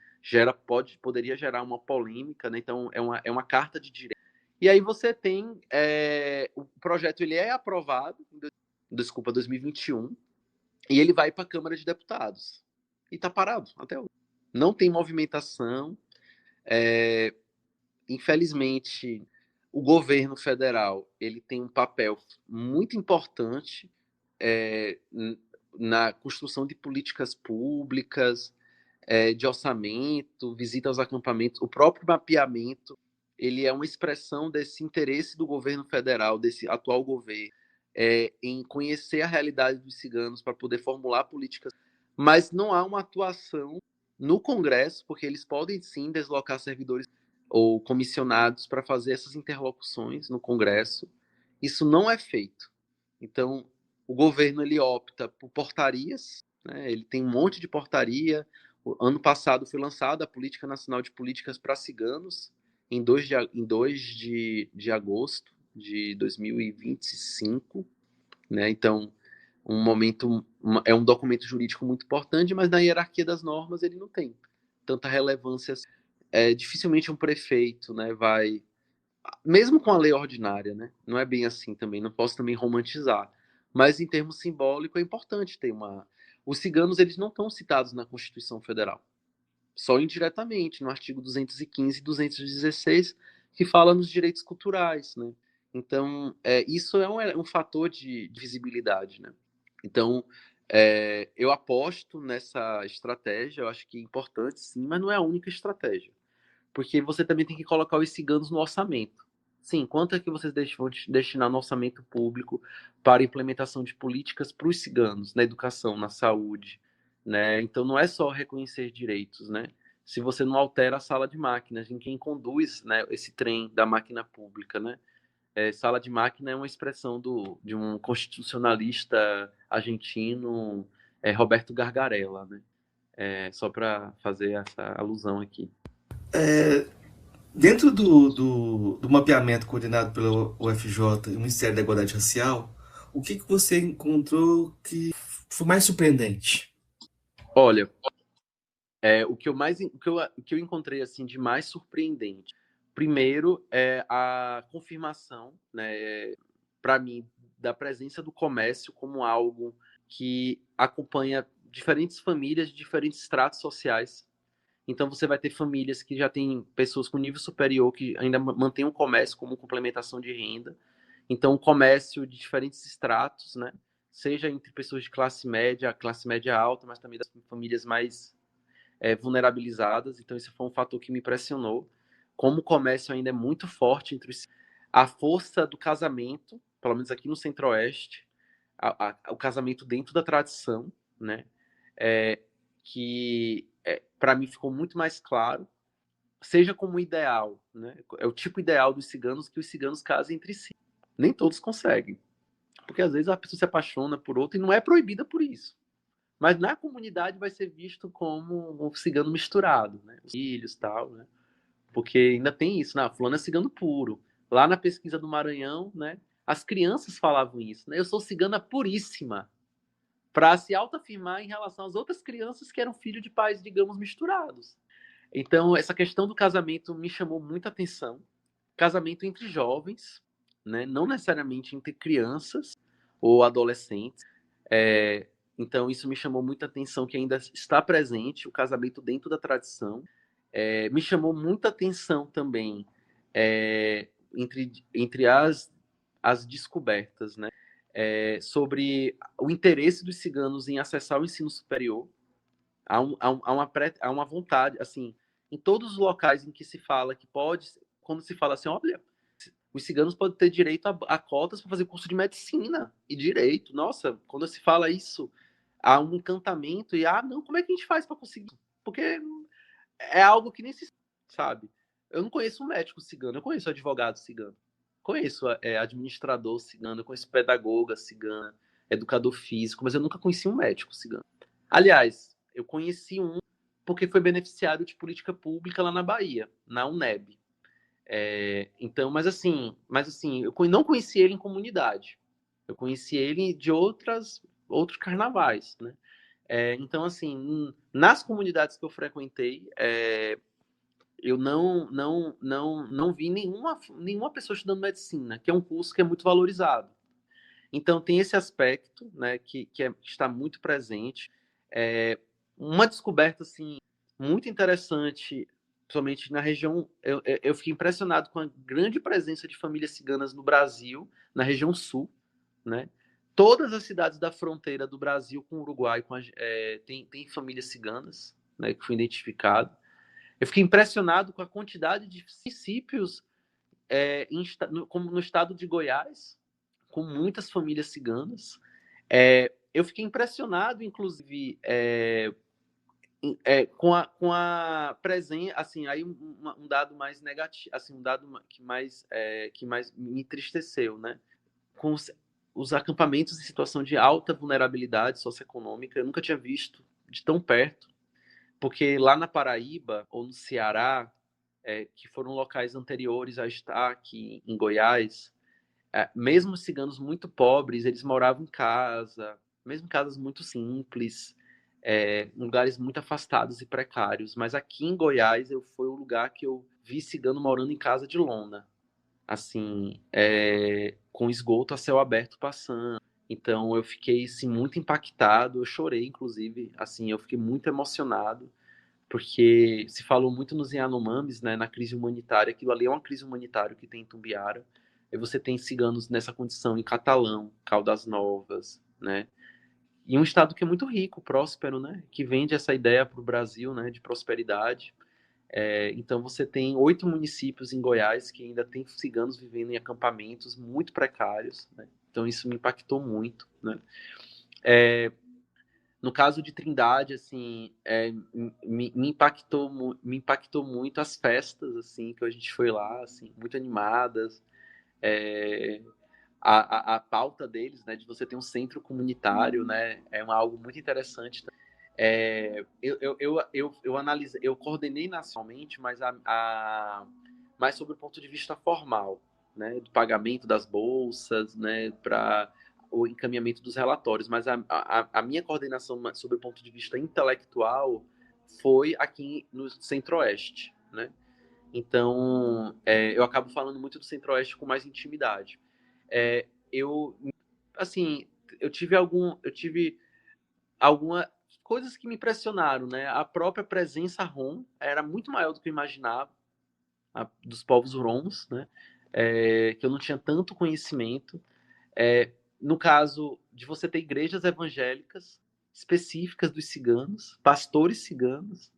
poderia gerar uma polêmica, né? Então é uma carta de direito. E aí você tem o projeto, ele é aprovado em 2021 e ele vai para a Câmara de Deputados e está parado até hoje. Não tem movimentação. Infelizmente, o governo federal ele tem um papel muito importante na construção de políticas públicas, de orçamento, visita aos acampamentos, o próprio mapeamento, ele é uma expressão desse interesse do governo federal, desse atual governo, em conhecer a realidade dos ciganos para poder formular políticas, mas não há uma atuação no Congresso, porque eles podem sim deslocar servidores ou comissionados para fazer essas interlocuções no Congresso. Isso não é feito. Então, o governo ele opta por portarias, né? Ele tem um monte de portaria. O ano passado foi lançada a Política Nacional de Políticas para Ciganos, em 2 de agosto de 2025. Né? Então, é um documento jurídico muito importante, mas na hierarquia das normas ele não tem tanta relevância. Dificilmente um prefeito, né, vai, mesmo com a lei ordinária, né, não é bem assim também, não posso também romantizar, mas em termos simbólicos é importante ter os ciganos eles não estão citados na Constituição Federal, só indiretamente, no artigo 215 e 216, que fala nos direitos culturais, né, então isso é um fator de visibilidade, né, então eu aposto nessa estratégia, eu acho que é importante sim, mas não é a única estratégia, porque você também tem que colocar os ciganos no orçamento. Sim, quanto é que vocês vão destinar no orçamento público para a implementação de políticas para os ciganos, na educação, na saúde, né? Então não é só reconhecer direitos, né? Se você não altera a sala de máquinas, em quem conduz, né, esse trem da máquina pública, né? Sala de máquina é uma expressão de um constitucionalista argentino, Roberto Gargarella, né? Só para fazer essa alusão aqui. Dentro do mapeamento coordenado pelo UFJ e o Ministério da Igualdade Racial, o que você encontrou que foi mais surpreendente? Olha, o que eu encontrei assim de mais surpreendente, primeiro é a confirmação, né, para mim, da presença do comércio como algo que acompanha diferentes famílias de diferentes estratos sociais. Então você vai ter famílias que já têm pessoas com nível superior que ainda mantêm o comércio como complementação de renda. Então o comércio de diferentes estratos, né? Seja entre pessoas de classe média alta, mas também das famílias mais vulnerabilizadas. Então isso foi um fator que me impressionou. Como o comércio ainda é muito forte entre os... A força do casamento, pelo menos aqui no Centro-Oeste, o casamento dentro da tradição, né? Que para mim ficou muito mais claro, seja como ideal, né? É o tipo ideal dos ciganos que os ciganos casem entre si. Nem todos conseguem, porque às vezes a pessoa se apaixona por outra e não é proibida por isso. Mas na comunidade vai ser visto como um cigano misturado, né? Os filhos e tal, né? Porque ainda tem isso, né? Fulano é cigano puro. Lá na pesquisa do Maranhão, né? As crianças falavam isso, né? Eu sou cigana puríssima, para se autoafirmar em relação às outras crianças que eram filhos de pais, digamos, misturados. Então, essa questão do casamento me chamou muita atenção. Casamento entre jovens, né? Não necessariamente entre crianças ou adolescentes. Então, isso me chamou muita atenção, que ainda está presente o casamento dentro da tradição. Me chamou muita atenção também, entre as descobertas, né? Sobre o interesse dos ciganos em acessar o ensino superior. Há uma vontade, assim, em todos os locais em que se fala que pode, quando se fala assim, olha, os ciganos podem ter direito a cotas para fazer curso de medicina e direito. Nossa, quando se fala isso, há um encantamento e, não, como é que a gente faz para conseguir? Porque é algo que nem se sabe. Eu não conheço um médico cigano, eu conheço advogado cigano, conheço administrador cigano, eu conheço pedagoga cigana, educador físico, mas eu nunca conheci um médico cigano. Aliás, eu conheci um porque foi beneficiário de política pública lá na Bahia, na UNEB. Então, mas assim, eu não conheci ele em comunidade. Eu conheci ele de outros carnavais, né? Então, assim, nas comunidades que eu frequentei, eu não vi nenhuma pessoa estudando medicina, que é um curso que é muito valorizado. Então, tem esse aspecto, né, que está muito presente. Uma descoberta, assim, muito interessante, principalmente na região. Eu fiquei impressionado com a grande presença de famílias ciganas no Brasil, na região sul, né? Todas as cidades da fronteira do Brasil com o Uruguai tem famílias ciganas, né, que foi identificado. Eu fiquei impressionado com a quantidade de municípios como no estado de Goiás, com muitas famílias ciganas. Eu fiquei impressionado, inclusive, com a presença, assim, aí um dado mais negativo, assim, um dado que mais me entristeceu, né? Com os acampamentos em situação de alta vulnerabilidade socioeconômica, eu nunca tinha visto de tão perto, porque lá na Paraíba ou no Ceará, que foram locais anteriores a estar aqui em Goiás, mesmo os ciganos muito pobres, eles moravam em casa, mesmo casas muito simples, em lugares muito afastados e precários. Mas aqui em Goiás foi o lugar que eu vi cigano morando em casa de lona, assim, com esgoto a céu aberto passando. Então eu fiquei assim, muito impactado, eu chorei, inclusive, assim, eu fiquei muito emocionado, porque se falou muito nos Yanomamis, né, na crise humanitária, aquilo ali é uma crise humanitária que tem em Tumbiara, e você tem ciganos nessa condição em Catalão, Caldas Novas, né, e um estado que é muito rico, próspero, né, que vende essa ideia para o Brasil, né, de prosperidade. Então você tem 8 municípios em Goiás que ainda tem ciganos vivendo em acampamentos muito precários, né, então isso me impactou muito, né. No caso de Trindade, assim, me impactou muito as festas, assim, que a gente foi lá, assim, muito animadas. É, a pauta deles, né, de você ter um centro comunitário, né, algo muito interessante. Eu analisei, eu coordenei nacionalmente, mas mais sobre o ponto de vista formal, né, do pagamento das bolsas, né, para o encaminhamento dos relatórios, mas a minha coordenação sobre o ponto de vista intelectual foi aqui no Centro-Oeste, né? Então, eu acabo falando muito do Centro-Oeste com mais intimidade. Eu, assim, eu tive algumas coisas que me impressionaram, né? A própria presença rom era muito maior do que eu imaginava, dos povos romos, né? Que eu não tinha tanto conhecimento. No caso de você ter igrejas evangélicas específicas dos ciganos, pastores ciganos,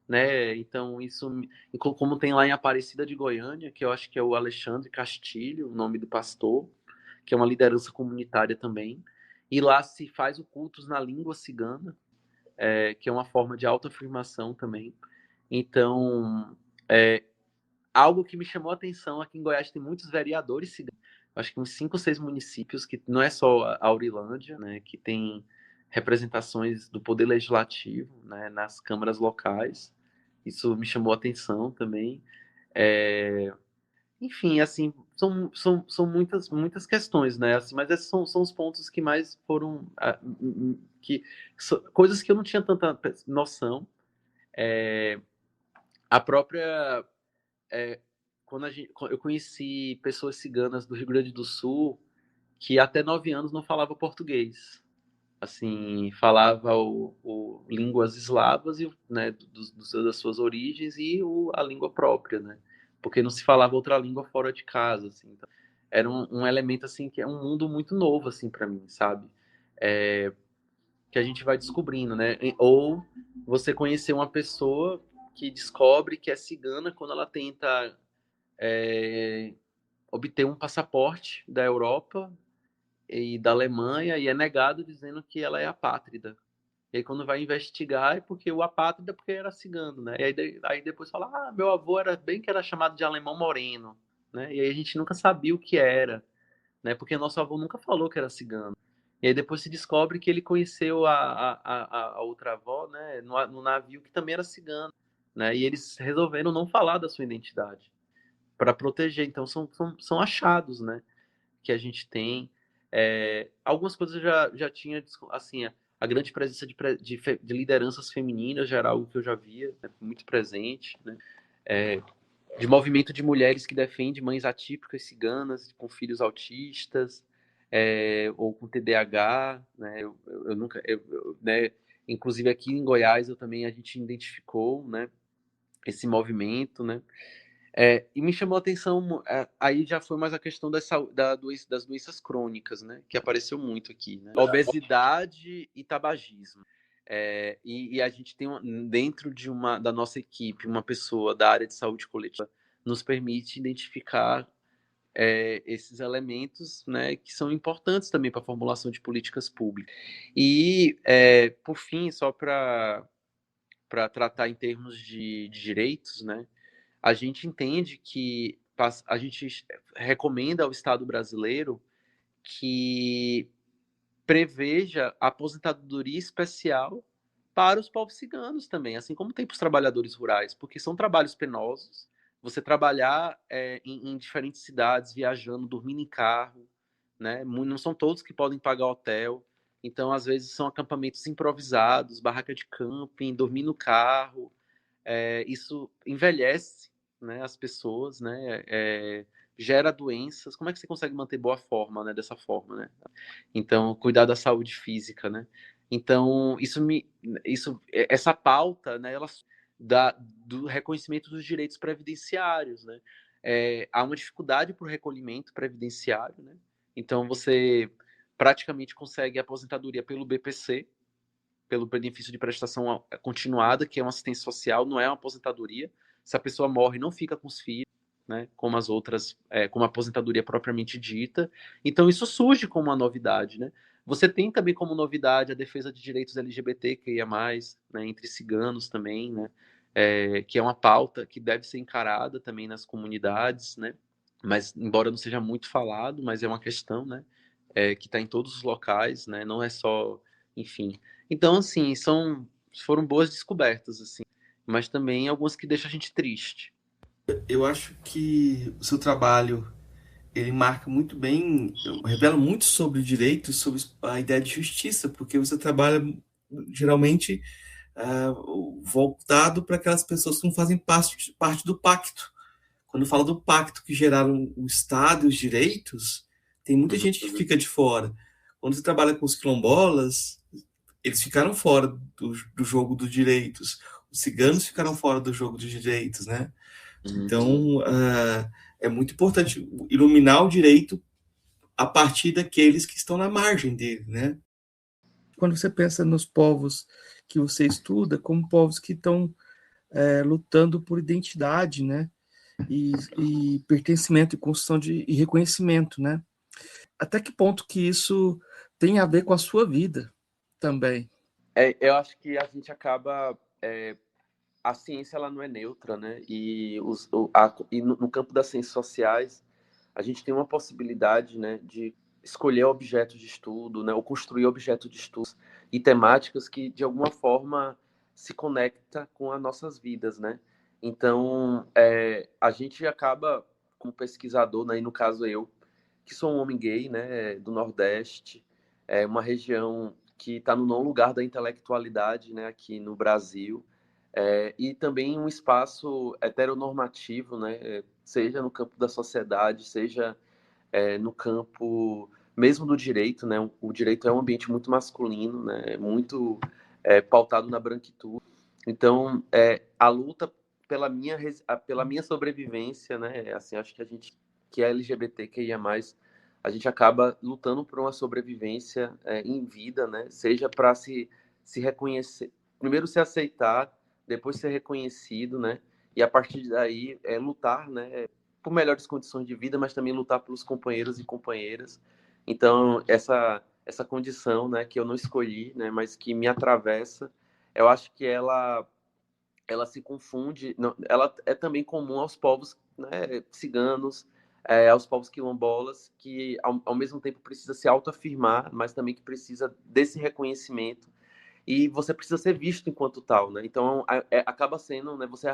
né? Então, isso, como tem lá em Aparecida de Goiânia, que eu acho que é o Alexandre Castilho, o nome do pastor, que é uma liderança comunitária também. E lá se faz o cultos na língua cigana, que é uma forma de autoafirmação também. Então, algo que me chamou a atenção, aqui em Goiás tem muitos vereadores ciganos, acho que uns 5 ou 6 municípios, que não é só a Aurilândia, né, que tem representações do poder legislativo, né, nas câmaras locais. Isso me chamou a atenção também. Enfim, assim, são muitas questões, né? Assim, mas esses são os pontos que mais foram coisas que eu não tinha tanta noção. A própria quando eu conheci pessoas ciganas do Rio Grande do Sul que até 9 anos não falavam português. assim, falava línguas eslavas e, né, das suas origens e a língua própria, né? Porque não se falava outra língua fora de casa, assim. Então, era um elemento assim que é um mundo muito novo assim para mim, sabe? Que a gente vai descobrindo, né? Ou você conhecer uma pessoa que descobre que é cigana quando ela tenta obter um passaporte da Europa e da Alemanha e é negado dizendo que ela é apátrida. E aí quando vai investigar é porque o apátrida é porque era cigano, né? E aí depois fala, meu avô era bem que era chamado de alemão moreno, né? E aí a gente nunca sabia o que era, né? Porque nosso avô nunca falou que era cigano. E aí depois se descobre que ele conheceu a outra avó, né? No navio que também era cigano, né? E eles resolveram não falar da sua identidade para proteger. Então são achados, né? Que a gente tem. Algumas coisas eu já tinha, assim, a grande presença de lideranças femininas já era algo que eu já via, né, muito presente, né? De movimento de mulheres que defendem mães atípicas ciganas com filhos autistas, ou com TDAH, né? Eu nunca, né? Inclusive aqui em Goiás eu também a gente identificou, né? Esse movimento, né? E me chamou a atenção, aí já foi mais a questão das doenças crônicas, né? Que apareceu muito aqui, né? Obesidade e tabagismo. E a gente tem dentro da nossa equipe uma pessoa da área de saúde coletiva nos permite identificar esses elementos, né, que são importantes também para a formulação de políticas públicas. E, por fim, só para tratar em termos de direitos, né, a gente entende que a gente recomenda ao Estado brasileiro que preveja a aposentadoria especial para os povos ciganos também, assim como tem para os trabalhadores rurais, porque são trabalhos penosos. Você trabalhar em diferentes cidades, viajando, dormindo em carro, né? Não são todos que podem pagar hotel. Então, às vezes, são acampamentos improvisados, barraca de camping, dormir no carro. Isso envelhece, né, as pessoas, né? Gera doenças. Como é que você consegue manter boa forma, né, dessa forma, né? Então, cuidar da saúde física, né? Então, essa pauta, né, ela do reconhecimento dos direitos previdenciários, né? Há uma dificuldade para o recolhimento previdenciário, né? Então, você praticamente consegue a aposentadoria pelo BPC, pelo benefício de prestação continuada, que é uma assistência social, não é uma aposentadoria. Se a pessoa morre, não fica com os filhos, né, como as outras, como a aposentadoria propriamente dita. Então, isso surge como uma novidade, né? Você tem também como novidade a defesa de direitos LGBT, que ia mais, né, entre ciganos também, né, que é uma pauta que deve ser encarada também nas comunidades, né? Mas, embora não seja muito falado, mas é uma questão, né, que está em todos os locais, né? Não é só, enfim. Então, assim, foram boas descobertas, assim, mas também algumas que deixam a gente triste. Eu acho que o seu trabalho ele marca muito bem, revela muito sobre o direito, sobre a ideia de justiça, porque você trabalha geralmente voltado para aquelas pessoas que não fazem parte do pacto. Quando fala do pacto que geraram o Estado e os direitos, tem muita gente que fica de fora. Quando você trabalha com os quilombolas, eles ficaram fora do jogo dos direitos. Os ciganos ficaram fora do jogo dos direitos, né? Então, é muito importante iluminar o direito a partir daqueles que estão na margem dele, né? Quando você pensa nos povos que você estuda, como povos que estão lutando por identidade, né? E pertencimento, e construção e reconhecimento, né? Até que ponto que isso tem a ver com a sua vida também? Eu acho que a gente acaba... a ciência ela não é neutra, né? E no campo das ciências sociais, a gente tem uma possibilidade, né, de escolher objetos de estudo, né, ou construir objetos de estudo e temáticas que, de alguma forma, se conecta com as nossas vidas, né? Então, a gente acaba, como pesquisador, né, e no caso eu, que sou um homem gay, né, do Nordeste, uma região que está no nono lugar da intelectualidade, né, aqui no Brasil, e também um espaço heteronormativo, né, seja no campo da sociedade, seja no campo mesmo do direito, né? O direito é um ambiente muito masculino, né? Muito pautado na branquitude. Então, a luta pela minha sobrevivência, né? Assim, acho que a gente que é LGBTQIA+, a gente acaba lutando por uma sobrevivência em vida, né? Seja para se reconhecer, primeiro se aceitar, depois ser reconhecido, né? E a partir daí lutar, né? Por melhores condições de vida, mas também lutar pelos companheiros e companheiras. Então, essa condição, né, que eu não escolhi, né, mas que me atravessa, eu acho que ela se confunde, não, ela é também comum aos povos, né, ciganos, aos povos quilombolas, que ao mesmo tempo precisa se autoafirmar, mas também que precisa desse reconhecimento, e você precisa ser visto enquanto tal, né? Então acaba sendo, né, você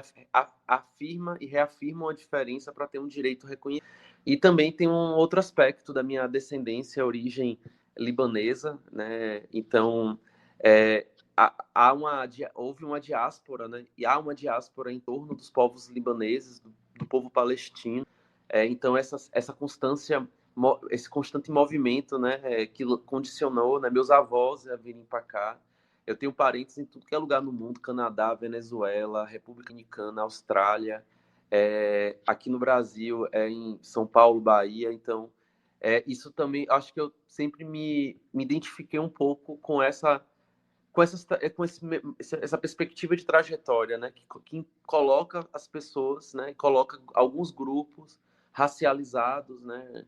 afirma e reafirma uma diferença para ter um direito reconhecido. E também tem um outro aspecto da minha descendência, origem libanesa, né? Então é, houve uma diáspora, né? E há uma diáspora em torno dos povos libaneses, do povo palestino. Então essa constância, esse constante movimento, né, que condicionou, né, meus avós a virem para cá. Eu tenho parentes em tudo que é lugar no mundo: Canadá, Venezuela, República Dominicana, Austrália, aqui no Brasil, em São Paulo, Bahia. Então, isso também, acho que eu sempre me identifiquei um pouco com essa perspectiva de trajetória, né, que coloca as pessoas, né, coloca alguns grupos racializados, né,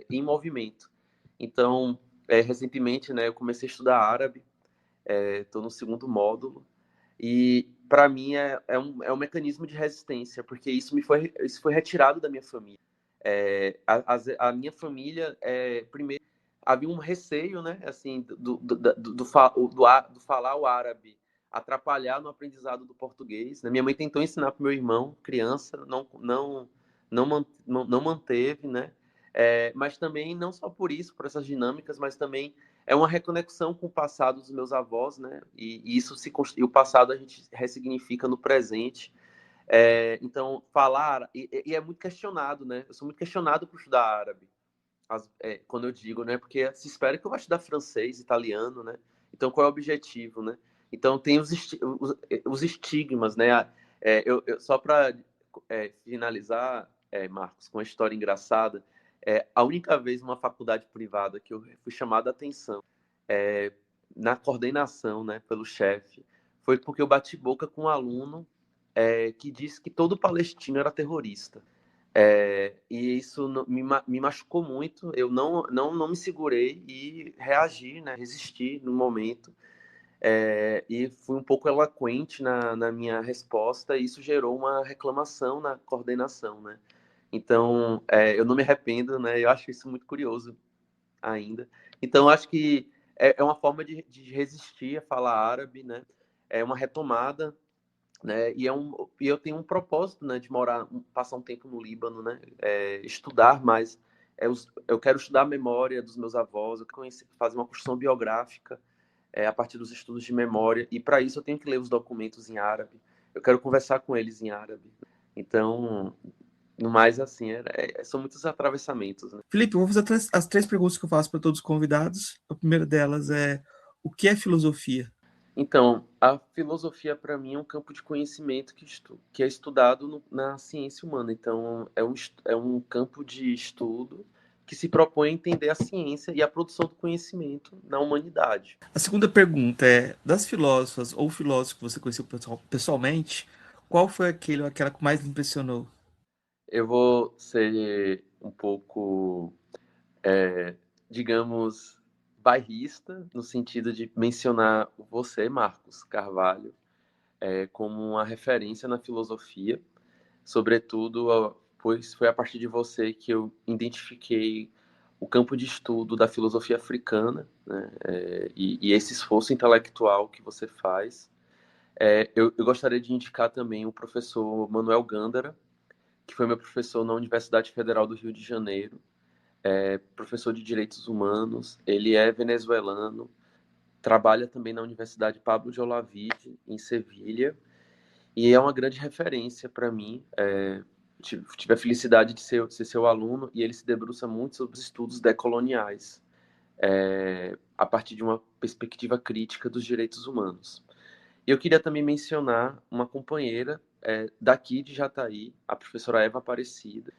em movimento. Então, recentemente, né, eu comecei a estudar árabe. Estou no segundo módulo, e para mim é um mecanismo de resistência, porque isso foi retirado da minha família. A minha família, primeiro, havia um receio, né, assim, do falar o árabe atrapalhar no aprendizado do português, né? Minha mãe tentou ensinar para meu irmão, criança, não manteve, né? Mas também, não só por isso, por essas dinâmicas, mas também é uma reconexão com o passado dos meus avós, né? E isso e o passado a gente ressignifica no presente. Então, falar, e é muito questionado, né? Eu sou muito questionado por estudar árabe, quando eu digo, né? Porque se espera que eu vá estudar francês, italiano, né? Então, qual é o objetivo, né? Então, tem os estigmas, né? Só para finalizar, Marcos, com uma história engraçada, a única vez numa faculdade privada que eu fui chamado a atenção na coordenação, né, pelo chefe, foi porque eu bati boca com um aluno que disse que todo palestino era terrorista. E isso me machucou muito. Eu não me segurei e reagi, né, resisti no momento. E fui um pouco eloquente na minha resposta, e isso gerou uma reclamação na coordenação, né? Então, eu não me arrependo, né? Eu acho isso muito curioso ainda. Então, acho que é uma forma de resistir a falar árabe, né? É uma retomada, né? E eu tenho um propósito, né, de passar um tempo no Líbano, né? Estudar mais. Eu quero estudar a memória dos meus avós, eu quero fazer uma construção biográfica a partir dos estudos de memória, e para isso eu tenho que ler os documentos em árabe. Eu quero conversar com eles em árabe. Então, no mais, assim, são muitos atravessamentos, né? Felipe, eu vou fazer as três perguntas que eu faço para todos os convidados. A primeira delas é: o que é filosofia? Então, a filosofia para mim é um campo de conhecimento que é estudado na ciência humana. Então, é um campo de estudo que se propõe a entender a ciência e a produção do conhecimento na humanidade. A segunda pergunta é: das filósofas ou filósofos que você conheceu pessoalmente, qual foi aquele ou aquela que mais lhe impressionou? Eu vou ser um pouco, digamos, bairrista, no sentido de mencionar você, Marcos Carvalho, como uma referência na filosofia, sobretudo, pois foi a partir de você que eu identifiquei o campo de estudo da filosofia africana, né? E esse esforço intelectual que você faz. Eu gostaria de indicar também o professor Manuel Gândara, que foi meu professor na Universidade Federal do Rio de Janeiro, professor de Direitos Humanos. Ele é venezuelano, trabalha também na Universidade Pablo de Olavide, em Sevilha, e é uma grande referência para mim. Tive a felicidade de ser seu aluno, e ele se debruça muito sobre os estudos decoloniais. a partir de uma perspectiva crítica dos direitos humanos. E eu queria também mencionar uma companheira daqui de Jataí, a professora Eva Aparecida,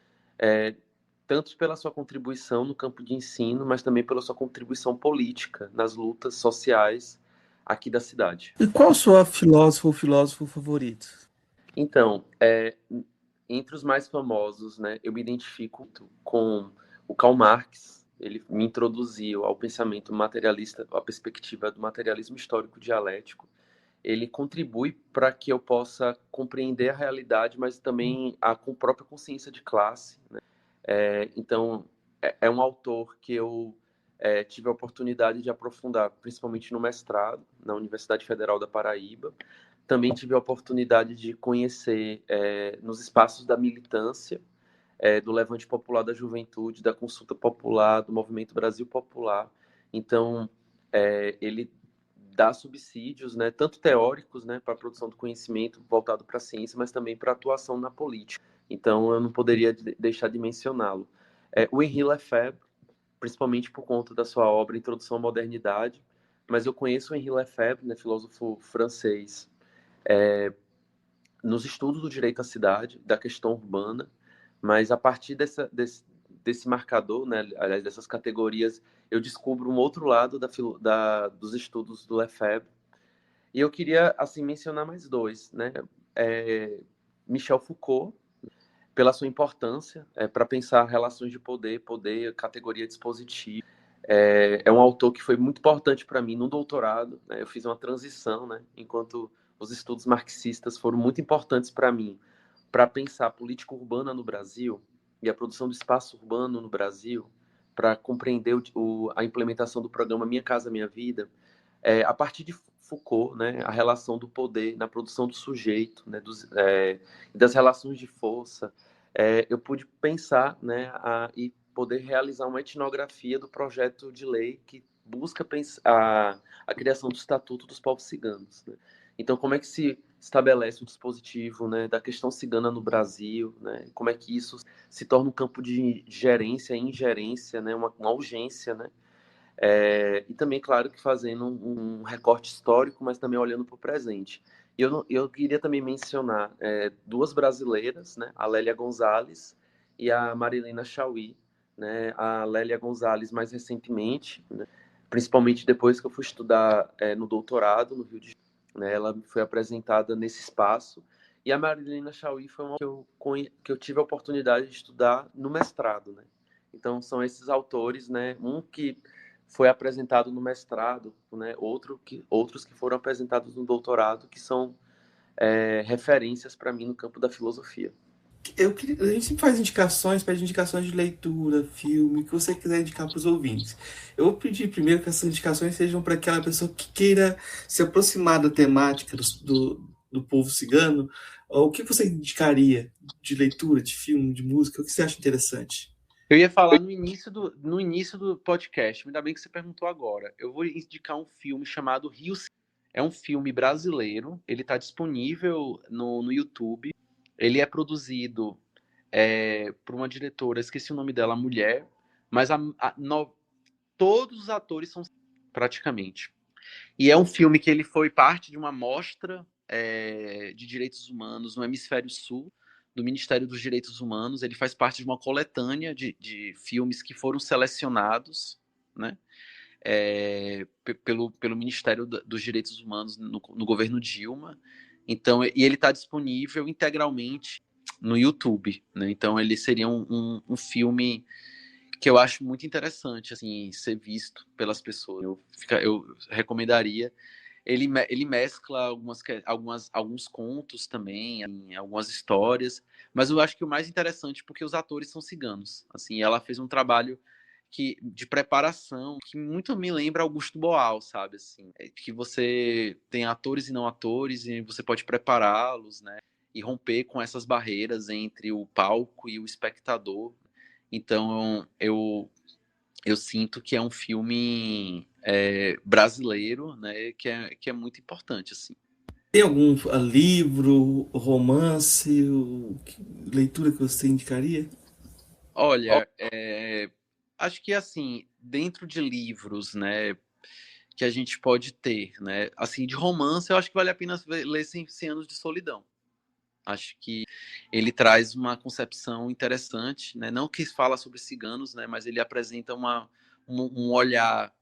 tanto pela sua contribuição no campo de ensino, mas também pela sua contribuição política nas lutas sociais aqui da cidade. E qual a sua filósofa ou filósofo favorito? Então, entre os mais famosos, né, eu me identifico com o Karl Marx. Ele me introduziu ao pensamento materialista, à perspectiva do materialismo histórico dialético. Ele contribui para que eu possa compreender a realidade, mas também a própria consciência de classe, né? Então, é um autor que eu tive a oportunidade de aprofundar, principalmente no mestrado, na Universidade Federal da Paraíba. Também tive a oportunidade de conhecer nos espaços da militância, do Levante Popular da Juventude, da Consulta Popular, do Movimento Brasil Popular. Então, ele dá subsídios, né, tanto teóricos, né, para a produção do conhecimento voltado para a ciência, mas também para a atuação na política. Então, eu não poderia deixar de mencioná-lo. O Henri Lefebvre, principalmente por conta da sua obra Introdução à Modernidade, mas eu conheço o Henri Lefebvre, né, filósofo francês, nos estudos do direito à cidade, da questão urbana, mas a partir desse marcador, né, aliás, dessas categorias, eu descubro um outro lado dos estudos do Lefebvre. E eu queria, assim, mencionar mais dois, né? Michel Foucault, pela sua importância para pensar relações de poder, categoria dispositiva. É um autor que foi muito importante para mim no doutorado, né? Eu fiz uma transição, né? Enquanto os estudos marxistas foram muito importantes para mim, para pensar a política urbana no Brasil e a produção do espaço urbano no Brasil, para compreender a implementação do programa Minha Casa Minha Vida, a partir de Foucault, né, a relação do poder na produção do sujeito, né, das relações de força, eu pude pensar, né, e poder realizar uma etnografia do projeto de lei que busca a criação do Estatuto dos Povos Ciganos, né? Então, como é que se estabelece o dispositivo, né, da questão cigana no Brasil, né? Como é que isso se torna um campo de gerência, ingerência, né, uma urgência, né? E também, claro, que fazendo um recorte histórico, mas também olhando para o presente. E eu queria também mencionar duas brasileiras, né, a Lélia Gonzalez e a Marilena Chauí, né, a Lélia Gonzalez mais recentemente, né, principalmente depois que eu fui estudar no doutorado no Rio de Janeiro, né, ela foi apresentada nesse espaço, e a Marilena Chauí foi uma que eu tive a oportunidade de estudar no mestrado, né. Então, são esses autores, né, um que foi apresentado no mestrado, né, outros que foram apresentados no doutorado, que são referências para mim no campo da filosofia. A gente sempre faz indicações, pede indicações de leitura, filme, o que você quiser indicar para os ouvintes. Eu vou pedir primeiro que essas indicações sejam para aquela pessoa que queira se aproximar da temática do povo cigano. O que você indicaria de leitura, de filme, de música? O que você acha interessante? Eu ia falar no início do podcast, ainda bem que você perguntou agora. Eu vou indicar um filme chamado Rio. É um filme brasileiro, ele está disponível no YouTube. Ele é produzido por uma diretora, esqueci o nome dela, mulher, mas todos os atores são praticamente. E é um filme que ele foi parte de uma mostra de direitos humanos no Hemisfério Sul, do Ministério dos Direitos Humanos. Ele faz parte de uma coletânea de filmes que foram selecionados, né, pelo Ministério dos Direitos Humanos no governo Dilma. Então, e ele está disponível integralmente no YouTube, né? Então, ele seria um filme que eu acho muito interessante, assim, ser visto pelas pessoas. Eu recomendaria. Ele mescla alguns contos também, algumas histórias, mas eu acho que o mais interessante porque os atores são ciganos. Assim, ela fez um trabalho de preparação que muito me lembra Augusto Boal, sabe? Assim, que você tem atores e não atores e você pode prepará-los, né? E romper com essas barreiras entre o palco e o espectador. Então, eu sinto que é um filme brasileiro, né, que é muito importante, assim. Tem algum livro, romance, leitura que você indicaria? Olha, acho que, assim, dentro de livros, né, que a gente pode ter, né, assim, de romance, eu acho que vale a pena ler 100 Anos de Solidão. Acho que ele traz uma concepção interessante, né, não que fala sobre ciganos, né, mas ele apresenta um olhar,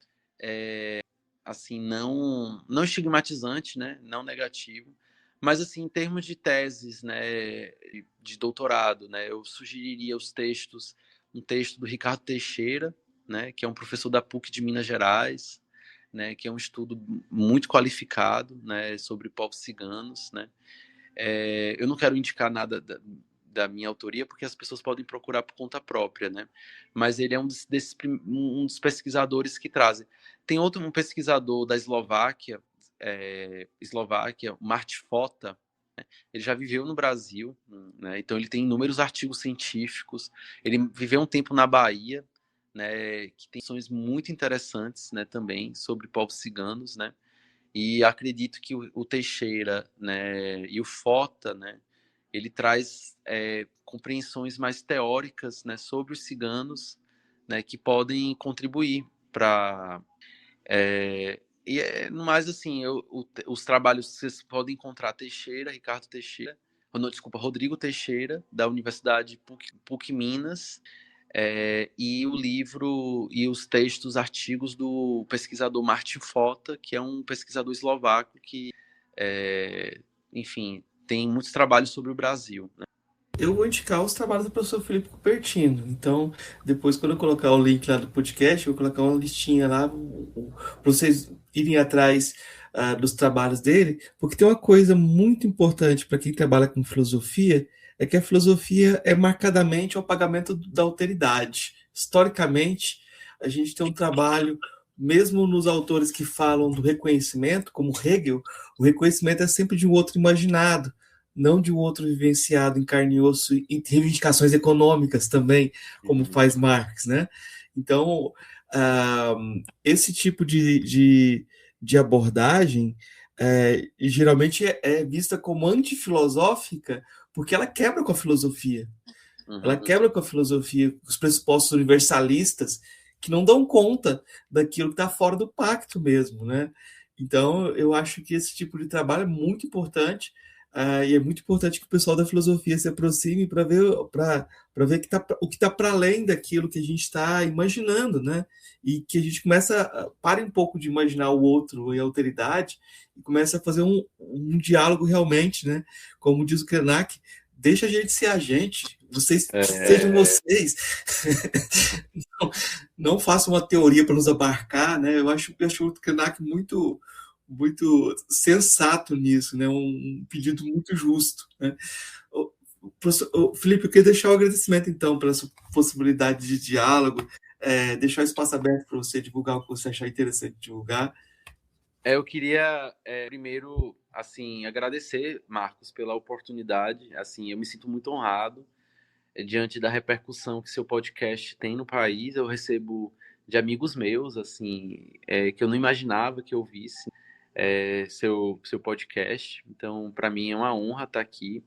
assim, não estigmatizante, né, não negativo, mas, assim, em termos de teses, né, de doutorado, né, eu sugeriria um texto do Ricardo Teixeira, né, que é um professor da PUC de Minas Gerais, né, que é um estudo muito qualificado, né, sobre povos ciganos, né. Eu não quero indicar nada da minha autoria, porque as pessoas podem procurar por conta própria, né? Mas ele é um dos pesquisadores que trazem. Tem um pesquisador da Eslováquia, o Martin Fota. Ele já viveu no Brasil, né? Então ele tem inúmeros artigos científicos. Ele viveu um tempo na Bahia, né? Que tem ações muito interessantes, né? Também sobre povos ciganos, né? E acredito que o Teixeira, né? E o Fota, né? Ele traz compreensões mais teóricas, né? Sobre os ciganos, né? Que podem contribuir para no mais, assim, os trabalhos vocês podem encontrar Ricardo Teixeira, não, desculpa, Rodrigo Teixeira, da Universidade PUC Minas, e o livro e os textos, artigos do pesquisador Martin Fota, que é um pesquisador eslovaco que, enfim, tem muitos trabalhos sobre o Brasil, né? Eu vou indicar os trabalhos do professor Felipe Cupertino. Então, depois, quando eu colocar o link lá do podcast, eu vou colocar uma listinha lá para vocês irem atrás dos trabalhos dele, porque tem uma coisa muito importante para quem trabalha com filosofia, é que a filosofia é marcadamente o apagamento da alteridade. Historicamente, a gente tem um trabalho, mesmo nos autores que falam do reconhecimento, como Hegel, o reconhecimento é sempre de um outro imaginado, não de um outro vivenciado em carne e osso, e reivindicações econômicas também, como faz Marx, né? Então, esse tipo de abordagem geralmente é vista como antifilosófica, porque ela quebra com a filosofia. Ela quebra com a filosofia, os pressupostos universalistas, que não dão conta daquilo que está fora do pacto mesmo, né? Então, eu acho que esse tipo de trabalho é muito importante, e é muito importante que o pessoal da filosofia se aproxime para ver o que está para além daquilo que a gente está imaginando, né? E que a gente pare um pouco de imaginar o outro e a alteridade e começa a fazer um diálogo realmente, né? Como diz o Krenak, deixa a gente ser a gente, vocês sejam vocês. não façam uma teoria para nos abarcar, né? Eu acho o Krenak muito sensato nisso, né? Um pedido muito justo, né? Felipe, eu queria deixar o agradecimento, então, pela sua possibilidade de diálogo, deixar o espaço aberto para você divulgar o que você achar interessante divulgar. Eu queria, primeiro, assim, agradecer, Marcos, pela oportunidade. Assim, eu me sinto muito honrado diante da repercussão que seu podcast tem no país. Eu recebo de amigos meus, assim, que eu não imaginava que eu visse seu podcast. Então, para mim é uma honra estar aqui.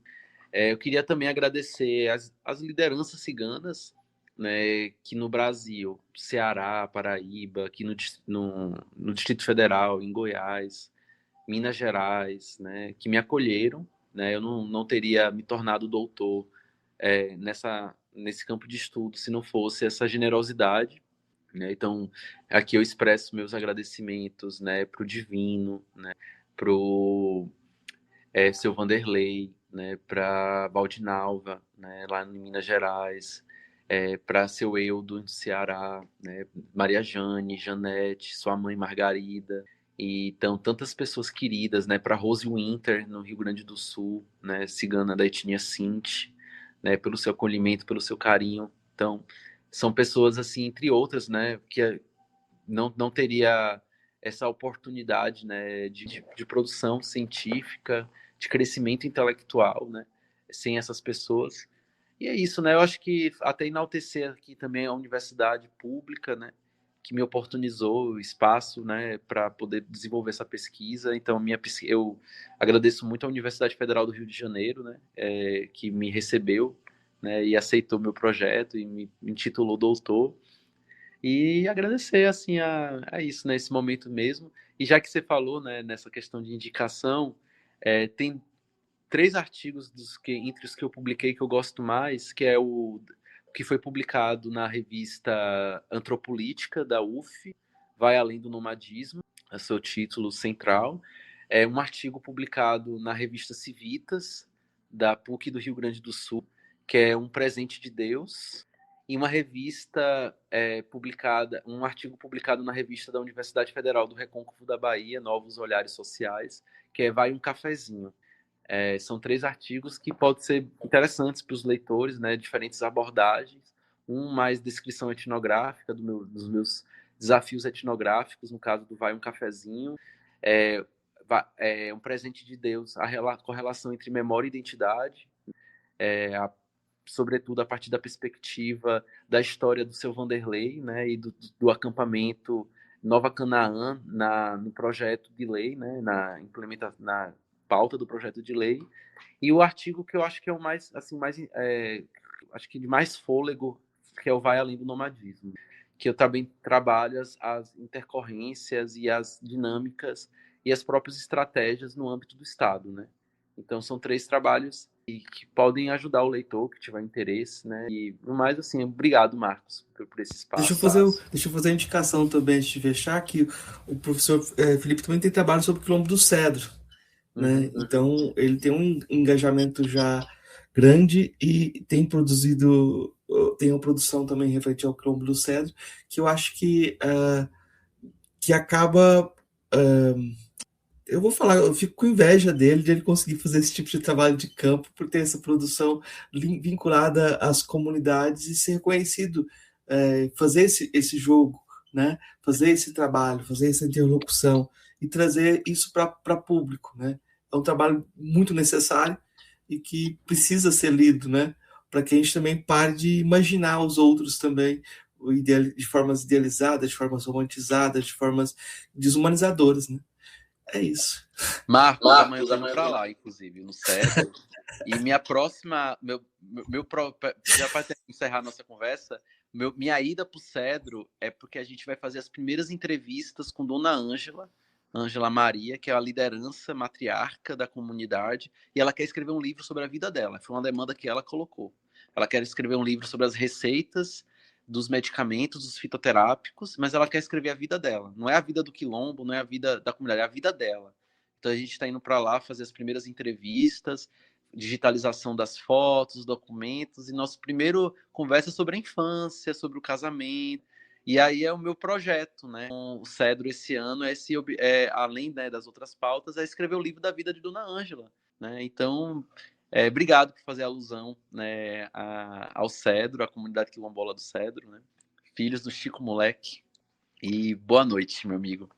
Eu queria também agradecer as lideranças ciganas, né, que no Brasil, Ceará, Paraíba, aqui no Distrito Federal, em Goiás, Minas Gerais, né, que me acolheram, né, eu não teria me tornado doutor nesse campo de estudo se não fosse essa generosidade, né. Então, aqui eu expresso meus agradecimentos, né, para o Divino, né, para o seu Vanderlei, né, para Valdinalva, né, lá em Minas Gerais, para seu Eudo, no Ceará, né, Maria Jane, Janete, sua mãe Margarida, e então tantas pessoas queridas, né, para Rose Winter, no Rio Grande do Sul, né, cigana da etnia Sinti, né, pelo seu acolhimento, pelo seu carinho. Então, são pessoas assim, entre outras, né, que não teria essa oportunidade, né, de produção científica, de crescimento intelectual, né, sem essas pessoas. E é isso, né? Eu acho que até enaltecer aqui também a universidade pública, né, que me oportunizou o espaço, né, para poder desenvolver essa pesquisa. Então, eu agradeço muito à Universidade Federal do Rio de Janeiro, né, que me recebeu, né, e aceitou meu projeto e me intitulou doutor. E agradecer, assim, a isso, né, esse momento mesmo. E já que você falou, né, nessa questão de indicação, tem três artigos entre os que eu publiquei que eu gosto mais, que é o que foi publicado na revista Antropolítica, da UF, Vai Além do Nomadismo, é seu título central. É um artigo publicado na revista Civitas, da PUC do Rio Grande do Sul, que é Um Presente de Deus, e uma revista um artigo publicado na revista da Universidade Federal do Recôncavo da Bahia, Novos Olhares Sociais, que é Vai um Cafezinho. São três artigos que podem ser interessantes para os leitores, né? Diferentes abordagens. Um mais descrição etnográfica dos meus desafios etnográficos, no caso do Vai um Cafezinho. Um Presente de Deus, a correlação entre memória e identidade, sobretudo a partir da perspectiva da história do seu Vanderlei, né? E do acampamento Nova Canaã no projeto de lei, né? Na pauta do projeto de lei, e o artigo que eu acho que é o mais, assim, acho que de mais fôlego, que é o Vai Além do Nomadismo, que eu também trabalho as intercorrências e as dinâmicas e as próprias estratégias no âmbito do Estado, né? Então são três trabalhos que podem ajudar o leitor que tiver interesse, né? E no mais, assim, obrigado, Marcos, por esse Deixa eu espaço. fazer, deixa eu fazer a indicação também antes de fechar, que o professor Felipe também tem trabalho sobre o Quilombo do Cedro, né? Então, ele tem um engajamento já grande e tem produzido, tem uma produção também referente ao Quilombo do Cedro, que eu acho que acaba... eu vou falar, eu fico com inveja dele, de ele conseguir fazer esse tipo de trabalho de campo, por ter essa produção vinculada às comunidades e ser reconhecido, fazer esse jogo, né? Fazer esse trabalho, fazer essa interlocução e trazer isso para público, né? É um trabalho muito necessário e que precisa ser lido, né? Para que a gente também pare de imaginar os outros também de formas idealizadas, de formas romantizadas, de formas desumanizadoras, né? É isso. Marcos, amanhã eu tô indo pra lá, inclusive, no Cedro. E minha próxima. Já para encerrar nossa conversa, minha ida pro Cedro é porque a gente vai fazer as primeiras entrevistas com Dona Ângela Maria, que é a liderança matriarca da comunidade, e ela quer escrever um livro sobre a vida dela. Foi uma demanda que ela colocou. Ela quer escrever um livro sobre as receitas dos medicamentos, dos fitoterápicos, mas ela quer escrever a vida dela. Não é a vida do quilombo, não é a vida da comunidade, é a vida dela. Então a gente está indo para lá fazer as primeiras entrevistas, digitalização das fotos, documentos, e nosso primeiro conversa sobre a infância, sobre o casamento. E aí é o meu projeto, né? O Cedro esse ano além, né, das outras pautas, é escrever o livro da vida de Dona Ângela, né? Então, obrigado por fazer alusão, né, ao Cedro, à comunidade quilombola do Cedro, né? Filhos do Chico Moleque. E boa noite, meu amigo.